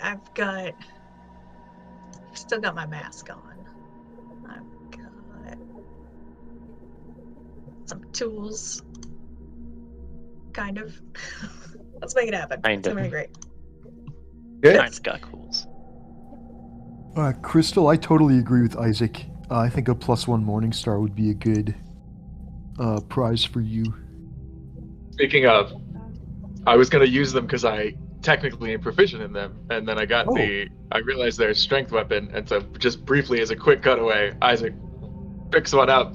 Still got my mask on. I've got some tools. Kind of. Let's make it happen. Kind It's gonna of. be great. Okay. Kinda got cools. Crystal, I totally agree with Isaac. I think a +1 Morning Star would be a good prize for you. Speaking of, I was gonna use them because I technically am proficient in them, and then I got I realized they're a strength weapon, and so just briefly as a quick cutaway, Isaac picks one up,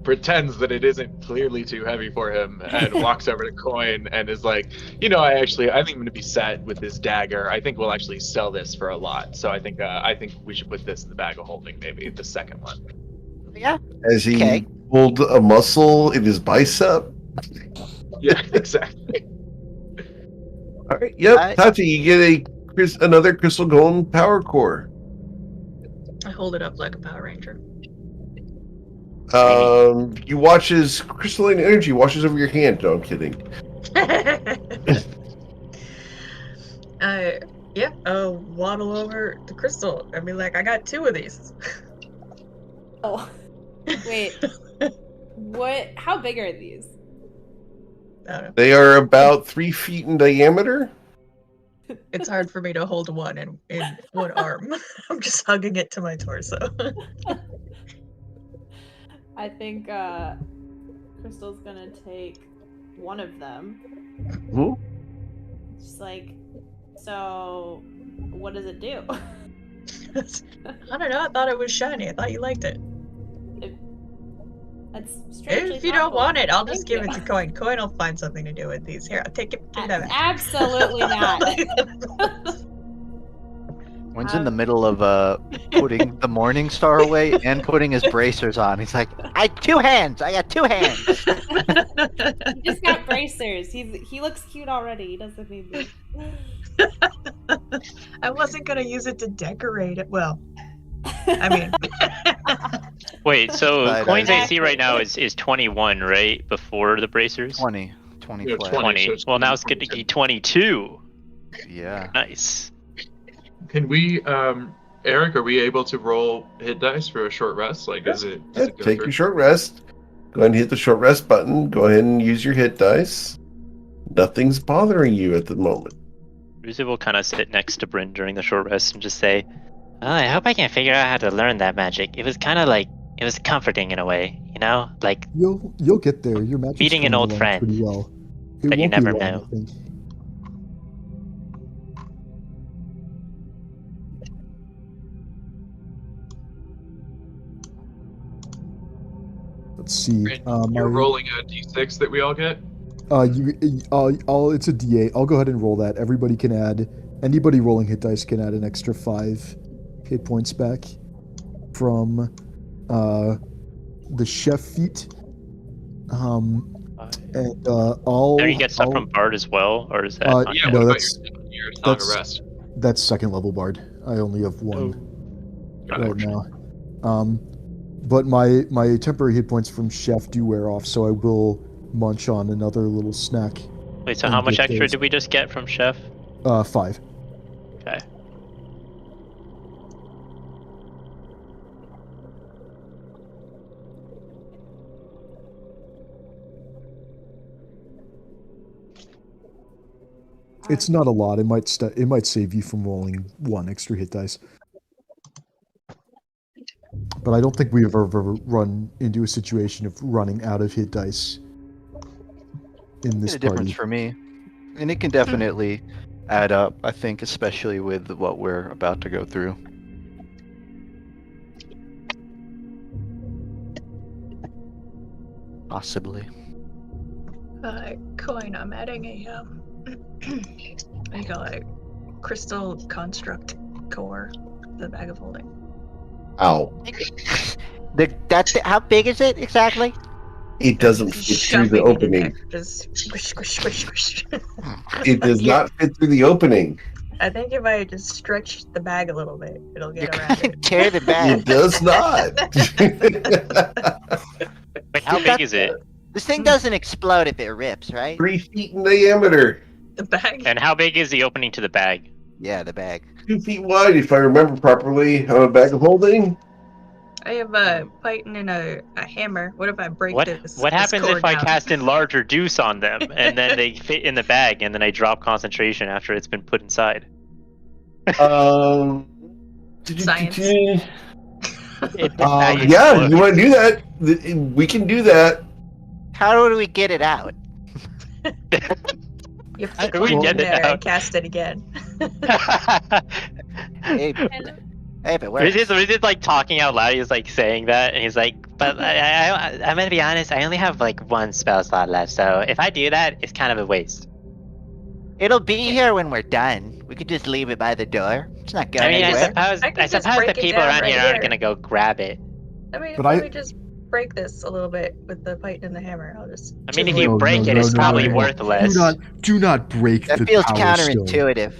pretends that it isn't clearly too heavy for him, and walks over to Coin and is like, I think I'm going to be set with this dagger. I think we'll actually sell this for a lot. So I think we should put this in the bag of holding, maybe the second one. Yeah. As he pulled a muscle in his bicep. Yeah, exactly. All right. Yep, Tati, you get another crystal golden power core. I hold it up like a Power Ranger. You watch as crystalline energy washes over your hand. No, I'm kidding. I'll waddle over the crystal. I mean, I got 2 of these. Oh, wait. What? How big are these? I don't know. They are about 3 feet in diameter. It's hard for me to hold one in one arm. I'm just hugging it to my torso. I think Crystal's gonna take one of them. Hmm? Just so what does it do? I don't know, I thought it was shiny. I thought you liked it. That's strangely If you don't thoughtful. want it, I'll just Thank give you. it to Coin. Coin will find something to do with these. Here, I'll take it. Give that back. Absolutely not. One's in the middle of putting the Morning Star away and putting his bracers on. He's like, I got 2 hands. He just got bracers. He looks cute already. He doesn't need this. I wasn't gonna use it to decorate it. Well, I mean. Wait, so Right, Coin's Isaac. AC right now is 21, right? Before the bracers? 20 Yeah, flat. 20. so it's Well, now it's going to be 22. Yeah. Nice. Can we, Eric, are we able to roll hit dice for a short rest? Does it go Take through? your short rest. Go ahead and hit the short rest button. Go ahead and use your hit dice. Nothing's bothering you at the moment. Ruza will kind of sit next to Bryn during the short rest and just say, "Oh, I hope I can figure out how to learn that magic. It was kind of it was comforting in a way, You'll get there. Your magic's Meeting an coming old along friend pretty well. that you won't be never long, know. I think. Let's see. You're rolling a d6 that we all get? It's a D8. I'll go ahead and roll that. Everybody can add. Anybody rolling hit dice can add an extra 5 hit points back from the chef feat. And I'll. Now you get stuff from Bard as well, or is that? not Yeah, no, what about that's your Song of Rest? that's second level bard. I only have 1 right now. But my temporary hit points from chef do wear off, so I will munch on another little snack. Wait, so and how much get extra those. did we just get from Chef? 5. Okay. It's not a lot. It might save you from rolling 1 extra hit dice. But I don't think we've ever run into a situation of running out of hit dice in this It's a difference party. for me. And it can definitely add up, I think, especially with what we're about to go through. Possibly. Coin, I'm adding a crystal construct core to the bag of holding. Ow. How big is it exactly? It doesn't fit through the opening. Just squish, squish, squish, squish. It does not fit through the opening. I think if I just stretch the bag a little bit, it'll get around it. Tear the bag. It does not. Wait, how big is it? This thing doesn't explode if it rips, right? 3 feet in diameter. The bag? And how big is the opening to the bag? Yeah, the bag. 2 feet wide, if I remember properly, on a bag of holding. I have a python and a hammer. What if I break this? What this happens cord if I down? cast enlarge or deuce on them, and then they fit in the bag, and then I drop concentration after it's been put inside? Science. Yeah, you want to do that? We can do that. How do we get it out? You have How to do we climb get in it there and out? cast it again. Hey, And if it works. We're just like talking out loud. He's like saying that, and he's like, "But I'm gonna be honest. I only have like one spell slot left, so if I do that, it's kind of a waste." It'll be here when we're done. We could just leave it by the door. It's not going I mean, anywhere. I could I just suppose break the it people down around right here aren't here. gonna go grab it. But Let me just break this a little bit with the python and the hammer. I'll just. I mean, if chisel you No, break no, it, no, it's no, probably no. worthless. Do not break That the feels power stone. counterintuitive.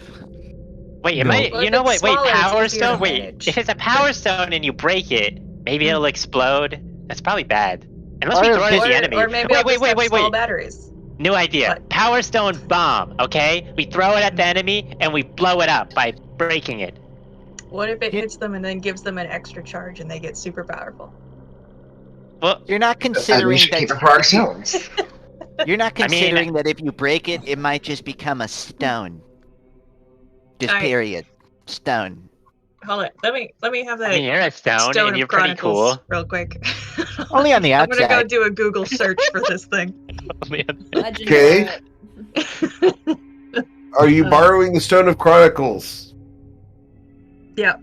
Wait, it No. might. Well, You if know it's what? Wait, smaller, it's power easier to stone. Wait, manage. if it's a power stone and you break it, maybe it'll explode. That's probably bad. Unless we Or- throw it at the Or, enemy. or maybe I'll just have small batteries. New idea. What? Power stone bomb. Okay, we throw it at the enemy and we blow it up by breaking it. What if it hits them and then gives them an extra charge and they get super powerful? Well, You're not We considering should that. keep it for ourselves. You're not I mean- considering that if you break it, it might just become a stone. Just Alright. period. Stone. Hold it. Let me have that I mean, you're a stone, Stone and of you're pretty Chronicles cool. real quick. Only on the I'm gonna go outside. do a Google search for this thing. legend Okay. of Are you borrowing the Stone of Chronicles? Yeah.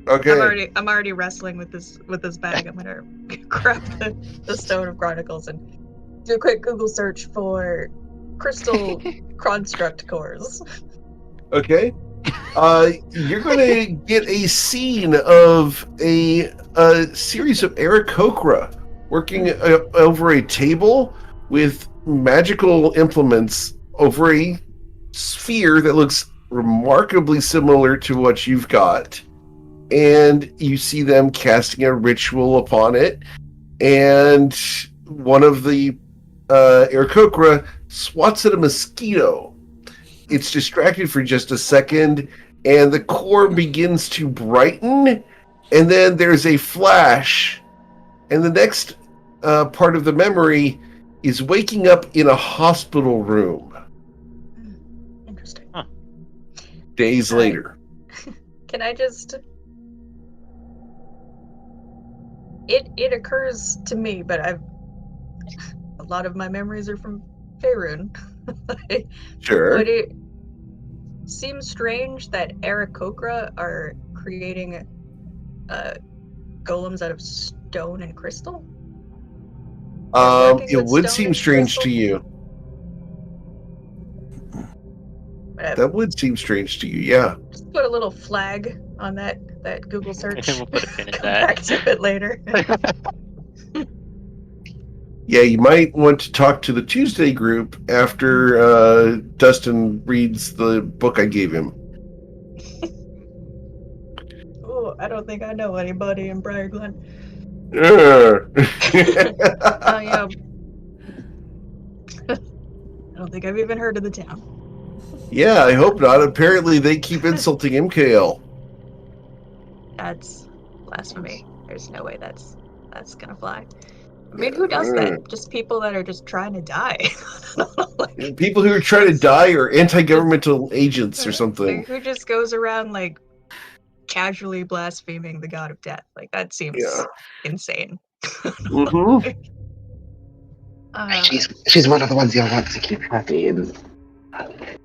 Okay. I'm already wrestling with this bag. I'm gonna grab the Stone of Chronicles and do a quick Google search for crystal construct cores. Okay. You're going to get a scene of a series of Aarakocra working over a table with magical implements over a sphere that looks remarkably similar to what you've got. And you see them casting a ritual upon it. And one of the Aarakocra swats at a mosquito. It's distracted for just a second, and the core begins to brighten, and then there's a flash, and the next part of the memory is waking up in a hospital room Interesting. days later. Can I just? It occurs to me, but a lot of my memories are from Faerun. Sure. Would it seem strange that Aarakocra are creating golems out of stone and crystal? working It with would stone seem and strange crystal? to you. Whatever. That would seem strange to you, yeah. Just put a little flag on that Google search. We'll put a pin in Come that. back to it later. Yeah, you might want to talk to the Tuesday group after Dustin reads the book I gave him. Oh, I don't think I know anybody in Briar Glen. Uh. I don't think I've even heard of the town. Yeah, I hope not. Apparently they keep insulting MKL. That's blasphemy. There's no way that's gonna fly. I mean, who does that? Just people that are just trying to die. Like, People who are trying to die are anti-governmental agents or like, something. who just goes around like casually blaspheming the god of death? Like that seems Yeah. insane. Mm-hmm. She's one of the ones you'll want to keep happy, and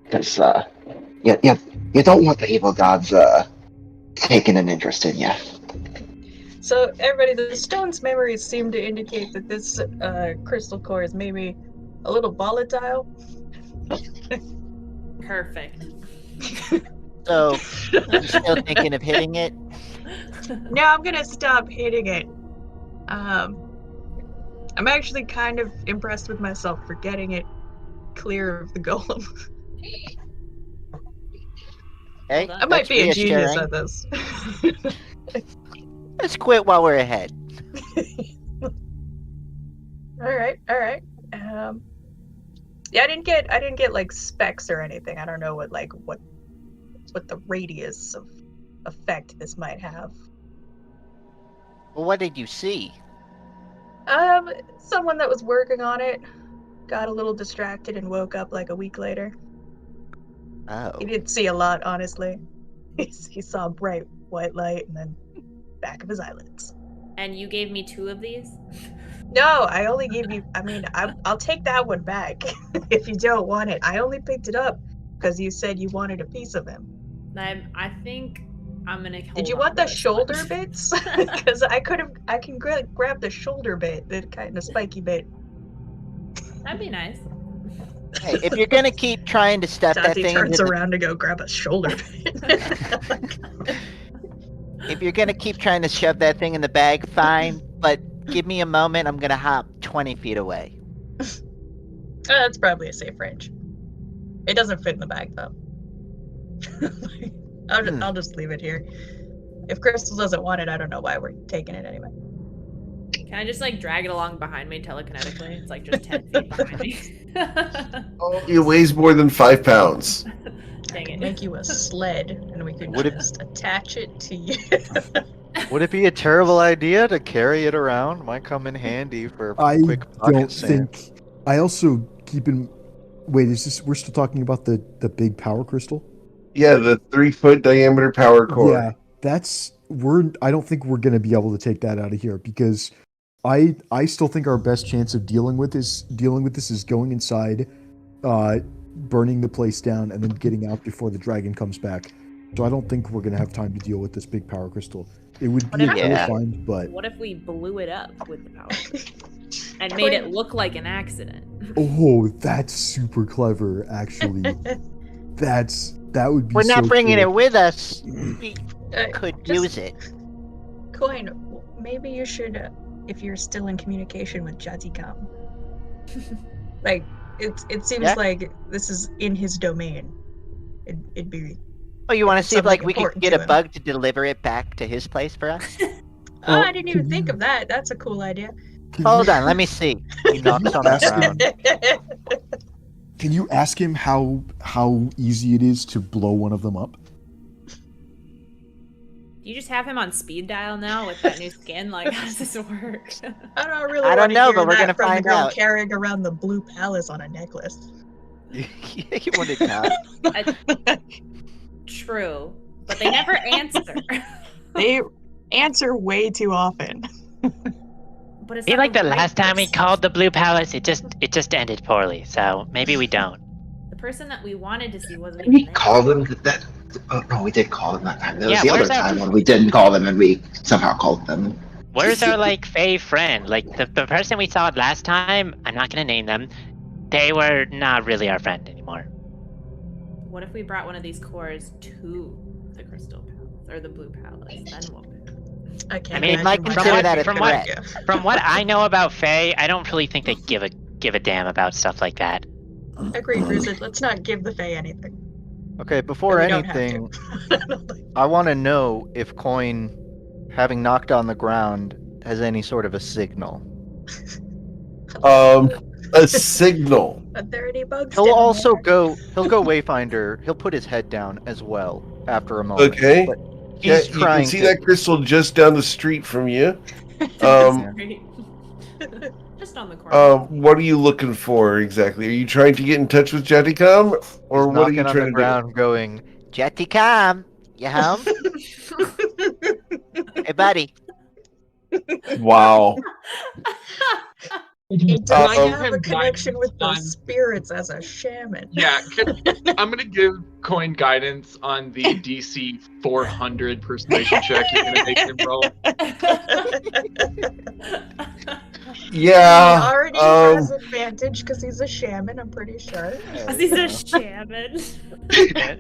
because you don't want the evil gods taking an interest in you. So, everybody, the stone's memories seem to indicate that this crystal core is maybe a little volatile. perfect. So, you're still thinking of hitting it? No, I'm gonna stop hitting it. I'm actually kind of impressed with myself for getting it clear of the golem. Hey, I might that's be a genius reassuring. at this. Let's quit while we're ahead. All right. Yeah, I didn't get like specs or anything. I don't know what the radius of effect this might have. Well, what did you see? Someone that was working on it got a little distracted and woke up like a week later. Oh. He didn't see a lot, honestly. He saw bright white light and then back of his eyelids. And you gave me 2 of these? No, I only gave you. I mean, I'll take that one back if you don't want it. I only picked it up because you said you wanted a piece of him. I think I'm gonna. Did you want the shoulder bits? Because I can grab the shoulder bit, the kind of spiky bit. That'd be nice. Hey, if you're gonna keep trying to stuff that Jazzy thing turns into the, around to go grab a shoulder bit. if you're gonna keep trying to shove that thing in the bag, fine. But give me a moment. I'm gonna hop 20 feet away. That's probably a safe range. It doesn't fit in the bag though. I'll just leave it here. If Crystal doesn't want it, I don't know why we're taking it anyway. Can I just like drag it along behind me telekinetically? It's like just 10 feet behind me. It weighs more than 5 pounds. Dang it. Make you a sled, and we could just attach it to you. Would it be a terrible idea to carry it around? Might come in handy for I quick pocket don't sand. think. I also keep in. Wait, is this? We're still talking about the big power crystal? Yeah, the 3-foot diameter power core. Yeah, that's. I don't think we're gonna be able to take that out of here because I still think our best chance of dealing with this is going inside, burning the place down, and then getting out before the dragon comes back. So I don't think we're gonna have time to deal with this big power crystal. It would be a cool find, but What if we blew it up with the power crystal and made it look like an accident? oh, that's super clever. Actually, that would be. We're not so bringing cool. it with us. We could Just- use it. Coin, maybe you should, if you're still in communication with Jatikam. Like, it seems like this is in his domain. It'd be. Oh, you want to see if something like we could important get to a him. bug to deliver it back to his place for us? Oh, I didn't even think of that. That's a cool idea. Hold on, let me see. He knocks on the ground. Can you ask him how easy it is to blow one of them up? Do you just have him on speed dial now with that new skin? Like, how does this work? I don't really I don't want to know, hear but we're that gonna from find the girl out. carrying around the blue palace on a necklace. You wanted to True, but they never answer. They answer way too often. But it's I feel not like the right last time we person. called the Blue Palace, it just ended poorly. So maybe we don't. The person that we wanted to see wasn't Did we even there. call them that? Oh no, we did call them that time. There was Yeah, the other where's that- time when we didn't call them and we somehow called them. Where's our like Fey friend? Like the person we saw last time, I'm not gonna name them. They were not really our friend anymore. What if we brought one of these cores to the Crystal Palace or the Blue Palace? Then what? I can't I mean, imagine might why consider that that a would be threat. good idea. From what I know about Fey, I don't really think they give a damn about stuff like that. Agreed, Ruzid. Let's not give the Fae anything. Okay, before We don't have anything, to. I want to know if Coin, having knocked on the ground, has any sort of a signal. A signal. Are there any bugs He'll down also there? go Wayfinder. He'll put his head down as well after a moment. Okay. But Yeah, he's you trying can see to. that crystal just down the street from you. Great. Just on the corner. What are you looking for exactly? Are you trying to get in touch with Jaticom, or He's what are you knocking on trying the to ground, going, Jetty Cam, you home? Hey, buddy. do? Wow. Do I have a Him connection with guidance those spirits as a shaman? Yeah, I'm gonna give Coin guidance on the DC 400 persuasion check you're gonna make him roll. Yeah. He already has advantage because he's a shaman, I'm pretty sure. Because he's a shaman.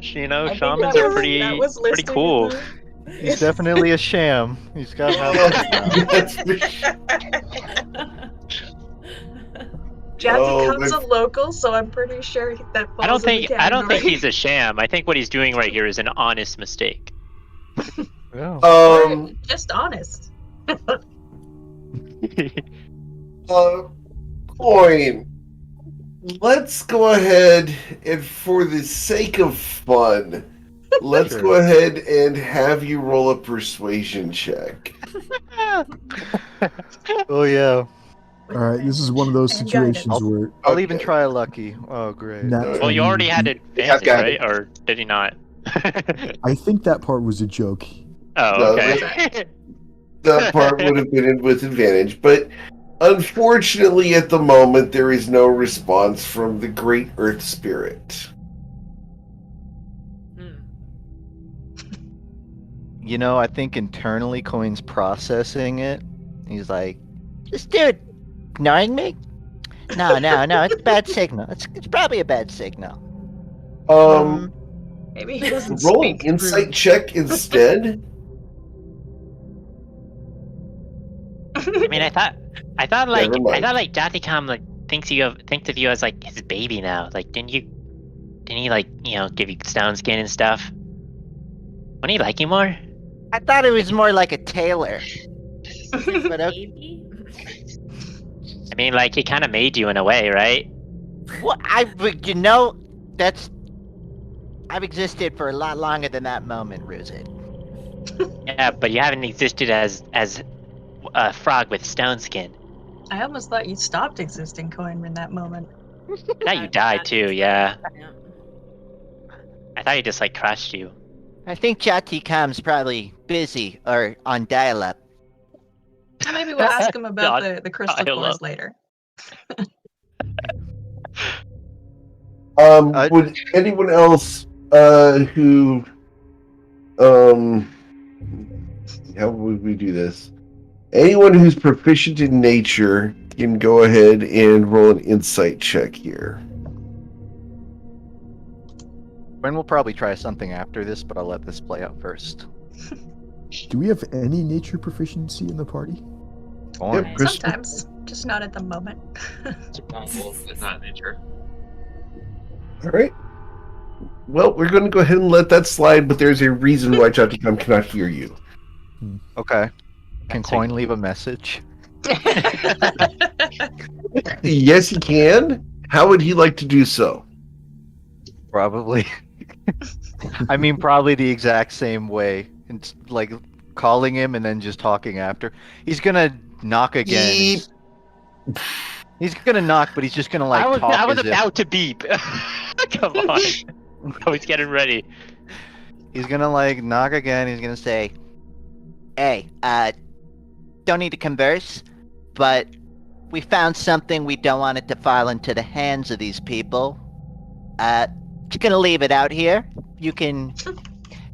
You know, I think shamans that are was- pretty that was pretty listed in cool. the- He's definitely a sham. He's got Jazzy Oh, comes my- a local, so I'm pretty sure that falls I don't think in the I don't think category. he's a sham. I think what he's doing right here is an honest mistake. Yeah. Or just honest. Coin. Let's go ahead and, for the sake of fun, let's Sure. go ahead and have you roll a persuasion check. Oh yeah. All right, this is one of those And guidance. situations where I'll even Okay. try a lucky. Oh great. Nat Well, you already had 20. advantage, got right? it. Or did he not? I think that part was a joke. Oh, No, okay. that part would have been with advantage, but unfortunately, at the moment, there is no response from the Great Earth Spirit. You know, I think internally Coin's processing it. He's like, This dude ignoring me? No, it's a bad signal. It's probably a bad signal. Maybe he doesn't Roll an speak insight rude. check instead. I mean, I thought Never mind. Jaticom like thinks of you as like his baby now. Like, didn't he like give you stone skin and stuff? Wouldn't he like you more? I thought it was more like a tailor. But okay. Baby? I mean, like he kind of made you in a way, right? Well, I've existed for a lot longer than that moment, Ruzit. Yeah, but you haven't existed as a frog with stone skin. I almost thought you stopped existing, Coin, in that moment. I thought you died too. Yeah. Yeah. I thought he just like crushed you. I think Jatikam's probably busy or on dial-up. Maybe we'll ask him about the crystal dial-up. cores later. Would anyone else who how would we do this? Anyone who's proficient in nature can go ahead and roll an insight check here. Coin will probably try something after this, but I'll let this play out first. Do we have any nature proficiency in the party? Coin. Yep, Chris- Sometimes, just not at the moment. It's not nature. All right. Well, we're going to go ahead and let that slide, but there's a reason why Jaticom cannot hear you. Okay. Can That's Coin leave a message? Yes, he can. How would he like to do so? Probably. I mean, probably the exact same way. It's like calling him and then just talking after. He's gonna knock again. Beep. He's gonna knock, but he's just gonna like talk I was as if- about to beep. Come on. I was getting ready. He's gonna like knock again. He's gonna say, Hey, don't need to converse, but we found something we don't want it to fall into the hands of these people. Just gonna leave it out here. You can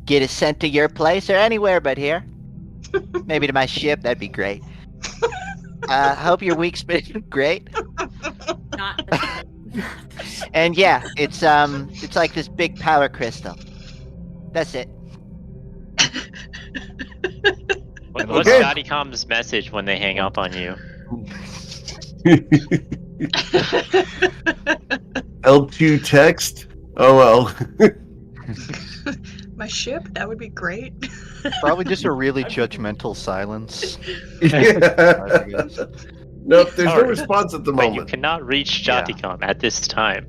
get it sent to your place or anywhere but here. Maybe to my ship, that'd be great. Hope your week's been great. Not. And yeah, it's like this big power crystal. That's it. What's Okay. Jaticom's message when they hang up on you? L2 text? Oh well. My ship? That would be great. probably just a really judgmental silence. Yeah. Nope, there's no Sorry. response at the But you moment. cannot reach Yeah. Jaticom at this time.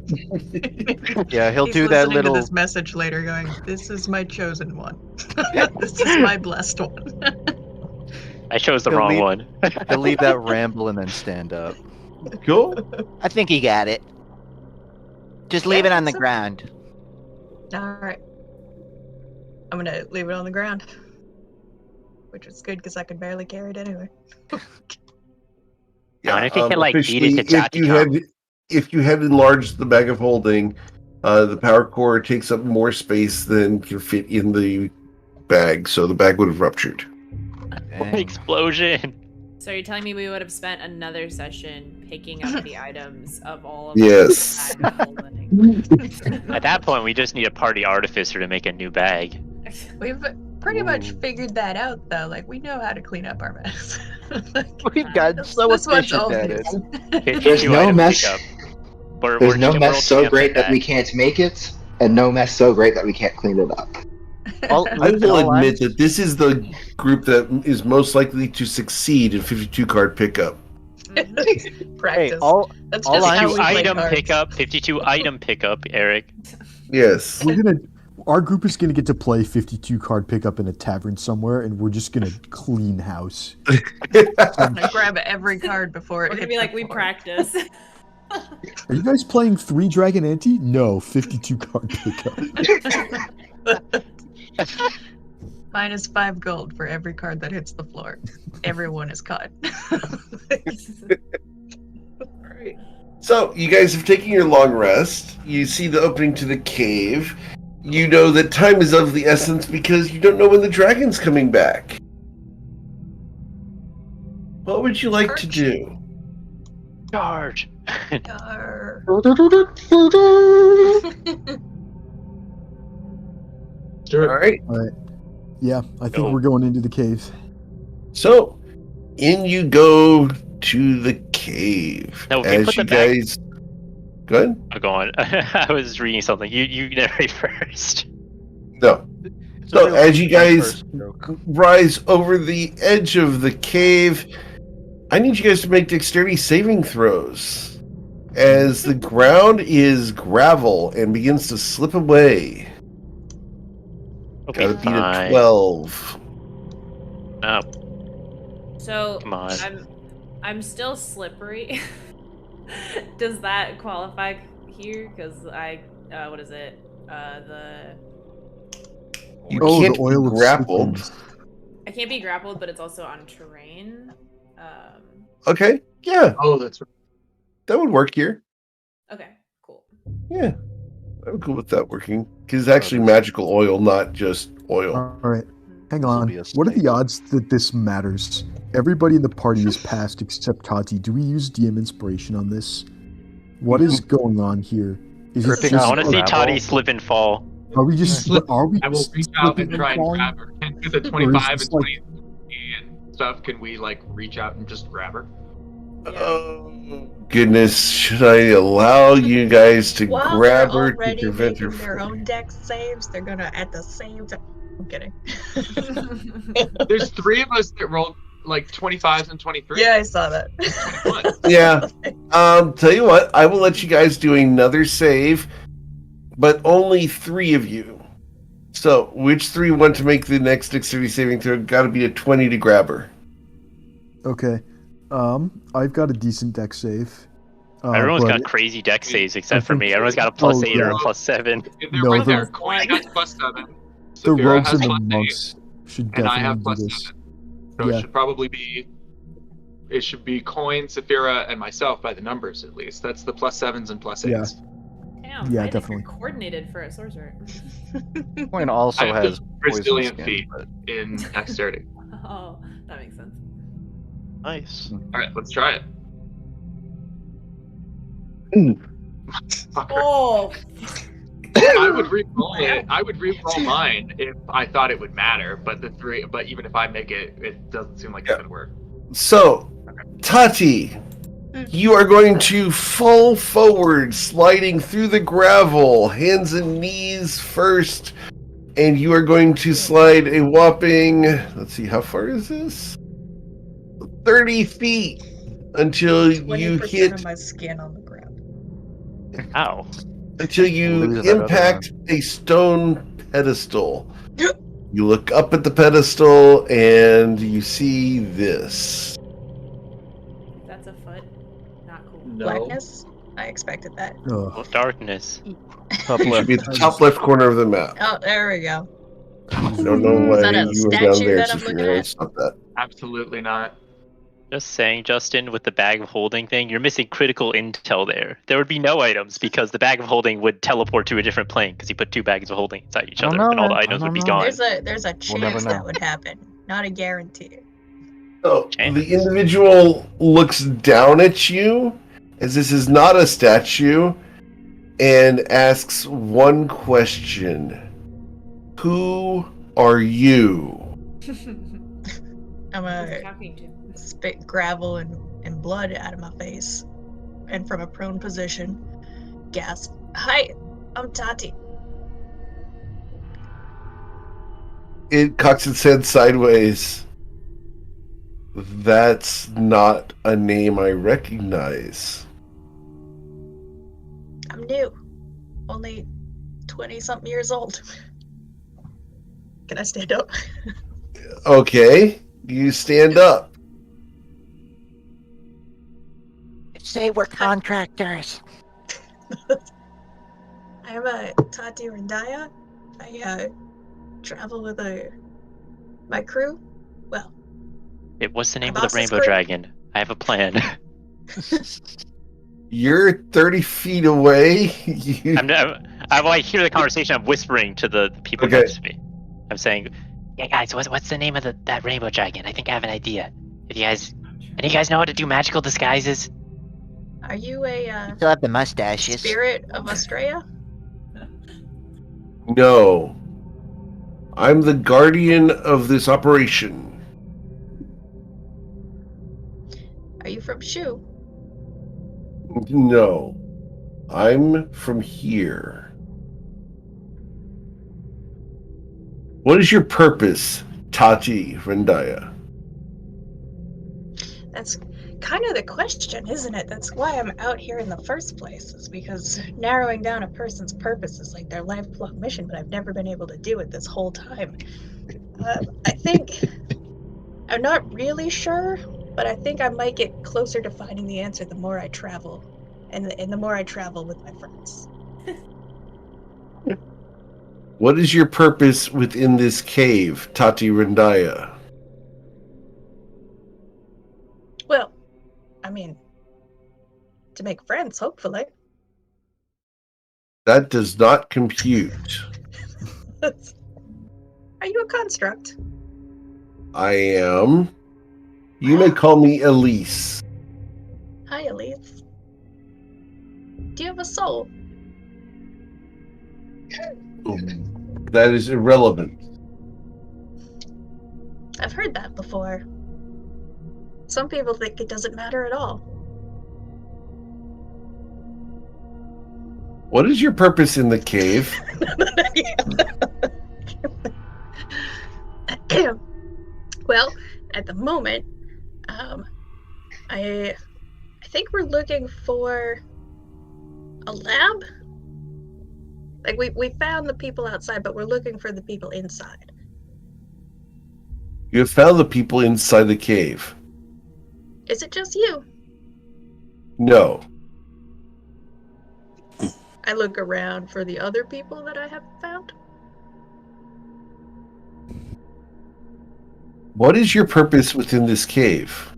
Yeah, he'll He's do that listening little. to this message later going, this is my chosen one. This is my blessed one. I chose the He'll wrong leave- one. He'll leave that ramble and then stand up. Cool. I think he got it. Just leave Yeah, it on the so- ground. Alright. I'm gonna leave it on the ground. Which is good because I could barely carry it anyway. I wonder if he can, like, beat it to officially, if you had enlarged the bag of holding, the power core takes up more space than can fit in the bag, so the bag would have ruptured. Dang. Explosion. So you're telling me we would have spent another session picking up the items of all of Yes. the holding. At that point, we just need a party artificer to make a new bag. We've pretty much figured that out though. Like we know how to clean up our mess. We've gotten so this one's efficient all at his. it. There's no Item mess. pickup. We're There's no keeping mess world so champs great at that we can't make it, and no mess so great that we can't clean it up. All- I will all I'm- admit that this is the group that is most likely to succeed in 52 card pickup. Practice. Hey, all That's all just I'm- how we play Item cards. pickup, 52 item pickup, Eric. Yes. Our group is gonna get to play 52 card pickup in a tavern somewhere, and we're just gonna clean house. I grab every card before We're it gonna hits be like, the we floor. practice. Are you guys playing 3 Dragon Ante? No, 52 card pickup. -5 gold for every card that hits the floor. Everyone is caught. Alright. So, you guys have taken your long rest. You see the opening to the cave. You know that time is of the essence because you don't know when the dragon's coming back. What would you like to do? Charge. Arr. Alright. Yeah, I think Go. we're going into the cave. So, in you go to the cave. No, if we As put you the bag- guys... Go ahead. I'm going. I was reading something. You narrate first. No. It's a So, real as you guys first joke. rise over the edge of the cave, I need you guys to make dexterity saving throws. As the ground is gravel and begins to slip away. Okay, Gotta beat a fine. 12. No, So come on. I'm still slippery. Does that qualify here? Because what is it? You Oh, can't the oil be of grappled. slippery. I can't be grappled, but it's also on terrain. Okay, yeah, Oh, that's right. that would work here. Okay, cool. Yeah, I'm cool with that working. Because it's actually magical oil, not just oil. All right, hang This'll on. be a What are the staple. odds that this matters? Everybody in the party is passed except Tati. Do we use DM inspiration on this? What is going on here? Is it Gripping just I want to see gravel. Toddy slip and fall. Are we just? Slip. Are we? I will reach out slipping and try and falling? grab her. Can with the Or is 25 this and like- 20 and stuff, can we like reach out and just grab her? Oh, goodness. Should I allow you guys to While grab they're her to already prevent her making their from... own dex saves, they're gonna at the same time. I'm kidding. There's 3 of us that rolled like 25s and 23. Yeah, I saw that. 21. Yeah. Tell you what, I will let you guys do another save, but only 3 of you. So, which 3 want to make the next dexterity saving throw? Gotta be a 20 to grab her. Okay. I've got a decent deck save. Everyone's but got crazy deck saves except for think- me. Everyone's got a plus Oh, 8 or a yeah. plus 7. They're No, right the- there. Coin has +7. the Saphira rogues has and the +8, monks should and I definitely have do this. +7. So Yeah. it should probably be. It should be Coin, Saphira, and myself by the numbers at least. That's the +7s and +8s. Yeah. Damn, Yeah, I think definitely. you're coordinated for a sorcerer. Coin also I have has the poison resilient skin, feat but- in dexterity. Oh, that makes sense. Nice. All right, let's try it. Fucker. Oh, I would re-roll it. I would re-roll mine if I thought it would matter. But even if I make it, it doesn't seem like it's gonna work. So, Tati, you are going to fall forward, sliding through the gravel, hands and knees first, and you are going to slide a whopping, let's see, how far is this? 30 feet until you 20% hit, of my skin on the ground. Ow. until you Lose that other impact a stone pedestal. You look up at the pedestal and you see this. that's a foot. Not cool. No. Blackness? I expected that. Ugh. Well, darkness. Top It should left. be at the top left corner of the map. Oh, there we go. I don't know Is why that a you were down statue there, that I'm Saphira. looking at? It's not that. Absolutely not. Just saying, Justin, with the bag of holding thing, you're missing critical intel there. There would be no items because the bag of holding would teleport to a different plane because you put 2 bags of holding inside each I other don't know, and all the man. I items would don't be know. gone. There's a We'll never chance know. that would happen. Not a guarantee. So Chance. the individual looks down at you, as this is not a statue, and asks one question. Who are you? I'm gonna Talking to. spit gravel and blood out of my face. And from a prone position, gasp, "Hi, I'm Tati." It cocks its head sideways. That's not a name I recognize. I'm new. Only 20-something years old. Can I stand up? Okay, you stand up. Say we're contractors. I'm Tati Randaya. I travel with a My crew? Well, What's the name My of the boss's rainbow crew? dragon? I have a plan. You're 30 feet away. I hear the conversation. I'm whispering to the people Okay. next to me. I'm saying, "Yeah, guys, what's the name of that rainbow dragon? I think I have an idea. Any of you guys know how to do magical disguises?" are you a Still have the mustaches. spirit of Australia? No. I'm the guardian of this operation. Are you from Shu? No. I'm from here. What is your purpose, Tati Rendaya? That's kind of the question, isn't it? That's why I'm out here in the first place, is because narrowing down a person's purpose is like their lifelong mission, but I've never been able to do it this whole time. I think, I'm not really sure, but I think I might get closer to finding the answer the more I travel, and the more I travel with my friends. What is your purpose within this cave, Tati Rendaya? Well, I mean, to make friends, hopefully. That does not compute. Are you a construct? I am. You may call me Elise. Hi, Elise. Do you have a soul? That is irrelevant. I've heard that before. Some people think it doesn't matter at all. What is your purpose in the cave? Well, at the moment, I think we're looking for a lab. Like we found the people outside, but we're looking for the people inside. You have found the people inside the cave. Is it just you? No. I look around for the other people that I have found. What is your purpose within this cave?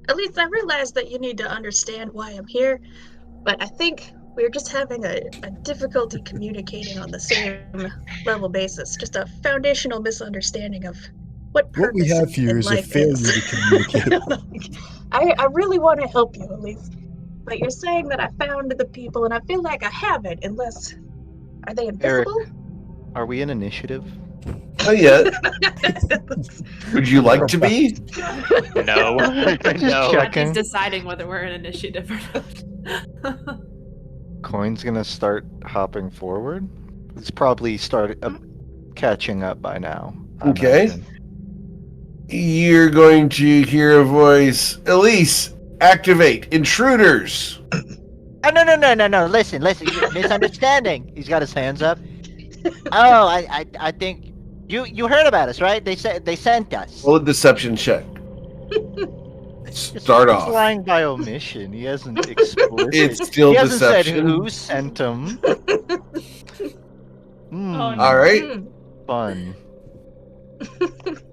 At least I realize that you need to understand why I'm here, but I think we're just having a difficulty communicating on the same level basis. Just a foundational misunderstanding of what purpose What we have here in is a life failure is. to communicate. I really want to help you, Elise. But you're saying that I found the people, and I feel like I haven't, unless... Are they Eric, invisible? are we in initiative? Not yet. Would you like to be? No. Just No. checking. He's deciding whether we're in initiative or not. Coin's gonna start hopping forward. It's probably started catching up by now. I Okay. imagine. You're going to hear a voice. Elise, activate intruders. Oh, no. Listen. You're misunderstanding. He's got his hands up. Oh, I think you heard about us, right? They sent us. Roll a deception check. Start He's off. lying by omission. He hasn't explicit. It's still he hasn't said deception. who sent him. Oh, no. All right. Hmm. Fun.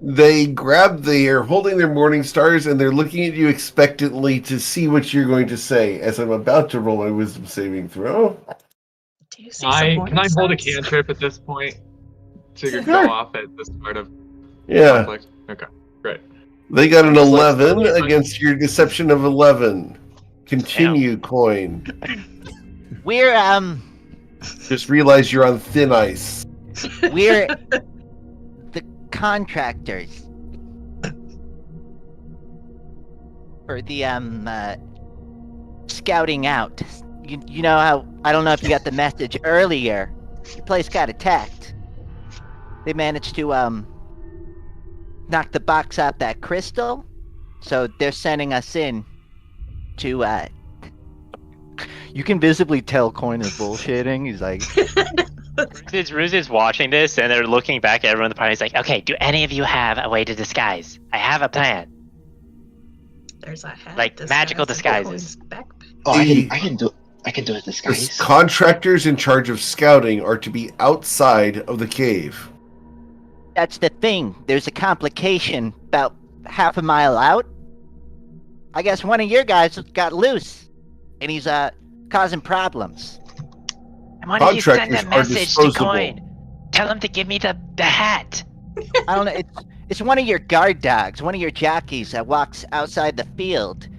They're holding their morning stars and they're looking at you expectantly to see what you're going to say as I'm about to roll my wisdom saving throw. Do you see some Can I hold a signs? cantrip at this point to Sure. go off at the start of Yeah. conflict? Okay, great. They got an Let's 11 go. against your deception of 11. Continue, Coin. We're Just realize you're on thin ice. we're the contractors for the scouting out. You know how, I don't know if you got the message earlier. Your place got attacked. They managed to knock the box out that crystal, so they're sending us in to You can visibly tell Coin is bullshitting. He's like, Ruse is watching this and they're looking back at everyone in the party. He's like, okay, do any of you have a way to disguise? I have a plan. There's a hat. Like disguise magical in the disguises. coin's backpack. Oh, The- I can do a The disguise. contractors in charge of scouting are to be outside of the cave. That's the thing. There's a complication about half a mile out. I guess one of your guys got loose, and he's causing problems. And why don't you send Contractors a are message to disposable. Coin? Tell him to give me the hat. I don't know. It's one of your guard dogs, one of your jockeys that walks outside the field.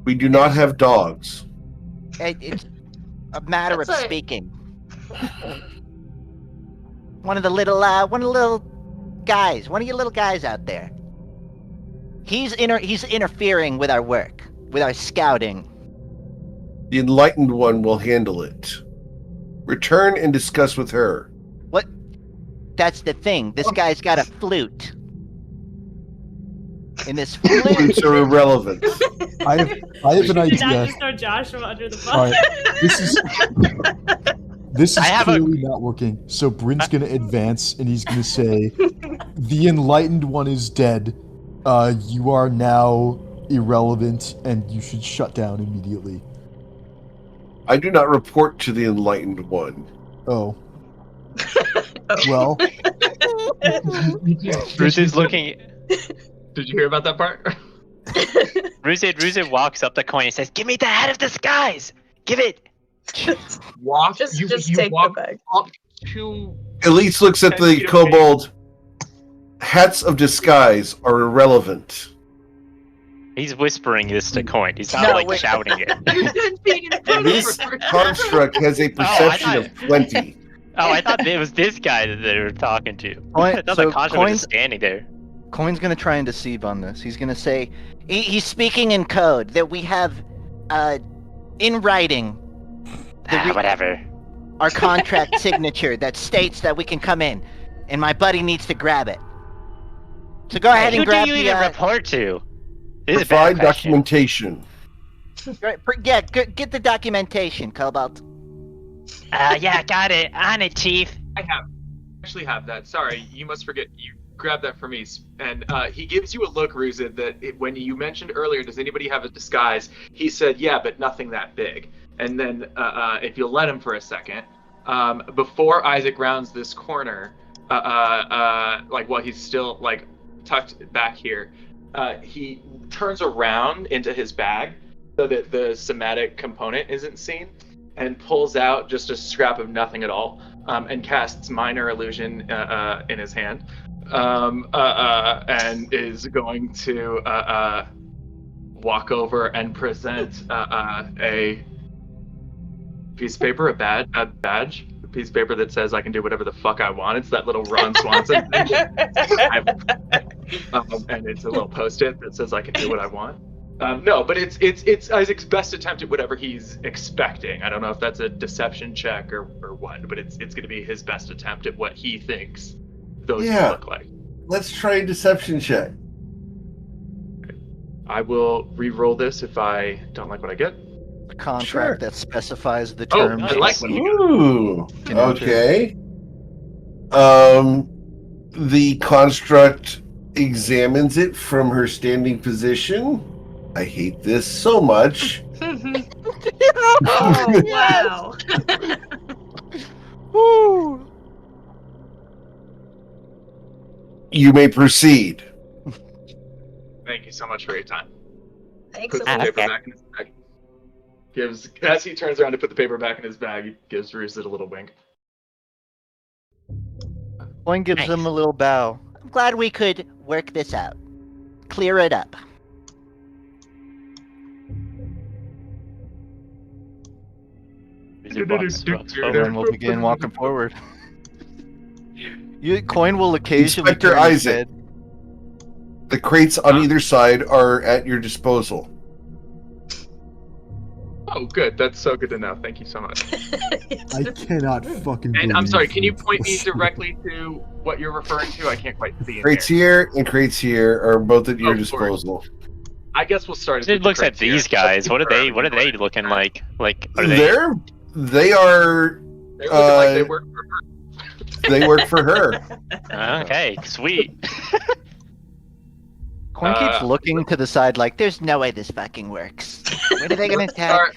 We do not have dogs. It's a matter That's of all right. speaking. One of the little guys, one of your little guys out there. He's interfering with our work, with our scouting. The Enlightened One will handle it. Return and discuss with her. What? That's the thing. This guy's got a flute. And this flute. Flutes are irrelevant. I have an Did I idea. just throw Joshua under the bus? All right, this is I have a- clearly not working. So Bryn's gonna advance and he's gonna say, "The Enlightened One is dead. You are now irrelevant, and you should shut down immediately." I do not report to the Enlightened One. Oh. Well, Bruce is looking. Did you hear about that part? Ruzid walks up to Coin and says, "Give me the head of disguise. Give it." Walk. Just you take the walk bag. up to. Elise looks at the kobold. Hats of disguise are irrelevant. He's whispering this to Coin. He's not No, like wait. shouting it. This construct has a perception thought- of plenty. Oh, I thought it was this guy that they were talking to. Coin- I thought so the construct was Coin's- just standing there. Coin's gonna try and deceive on this. He's gonna say he's speaking in code that we have in writing Whatever. our contract signature that states that we can come in, and my buddy needs to grab it. So go ahead Who and do grab you the even report to? This is a bad Provide question. documentation. get the documentation, Cobalt. Yeah, got it. On it, Chief. I actually have that. Sorry, you must forget. You grabbed that for me. And he gives you a look, Ruzid, that when you mentioned earlier, does anybody have a disguise? He said, yeah, but nothing that big. And then if you'll let him for a second, before Isaac rounds this corner, like while he's still like tucked back here, he turns around into his bag so that the somatic component isn't seen, and pulls out just a scrap of nothing at all, and casts minor illusion in his hand, and is going to walk over and present a piece of paper, a badge, a piece of paper that says I can do whatever the fuck I want. It's that little Ron Swanson thing. And it's a little post-it that says I can do what I want. No, but it's Isaac's best attempt at whatever he's expecting. I don't know if that's a deception check or what, but it's going to be his best attempt at what he thinks those Yeah. look like. Let's try a deception check. I will re-roll this if I don't like what I get. A contract Sure. that specifies the Oh, terms. I like when you get it. Ooh. Can enter. Okay. The construct examines it from her standing position. I hate this so much. Oh, wow. Woo! You may proceed. Thank you so much for your time. Thanks Puts a the lot. paper back in his bag. As he turns around to put the paper back in his bag, he gives Ruzid a little wink. Coin gives him a little bow. I'm glad we could work this out. Clear it up. Walks And over. then we'll begin walking forward. Coin will occasionally Inspector turn his Isaac. head. The crates on either side are at your disposal. Oh, good. That's so good to know. Thank you so much. I cannot fucking. And I'm believe sorry, can you point me this. directly to what you're referring to? I can't quite see it Crates here. here and crates here are both at your Oh, sorry. disposal. I guess we'll start. It looks at these guys. What are they looking like? Like, are they? They are. They look like they work for her. They work for her. Okay, sweet. Coin keeps looking to the side like, there's no way this fucking works. When are they gonna attack?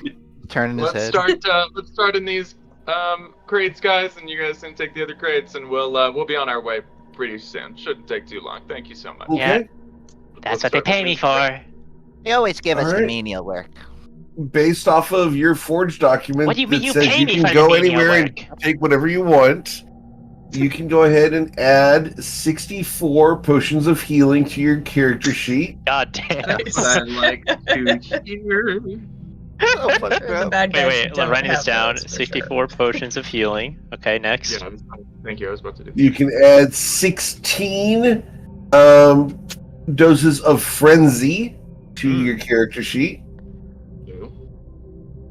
Turning his Let's head. start. Let's start in these crates, guys, and you guys can take the other crates, and we'll be on our way pretty soon. Shouldn't take too long. Thank you so much. Okay. That's what they pay me for. They always give us All the right. menial work. Based off of your forged document What do you mean that you says pay you me can for go the menial anywhere work? and take whatever you want, you can go ahead and add 64 potions of healing to your character sheet. God damn. That's what I like to hear. Oh, fuck, The bro. bad guys Wait, don't writing this have down. those for 64 potions of healing. Okay, next. Yeah, thank you. I was about to do. You can add 16 doses of frenzy to your character sheet.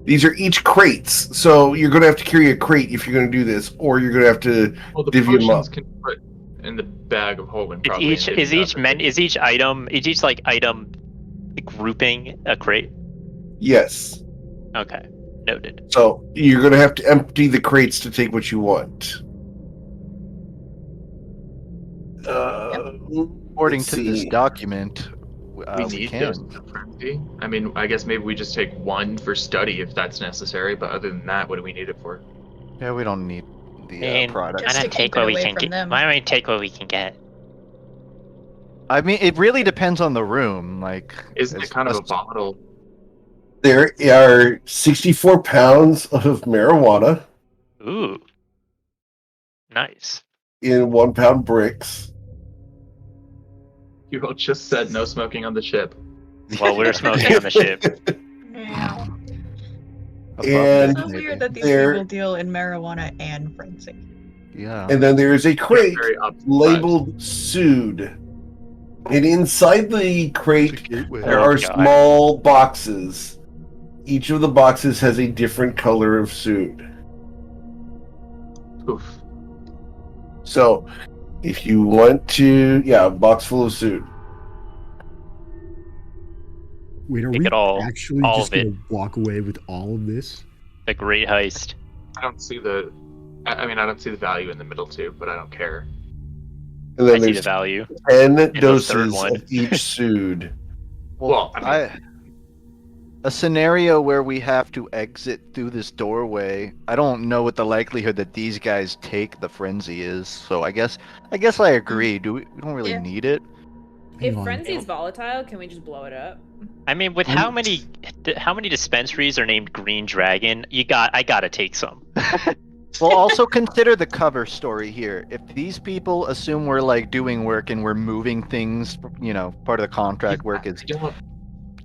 These are each crates, so you're going to have to carry a crate if you're going to do this, or you're going to have to Well, the divvy them up. potions can put in the bag of holding. Is Probably. each and divvy is it up. each item grouping a crate? Yes. Okay, noted. So you're going to have to empty the crates to take what you want. According let's to this see. document, We we need can. doses of frenzy. I mean, I guess maybe we just take one for study if that's necessary. But other than that, what do we need it for? Yeah, we don't need the And product. Just why to not keep take it what we away can from get? them. Why don't we take what we can get? I mean, it really depends on the room. Like, Isn't it it's- kind of a bottle? There are 64 pounds of marijuana Ooh, nice. in 1 pound bricks. You all just said no smoking on the ship. Well, we're smoking on the ship. Yeah. above And It's so maybe. weird that these There- people deal in marijuana and frenzy. Yeah. And then there is a crate Very up- labeled Sood. And inside the crate, there Oh, are God. small boxes. Each of the boxes has a different color of Sood. Oof. So, if you want to, a box full of Sood. Wait, are Take we it all- actually all just of it. going to walk away with all of this? The great heist. I don't see the. I mean, I don't see the value in the middle too, but I don't care. And I then see the there's value. 10 the third doses one. of each Sood. Well, a scenario where we have to exit through this doorway. I don't know what the likelihood that these guys take the frenzy is. So I guess I agree. We don't really Yeah. need it. If Hang on. frenzy's volatile, can we just blow it up? I mean, with how many dispensaries are named Green Dragon? I gotta take some. Well, also consider the cover story here. If these people assume we're like doing work and we're moving things, part of the contract work is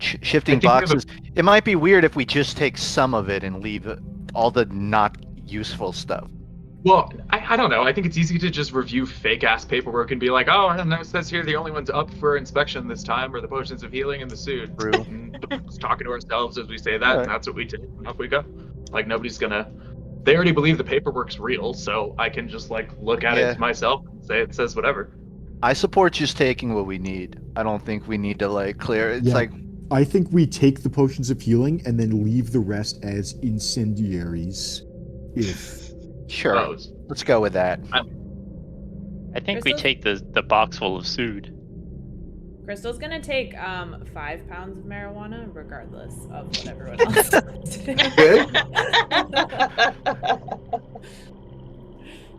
shifting I think we have a- boxes. It might be weird if we just take some of it and leave all the not useful stuff. Well, I don't know. I think it's easy to just review fake ass paperwork and be like, oh, I don't know. It says here the only ones up for inspection this time are the potions of healing and the suit. True. And just talking to ourselves as we say that, Alright. and that's what we take. And off we go. Like nobody's gonna. They already believe the paperwork's real, so I can just like look at Yeah. it myself and say it says whatever. I support just taking what we need. I don't think we need to like clear. It's Yeah. like I think we take the potions of healing and then leave the rest as incendiaries. If sure, Oh, let's go with that. I think we Crystal? take the box full of Sood. Crystal's gonna take 5 pounds of marijuana, regardless of what everyone else wants to do.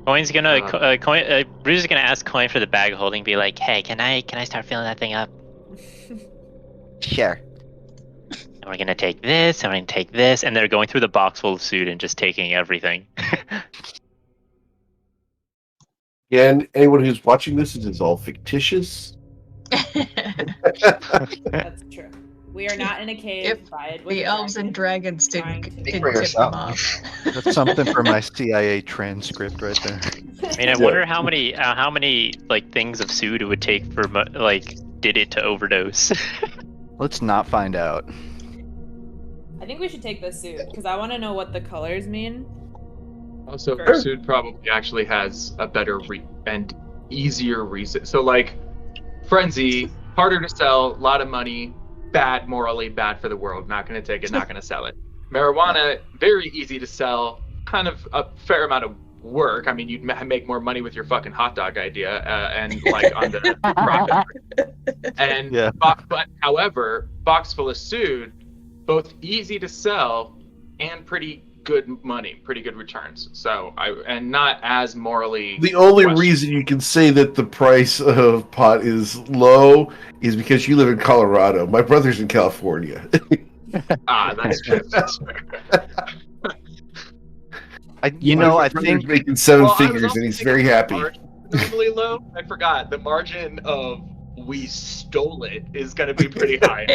Coin's gonna Uh, Bruce is gonna ask Coin for the bag of holding. Be like, hey, can I start filling that thing up? Sure. And we're gonna take this, and we're gonna take this, and they're going through the box full of Sood and just taking everything. And anyone who's watching this, it is all fictitious. That's true. We are not in a cave. If Fired with The a elves and dragon. dragons Trying didn't, to- didn't for tip them yourself. off. That's something for my CIA transcript right there. I mean, I wonder how many like things of Sood it would take for like did it to overdose. Let's not find out. I think we should take this suit because I want to know what the colors mean. Also, Sure. Pursuit probably actually has a better and easier reason. So, like, Frenzy, harder to sell, a lot of money, bad morally, bad for the world. Not going to take it, not going to sell it. Marijuana, very easy to sell, kind of a fair amount of work. I mean, you'd make more money with your fucking hot dog idea and, like, on the profit. And, Yeah. but however, box full of Sood, both easy to sell and pretty good money, pretty good returns. So and not as morally. The only questionable. reason you can say that the price of pot is low is because you live in Colorado. My brother's in California. That's true. That's fair. My I brother's think making seven Well, I was figures, also and he's thinking very the happy. margin is normally low. I forgot the margin of we stole it is going to be pretty high.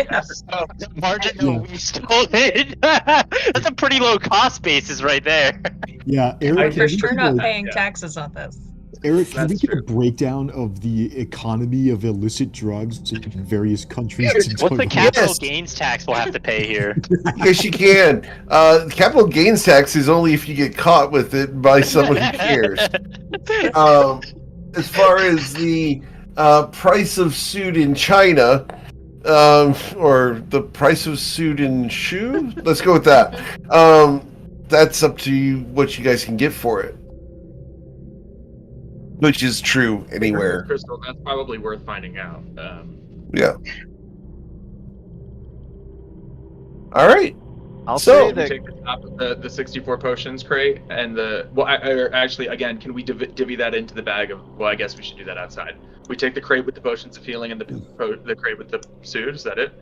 Oh, the margin of we stole it. That's a pretty low cost basis right there. Yeah, We're Eric, for can sure we not get a- paying taxes on this. Eric, can we That's get a true. breakdown of the economy of illicit drugs in various countries? to What's the Toivoa? capital Yes. gains tax we'll have to pay here? Yes, you can. Capital gains tax is only if you get caught with it by someone who cares. As far as the price of suit in China, or the price of suit in shoe, let's go with that. That's up to you what you guys can get for it, which is true anywhere. Crystal, that's probably worth finding out. Yeah. All right. I'll So- say that Take the top of the 64 potions crate and actually, again, can we divvy that into the bag of? Well, I guess we should do that outside. We take the crate with the potions of healing and the crate with the suit. Is that it?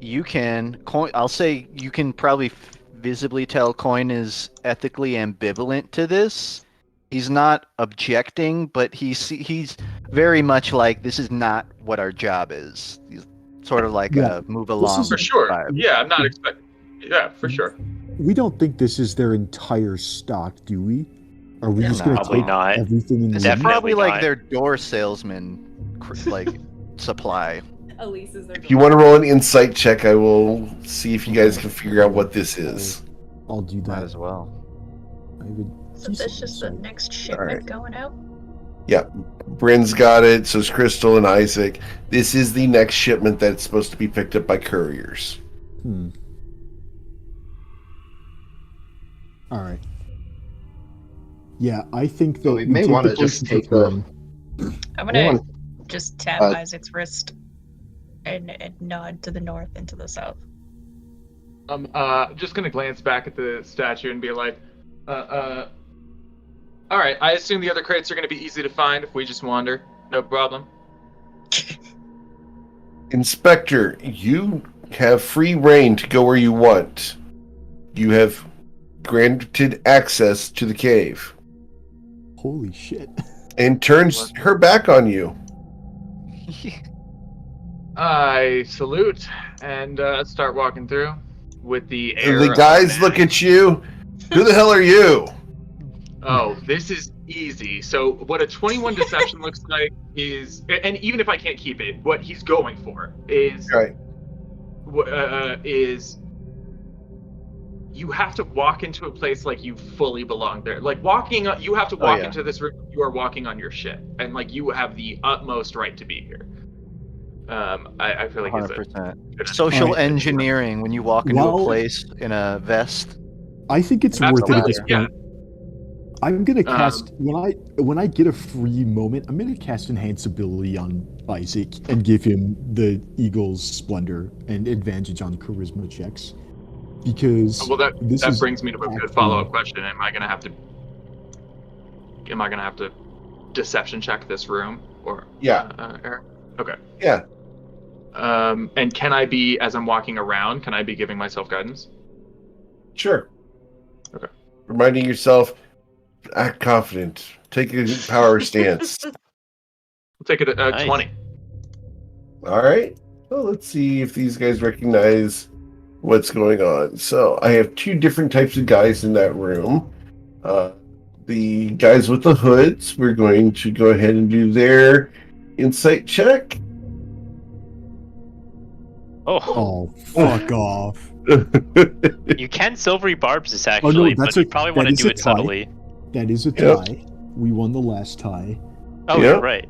you can I'll say you can probably visibly tell Coin is ethically ambivalent to this. He's not objecting, but he's very much like, this is not what our job is. He's sort of like Yeah. a move along is- For sure. vibe. Yeah, I'm not expecting. Yeah, for sure. We don't think this is their entire stock, do we? Are we No, just going to probably take not. everything in the It's Definitely probably like not. their door salesman like supply. Elise is their If you want to roll an insight check, I will see if you guys can figure out what this is. I'll do Might that. as well. I would So this just the next shipment Alright. going out? Bryn's got it, so is Crystal and Isaac. This is the next shipment that's supposed to be picked up by couriers. All right. Yeah, I think that So we may take wanna the just potions take of the- them. I'm I gonna want- just tap uh, Isaac's wrist and nod to the north and to the south. I'm just gonna glance back at the statue and be like, all right. I assume the other crates are gonna be easy to find if we just wander. No problem. Inspector, you have free reign to go where you want. You have granted access to the cave, Holy shit. and turns her back on you. I salute and start walking through with the air. The of guys a look man. at you. Who the hell are you? Oh, this is easy. So what a 21 deception looks like is, and even if I can't keep it, what he's going for is Right. is you have to walk into a place like you fully belong there. Like you have to walk yeah. into this room. You are walking on your shit, and like you have the utmost right to be here. I feel like it's a 100%. Social Alright. engineering when you walk into a Well- place in a vest. I think it's worth it at this Absolutely, point. I'm gonna Um, cast when I get a free moment. I'm gonna cast enhance ability on Isaac and give him the Eagle's splendor and advantage on charisma checks because Well, that this is brings me to a good actually- follow-up question. Am I gonna have to deception check this room or Yeah. Eric? Okay. Yeah. And can I be, as I'm walking around, can I be giving myself guidance? Sure. Okay. Reminding yourself, act confident. Take a power stance. We'll take it at Nice. 20. All right. Well, let's see if these guys recognize what's going on. So I have two different types of guys in that room. The guys with the hoods, we're going to go ahead and do their insight check. Oh, Oh, fuck off! you can silvery barbs this Oh, actually, no, that's but you a- probably that want to is do a it tie. subtly. That is a Yep. tie. We won the last tie. Oh, Yep. you're right.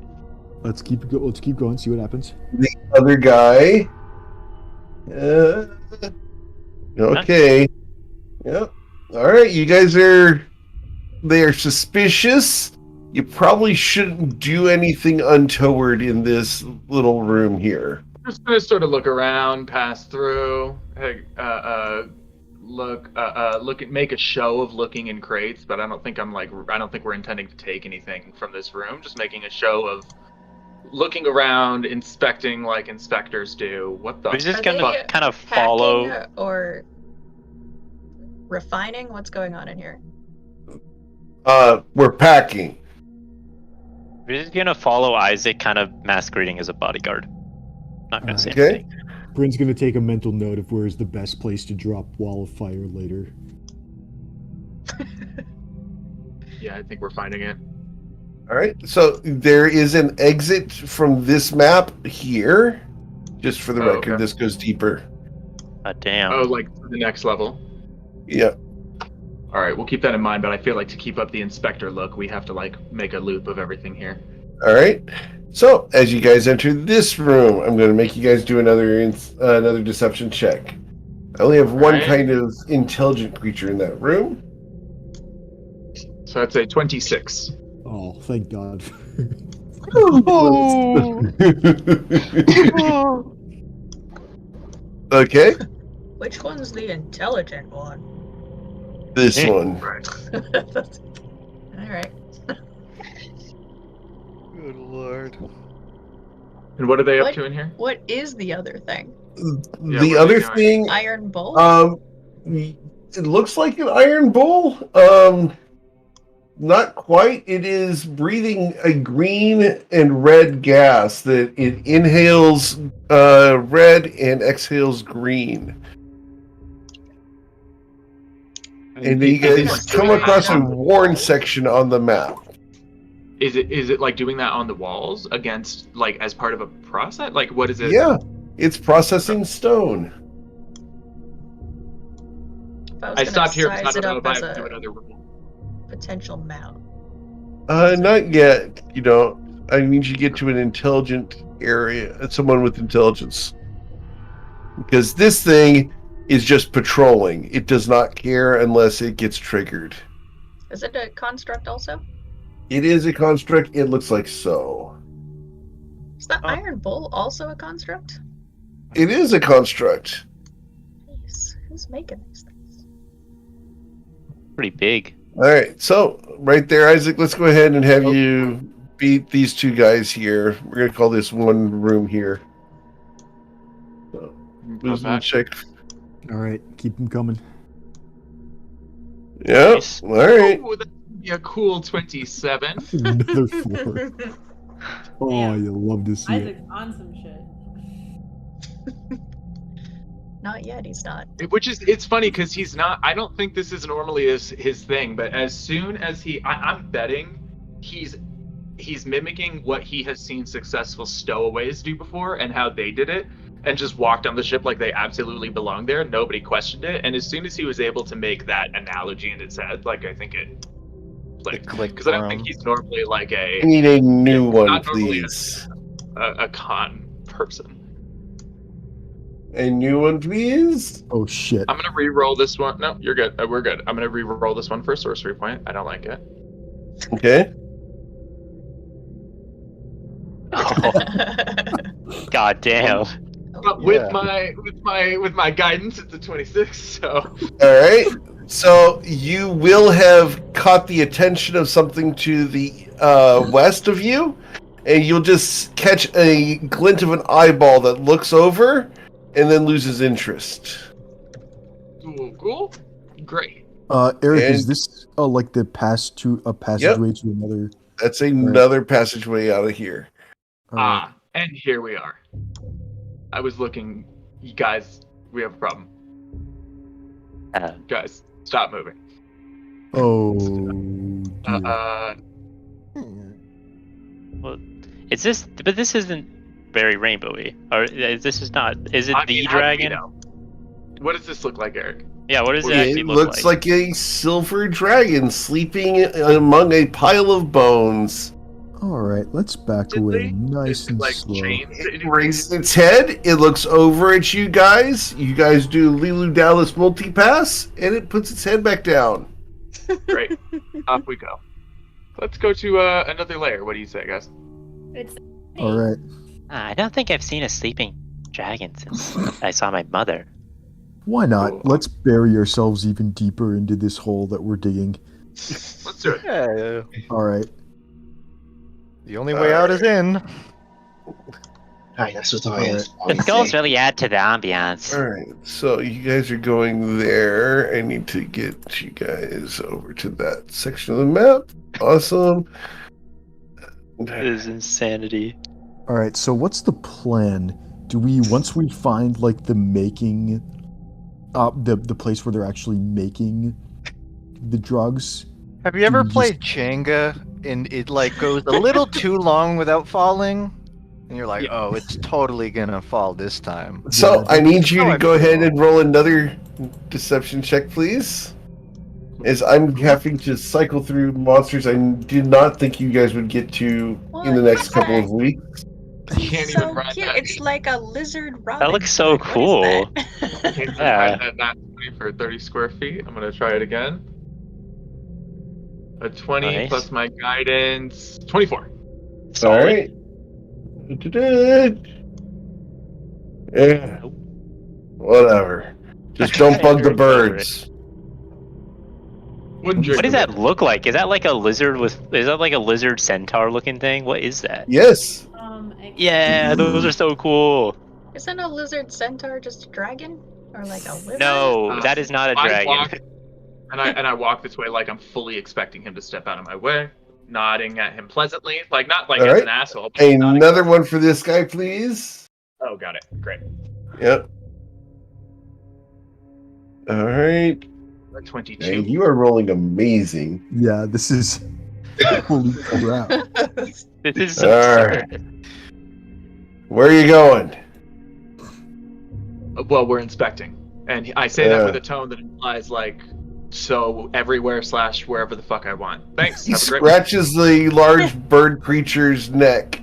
Let's keep going. See what happens. The other guy. Okay. Yep. All right. You guys they are suspicious. You probably shouldn't do anything untoward in this little room here. Just gonna sort of look around, pass through, make a show of looking in crates, but I don't think we're intending to take anything from this room. Just making a show of looking around, inspecting like inspectors do. What the? We're just Are gonna they kind of packing follow. or refining? What's going on in here? We're packing. We're just gonna follow Isaac, kind of masquerading as a bodyguard. Not gonna say Okay. anything. Bryn's gonna take a mental note of where's the best place to drop wall of fire later. Yeah, I think we're finding it. All right. So there is an exit from this map here. Just for the Oh, record, okay. this goes deeper. Damn. Oh, like the next level. Yeah. All right, we'll keep that in mind. But I feel like to keep up the inspector look, we have to like make a loop of everything here. All right. So as you guys enter this room, I'm going to make you guys do another deception check. I only have one Right. kind of intelligent creature in that room. So that's a 26. Oh, thank God. Okay. Which one's the intelligent one? This one. Right. Alright. Good lord. And what are they up What? to in here? What is the other thing? Yeah, The what are other they doing? thing, Iron bowl? it looks like an iron bowl. Not quite. It is breathing a green and red gas that it inhales red and exhales green. And then you guys come across a worn section on the map. Is it like doing that on the walls against like as part of a process? Like what is it? Yeah, it's processing stone. If was I gonna stopped here size because I it don't know up if I as have to do a another room. potential mount. Not yet. You know, I need you to get to an intelligent area, someone with intelligence. Because this thing is just patrolling. It does not care unless it gets triggered. Is it a construct also? It is a construct. It looks like so. Is the iron bowl also a construct? It is a construct. Jeez, who's making these things? Pretty big. All right. So, right there, Isaac, let's go ahead and have you beat these two guys here. We're going to call this one room here. So, movement check. All right, keep them coming. Yeah. Nice. All right. Oh, that'd be a cool 27. Another 4. Oh, you love to see it. Isaac's on some shit. Not yet, he's not. It's funny because he's not. I don't think this is normally his thing, but as soon as I'm betting he's mimicking what he has seen successful stowaways do before and how they did it, and just walked on the ship like they absolutely belonged there. Nobody questioned it, and as soon as he was able to make that analogy in his head, like I think it clicked. Because I don't think he's normally like I need a new one, not normally please. a con person. A new one, please. Oh shit. I'm gonna re-roll this one. No, you're good. We're good. I'm gonna re-roll this one for a sorcery point. I don't like it. Okay. God damn. But with my guidance, it's a 26. So All right. So you will have caught the attention of something to the west of you, and you'll just catch a glint of an eyeball that looks over and then loses interest. cool. Great. Eric, is And- this like the passageway to another? That's another passageway out of here. And here we are. I was looking. You guys, we have a problem. Guys, stop moving. Oh. Dear. Well, is this? But this isn't very rainbowy. Or this is not. Is it I the mean, how do you dragon? know? What does this look like, Eric? Yeah. What does it It actually look looks like a silver dragon sleeping among a pile of bones. All right, let's back away nice and like slow. chains? It raises its head. It looks over at you guys. You guys do Lilu Dallas multi-pass, and it puts its head back down. Great. Off we go. Let's go to another layer. What do you say, guys? It's All right. I don't think I've seen a sleeping dragon since I saw my mother. Why not? Cool. Let's bury ourselves even deeper into this hole that we're digging. Let's do it. Yeah, All right. the only way out is in. Alright, that's what I Alright. is. The skulls really add to the ambiance. All right, so you guys are going there. I need to get you guys over to that section of the map. Awesome. This is insanity. All right. So what's the plan? Do we once we find like the making, the place where they're actually making the drugs? Have you ever You just- played Jenga and it like goes a little too long without falling? And you're like, oh, it's totally gonna fall this time. So I need you Oh, to I go feel- ahead and roll another deception check, please. As I'm having to cycle through monsters I did not think you guys would get to in the next couple of weeks. I can't so even ride cute. that. It's like a lizard Robin That looks so Hood. What is cool. that? Can't even Yeah. ride that nat 20 for 30 square feet. I'm gonna try it again. A 20 Nice. plus my guidance. 24. All right. Yeah. Whatever. Just don't bug the birds. Wouldn't What drink does of that look like? Is that like a lizard with? Is that like a lizard centaur looking thing? What is that? Yes. Yeah, those are so cool. Isn't a lizard centaur just a dragon? Or like a lizard? No, that is not a I dragon. walk, and I walk this way like I'm fully expecting him to step out of my way, nodding at him pleasantly, like not like All as right. an asshole. But nodding. Another one for this guy, please. Oh, got it. Great. Yep. All right. A 22. Hey, you are rolling amazing. Yeah, this is holy crap. This is All absurd. Where are you going? Well, we're inspecting, and I say that Yeah. with a tone that implies like so everywhere / wherever the fuck I want. Thanks. He Have a great one. scratches the large bird creature's neck.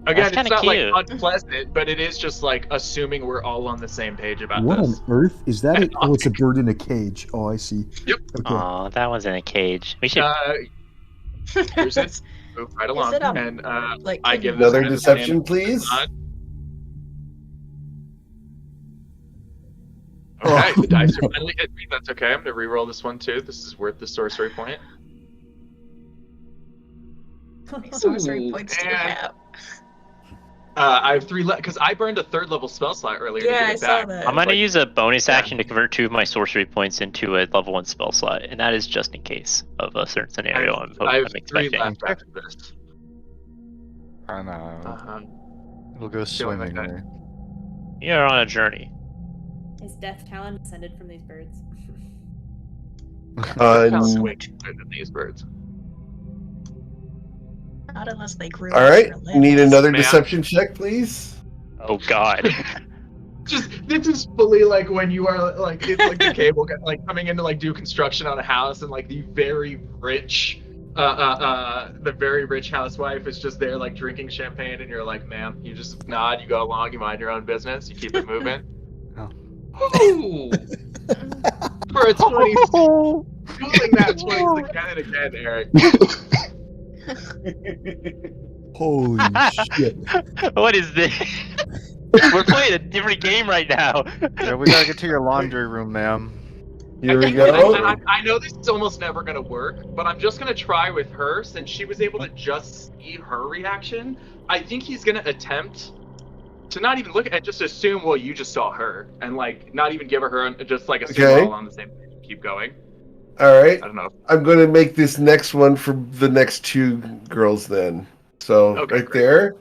Again, That's it's not kinda like unpleasant, but it is just like assuming we're all on the same page about What this. on earth is that? Oh, it's a bird in a cage. Oh, I see. Yep. Okay. Aw, that was in a cage. We should. Here's it. Move right along, it a- and like I hidden give this Another man a deception, nod. please. Okay, the dice are finally hit me. That's okay. I'm gonna re-roll this one too. This is worth the sorcery point. Sorcery points to And- have. I have 3 left because I burned a 3rd level spell slot earlier. Yeah, to get I it saw back. that. I'm gonna Like, use a bonus Yeah. action to convert 2 of my sorcery points into a level 1 spell slot, and that is just in case of a certain scenario I'm I have 3 expecting. left after this. I know. Uh-huh. We'll go Feeling like swimming that. there. You're on a journey. Is Death Talon descended from these birds? Sounds Un- way cooler than these birds. Not unless they grew All up right. their Need limbs. another Man. deception check, please. Oh God. Just this is fully like when you are like it's like the cable guy like coming in to like do construction on a house and like the very rich housewife is just there like drinking champagne and you're like, ma'am, you just nod, you go along, you mind your own business, you keep it moving. Ooh. For a 20, doing that 20 again and again, Eric. Holy shit. What is this? We're playing a different game right now. Yeah, we gotta get to your laundry room, ma'am. Here we I, go. I know this is almost never gonna work, but I'm just gonna try with her since she was able to just see her reaction. I think he's gonna attempt to not even look at, just assume, well, you just saw her, and like not even give her just like assume Okay. we're all on the same page. Keep going. All right. I don't know. I'm going to make this next one for the next 2 girls then. So Okay, right great. there.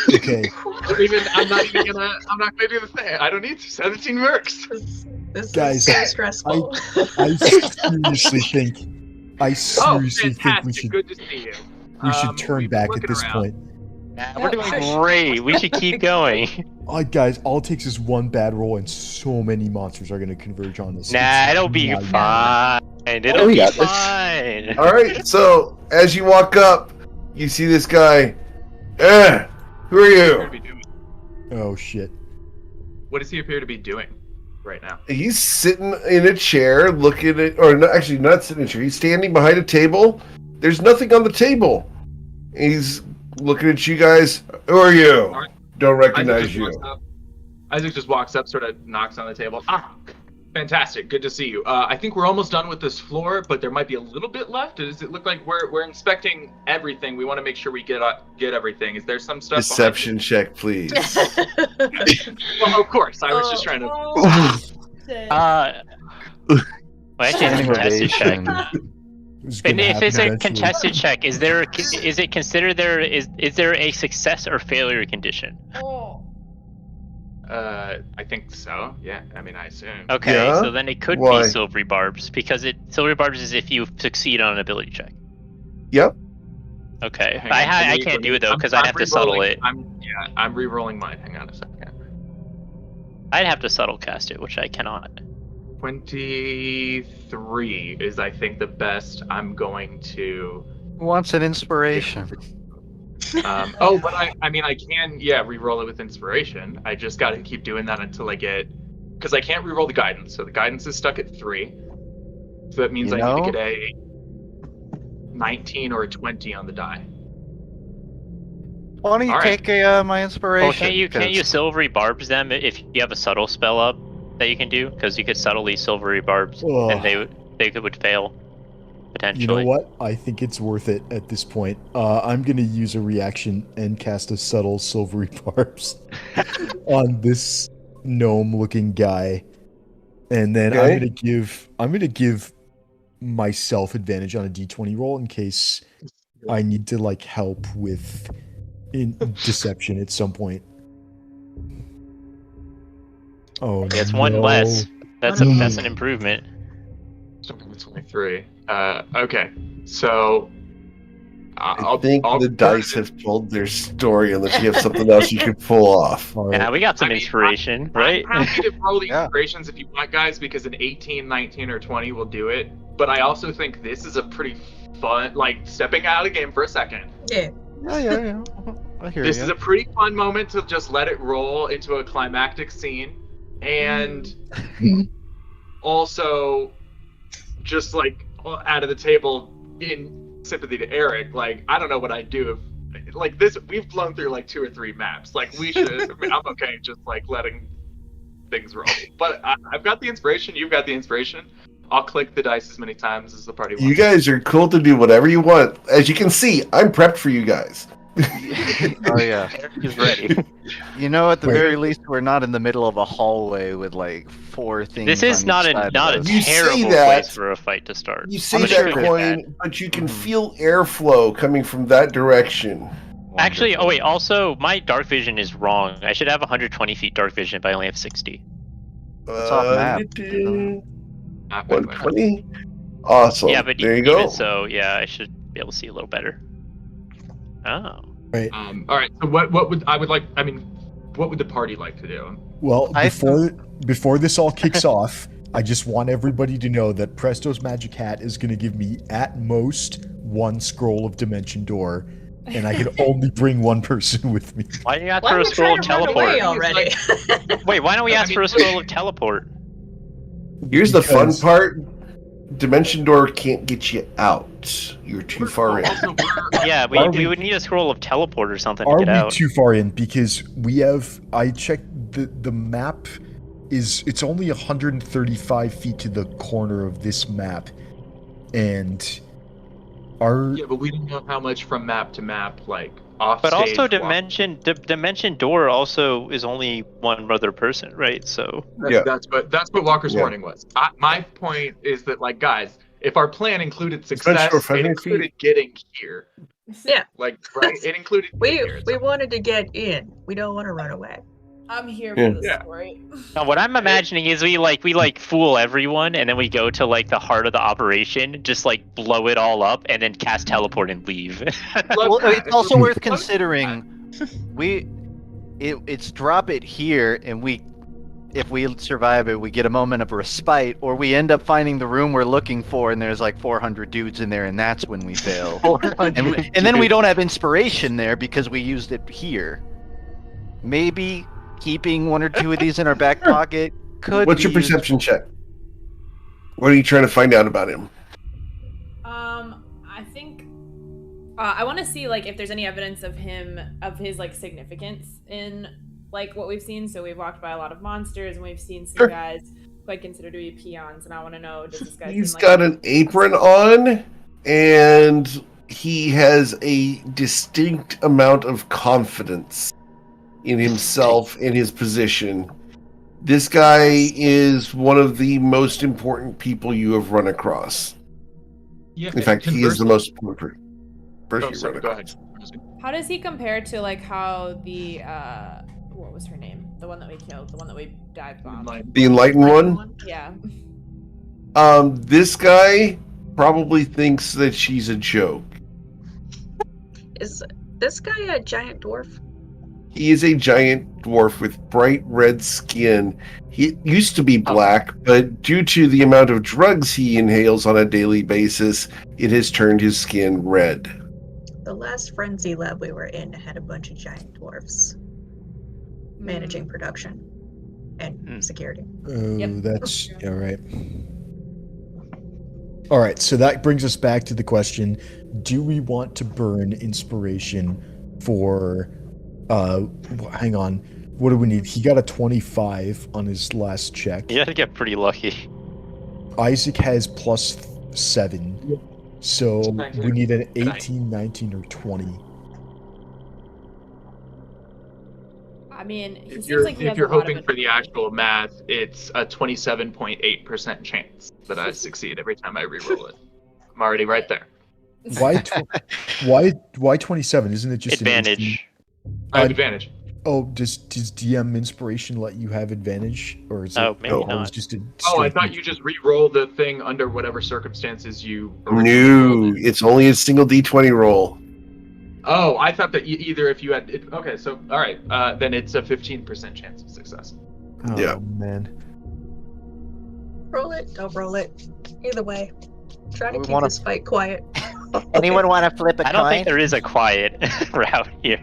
Okay. I'm not gonna do the thing. I don't need to. 17 works. This Guys, is so stressful. I seriously think Oh, think fantastic. Good to see you. we should turn we've been back at looking this around. point. We're doing great. We should keep going. Guys, all it takes is one bad roll and so many monsters are going to converge on us. Nah, It's it'll be not- fine. It'll we be got this. fine. All right. So as you walk up, you see this guy. Who are What does he appear you? to be doing? Oh shit. What does he appear to be doing right now? He's sitting in a chair looking at, or no, actually not sitting in a chair. He's standing behind a table. There's nothing on the table. He's looking at you guys. Who are you? Alright. Don't Isaac recognize just you. walks up. Isaac just walks up, sort of knocks on the table. Fantastic. Good to see you. I think we're almost done with this floor, but there might be a little bit left. Does it look like we're inspecting everything? We want to make sure we get everything. Is there some stuff? Deception check, please. Well, of course. I was just trying to. Well, actually, it's a contested check. Who's And gonna if happen it's a eventually. contested check, is it considered is there a success or failure condition? Oh. I think so. Yeah. I mean, I assume. Okay, Yeah? so then it could Why? be silvery barbs because silvery barbs is if you succeed on an ability check. Yep. Okay, Hang on, I can't do it though because I'd have to subtle it. I'm re-rolling mine. Hang on a second. I'd have to subtle cast it, which I cannot. 23 is, I think, the best I'm going to. Who wants an inspiration? But I mean, I can, re-roll it with inspiration. I just got to keep doing that until I get, because I can't re-roll the guidance. So the guidance is stuck at 3. So that means I need to get a 19 or a 20 on the die. Why don't you All right. take my inspiration? Well, can't you silvery barbs them if you have a subtle spell up that you can do? Because you could subtly silvery barbs Ugh. and they would fail potentially. You know what? I think it's worth it at this point. I'm going to use a reaction and cast a subtle silvery barbs on this gnome-looking guy, and then Okay. I'm going to give myself advantage on a d20 roll in case I need to like help with deception at some point. Oh, It's one no. less. That's an improvement. 23. Okay. So. I think the dice have told their story unless you have something else you can pull off. All right. Yeah, we got some I mean, inspiration, right? I'm happy to roll the Yeah. inspirations if you want, guys, because an 18, 19, or 20 will do it. But I also think this is a pretty fun, like, stepping out of the game for a second. Yeah. Yeah. I hear This you. is a pretty fun moment to just let it roll into a climactic scene. And also, just, like, out of the table in sympathy to Eric, like, I don't know what I'd do if, like, this, we've blown through, like, 2 or 3 maps. Like, we should, I mean, I'm okay just, like, letting things roll. But I've got the inspiration, you've got the inspiration. I'll click the dice as many times as the party wants. You guys are cool to do whatever you want. As you can see, I'm prepped for you guys. Oh yeah. Eric is ready. You know, at the Wait. very least, we're not in the middle of a hallway with like 4 things. This is on not each a side not a of us. You say terrible that- place for a fight to start. You say I'm that sure you're coin, but you can Mhm. feel airflow coming from that direction. Actually, oh Wonderful. wait, also my dark vision is wrong. I should have 120 feet dark vision, but I only have 60. It's off map. 120. Awesome. Yeah, but there you even go. so, yeah, I should be able to see a little better. Oh. Right. All right. So what would I would like? I mean, what would the party like to do? Well, I- before this all kicks off, I just want everybody to know that Presto's magic hat is going to give me at most 1 scroll of Dimension Door, and I can only bring 1 person with me. Why don't you ask Why for are a we scroll trying of to run away teleport? already? Wait, why don't we I ask mean, for a scroll of teleport? Here's the fun Because- part. Dimension Door can't get you out. You're too far in. Also, we're, Yeah, Are we we- would need a scroll of teleport or something Are to we get out. too far in? Because I checked the map it's only 135 feet to the corner of this map, and our yeah, but we don't know how much from map to map, like off. But also stage dimension door also is only 1 other person, right? So Yeah. That's what Walker's Yeah. warning was. My point is that, like, guys, if our plan included Dimension success, door, 500 it included getting here. Yeah. Like, right? It included getting here. We wanted to get in. We don't want to run away. I'm here Yeah. for the Yeah. story. now what I'm imagining is we fool everyone and then we go to like the heart of the operation, just like blow it all up and then cast teleport and leave. Well, it's also worth considering. It's drop it here, and if we survive it, we get a moment of respite, or we end up finding the room we're looking for, and there's like 400 dudes in there, and that's when we fail. and then we don't have inspiration there because we used it here. Maybe keeping 1 or 2 of these in our back pocket could. What's be your perception check? What are you trying to find out about him? I think I want to see like if there's any evidence of his like significance in like what we've seen. So we've walked by a lot of monsters, and we've seen some guys who I consider to be peons, and I want to know, does this guy? He's got an apron on, and he has a distinct amount of confidence in himself and his position. This guy is one of the most important people you have run across. Yeah, In fact, he is the most important person you've run go across. ahead. How does he compare to like how the what was her name? The one that we killed, the one that we dive bombed. The enlightened one? Yeah. This guy probably thinks that she's a joke. Is this guy a giant dwarf? He is a giant dwarf with bright red skin. He used to be black, but due to the amount of drugs he inhales on a daily basis, it has turned his skin red. The last frenzy lab we were in had a bunch of giant dwarfs managing production and security. Oh, Yep. that's all right. All right, so that brings us back to the question: do we want to burn inspiration for? Hang on. What do we need? He got a 25 on his last check. You had to get pretty lucky. Isaac has +7. So we need an 18, 19, or 20. I mean, he If seems like he has you're a lot hoping of for the actual math, it's a 27.8% chance that I succeed every time I reroll it. I'm already right there. Why 27? Isn't it just an Advantage. instant- I have advantage. Oh, does DM inspiration let you have advantage, or is Oh, it maybe always not. just a Oh, I straight- thought you just re-roll the thing under whatever circumstances you No, rolled it. it's only a single D20 roll. Oh, I thought that either if you had it, okay, so all right, then it's a 15% chance of success. Oh, Yeah. man. Roll it, don't roll it. Either way. Try to We keep wanna- this fight quiet. Anyone want to flip a I don't coin? think there is a quiet route here.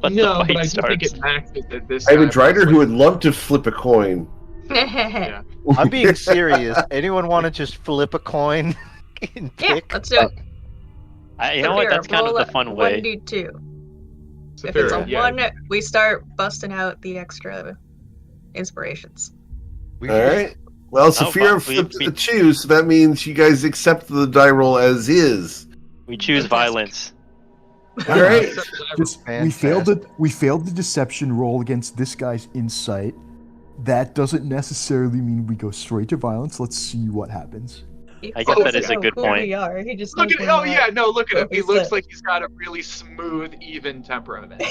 Once No, the but fight I do starts. think it maxes at this. I have a time. Drider who would love to flip a coin. Yeah. I'm being serious. Anyone want to just flip a coin and Yeah, pick? let's do it. You know what? That's kind of the fun way. 1d2. So If it's a fair, yeah. 1, we start busting out the extra inspirations. We All right. Well, Sophia fuck, we- flipped we- the 2, so that means you guys accept the die roll as is. We choose Fantastic. violence. All right. We failed the deception roll against this guy's insight. That doesn't necessarily mean we go straight to violence. Let's see what happens. I guess that is a good who point. We are. He just Look knows at we're oh yeah, no, look at him. He He's looks the- like he's got a really smooth, even temperament.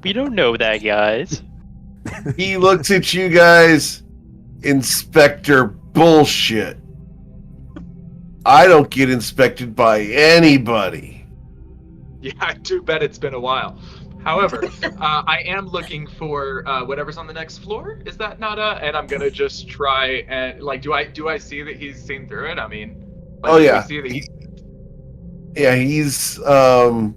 We don't know that, guys. He looks at you guys, Inspector Bullshit. I don't get inspected by anybody. Yeah, I do bet it's been a while. However, I am looking for whatever's on the next floor. Is that not and I'm gonna just try and like, do I see that he's seen through it? I mean, like, Oh, do we yeah. see that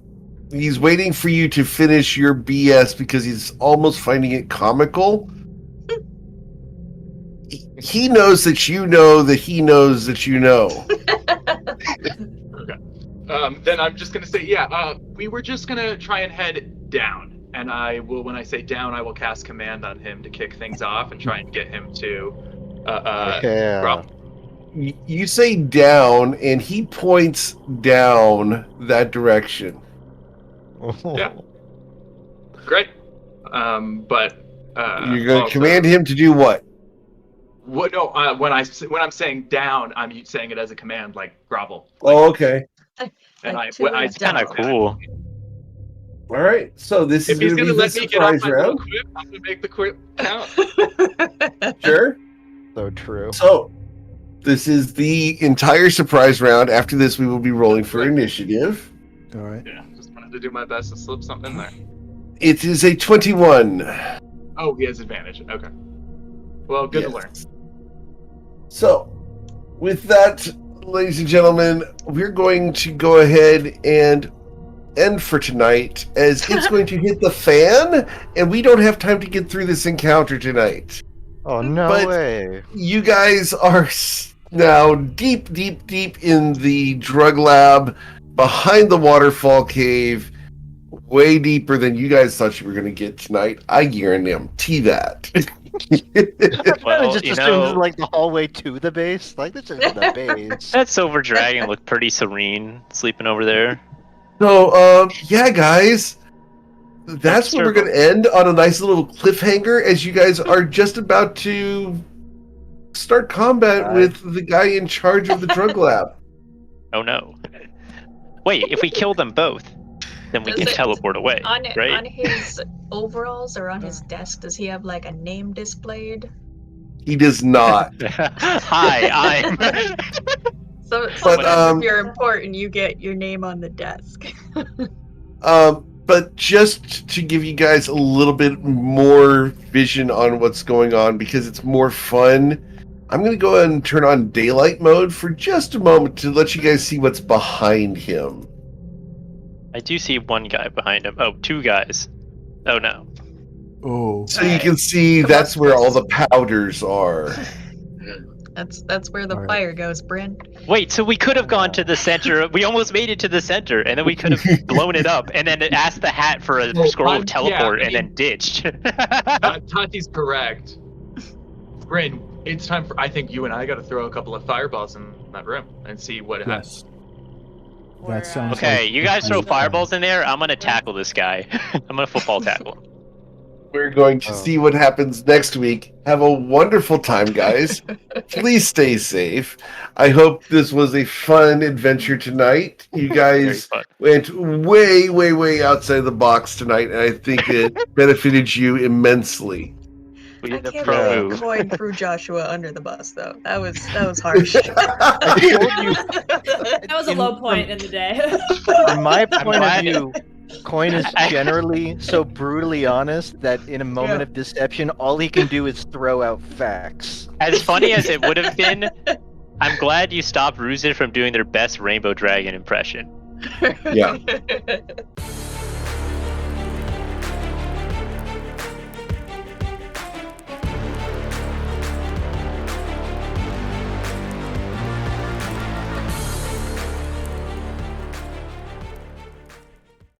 He's waiting for you to finish your BS because he's almost finding it comical. He knows that you know that he knows that you know. Then I'm just gonna say, yeah. We were just gonna try and head down, and I will. When I say down, I will cast command on him to kick things off and try and get him to. Yeah. drop. You say down, and he points down that direction. Yeah. Great. But You're going to also- command him to do what? What? No. When I'm saying down, I'm saying it as a command, like grovel. Oh, okay. And Like I to Kind of cool. All right. So this If is he's going to gonna be the let me get off surprise my little round. quip, I'm gonna make the quip count. Sure. So true. So this is the entire surprise round. After this, we will be rolling for initiative. All right. Yeah, just wanted to do my best to slip something in there. It is a 21. Oh, he has advantage. Okay. Well, good to learn. So, with that, ladies and gentlemen, we're going to go ahead and end for tonight, as it's going to hit the fan, and we don't have time to get through this encounter tonight. Oh, no But- way. You guys are now deep in the drug lab, behind the waterfall cave, way deeper than you guys thought you were going to get tonight. I guarantee that. I just assumed this is like the hallway to the base. Like, this is the base. That silver dragon looked pretty serene, sleeping over there. So, yeah, guys, that's where we're going to end on a nice little cliffhanger as you guys are just about to start combat with the guy in charge of the drug lab. Oh no. Wait, if we kill them both, then we can teleport away, right? On his overalls or on his desk, does he have like a name displayed? He does not. Hi, I'm... So But, if you're important, you get your name on the desk. But just to give you guys a little bit more vision on what's going on, because it's more fun, I'm going to go ahead and turn on daylight mode for just a moment to let you guys see what's behind him. I do see one guy behind him. Oh, two guys. Oh no. Oh. So you can see that's where all the powders are. That's where the fire goes, Bryn. Wait, so we could have gone to the center. We almost made it to the center, and then we could have blown it up, and then asked the hat for a scroll of teleport, and then ditched. Tati's correct. Bryn, it's time for. I think you and I got to throw a couple of fireballs in that room and see what happens. That sounds Okay, like you guys throw fireballs in there. I'm gonna tackle this guy. I'm gonna football tackle him. We're going to see what happens next week. Have a wonderful time, guys. Please stay safe. I hope this was a fun adventure tonight. You guys went way outside the box tonight, and I think it benefited you immensely. We I did the can't pro believe move. Coin threw Joshua under the bus, though. That was harsh. I told you, That was a low point in the day. from my point of glad- view, Coin is generally so brutally honest that in a moment of deception, all he can do is throw out facts. As funny as it would have been, I'm glad you stopped Ruzin from doing their best Rainbow Dragon impression. Yeah.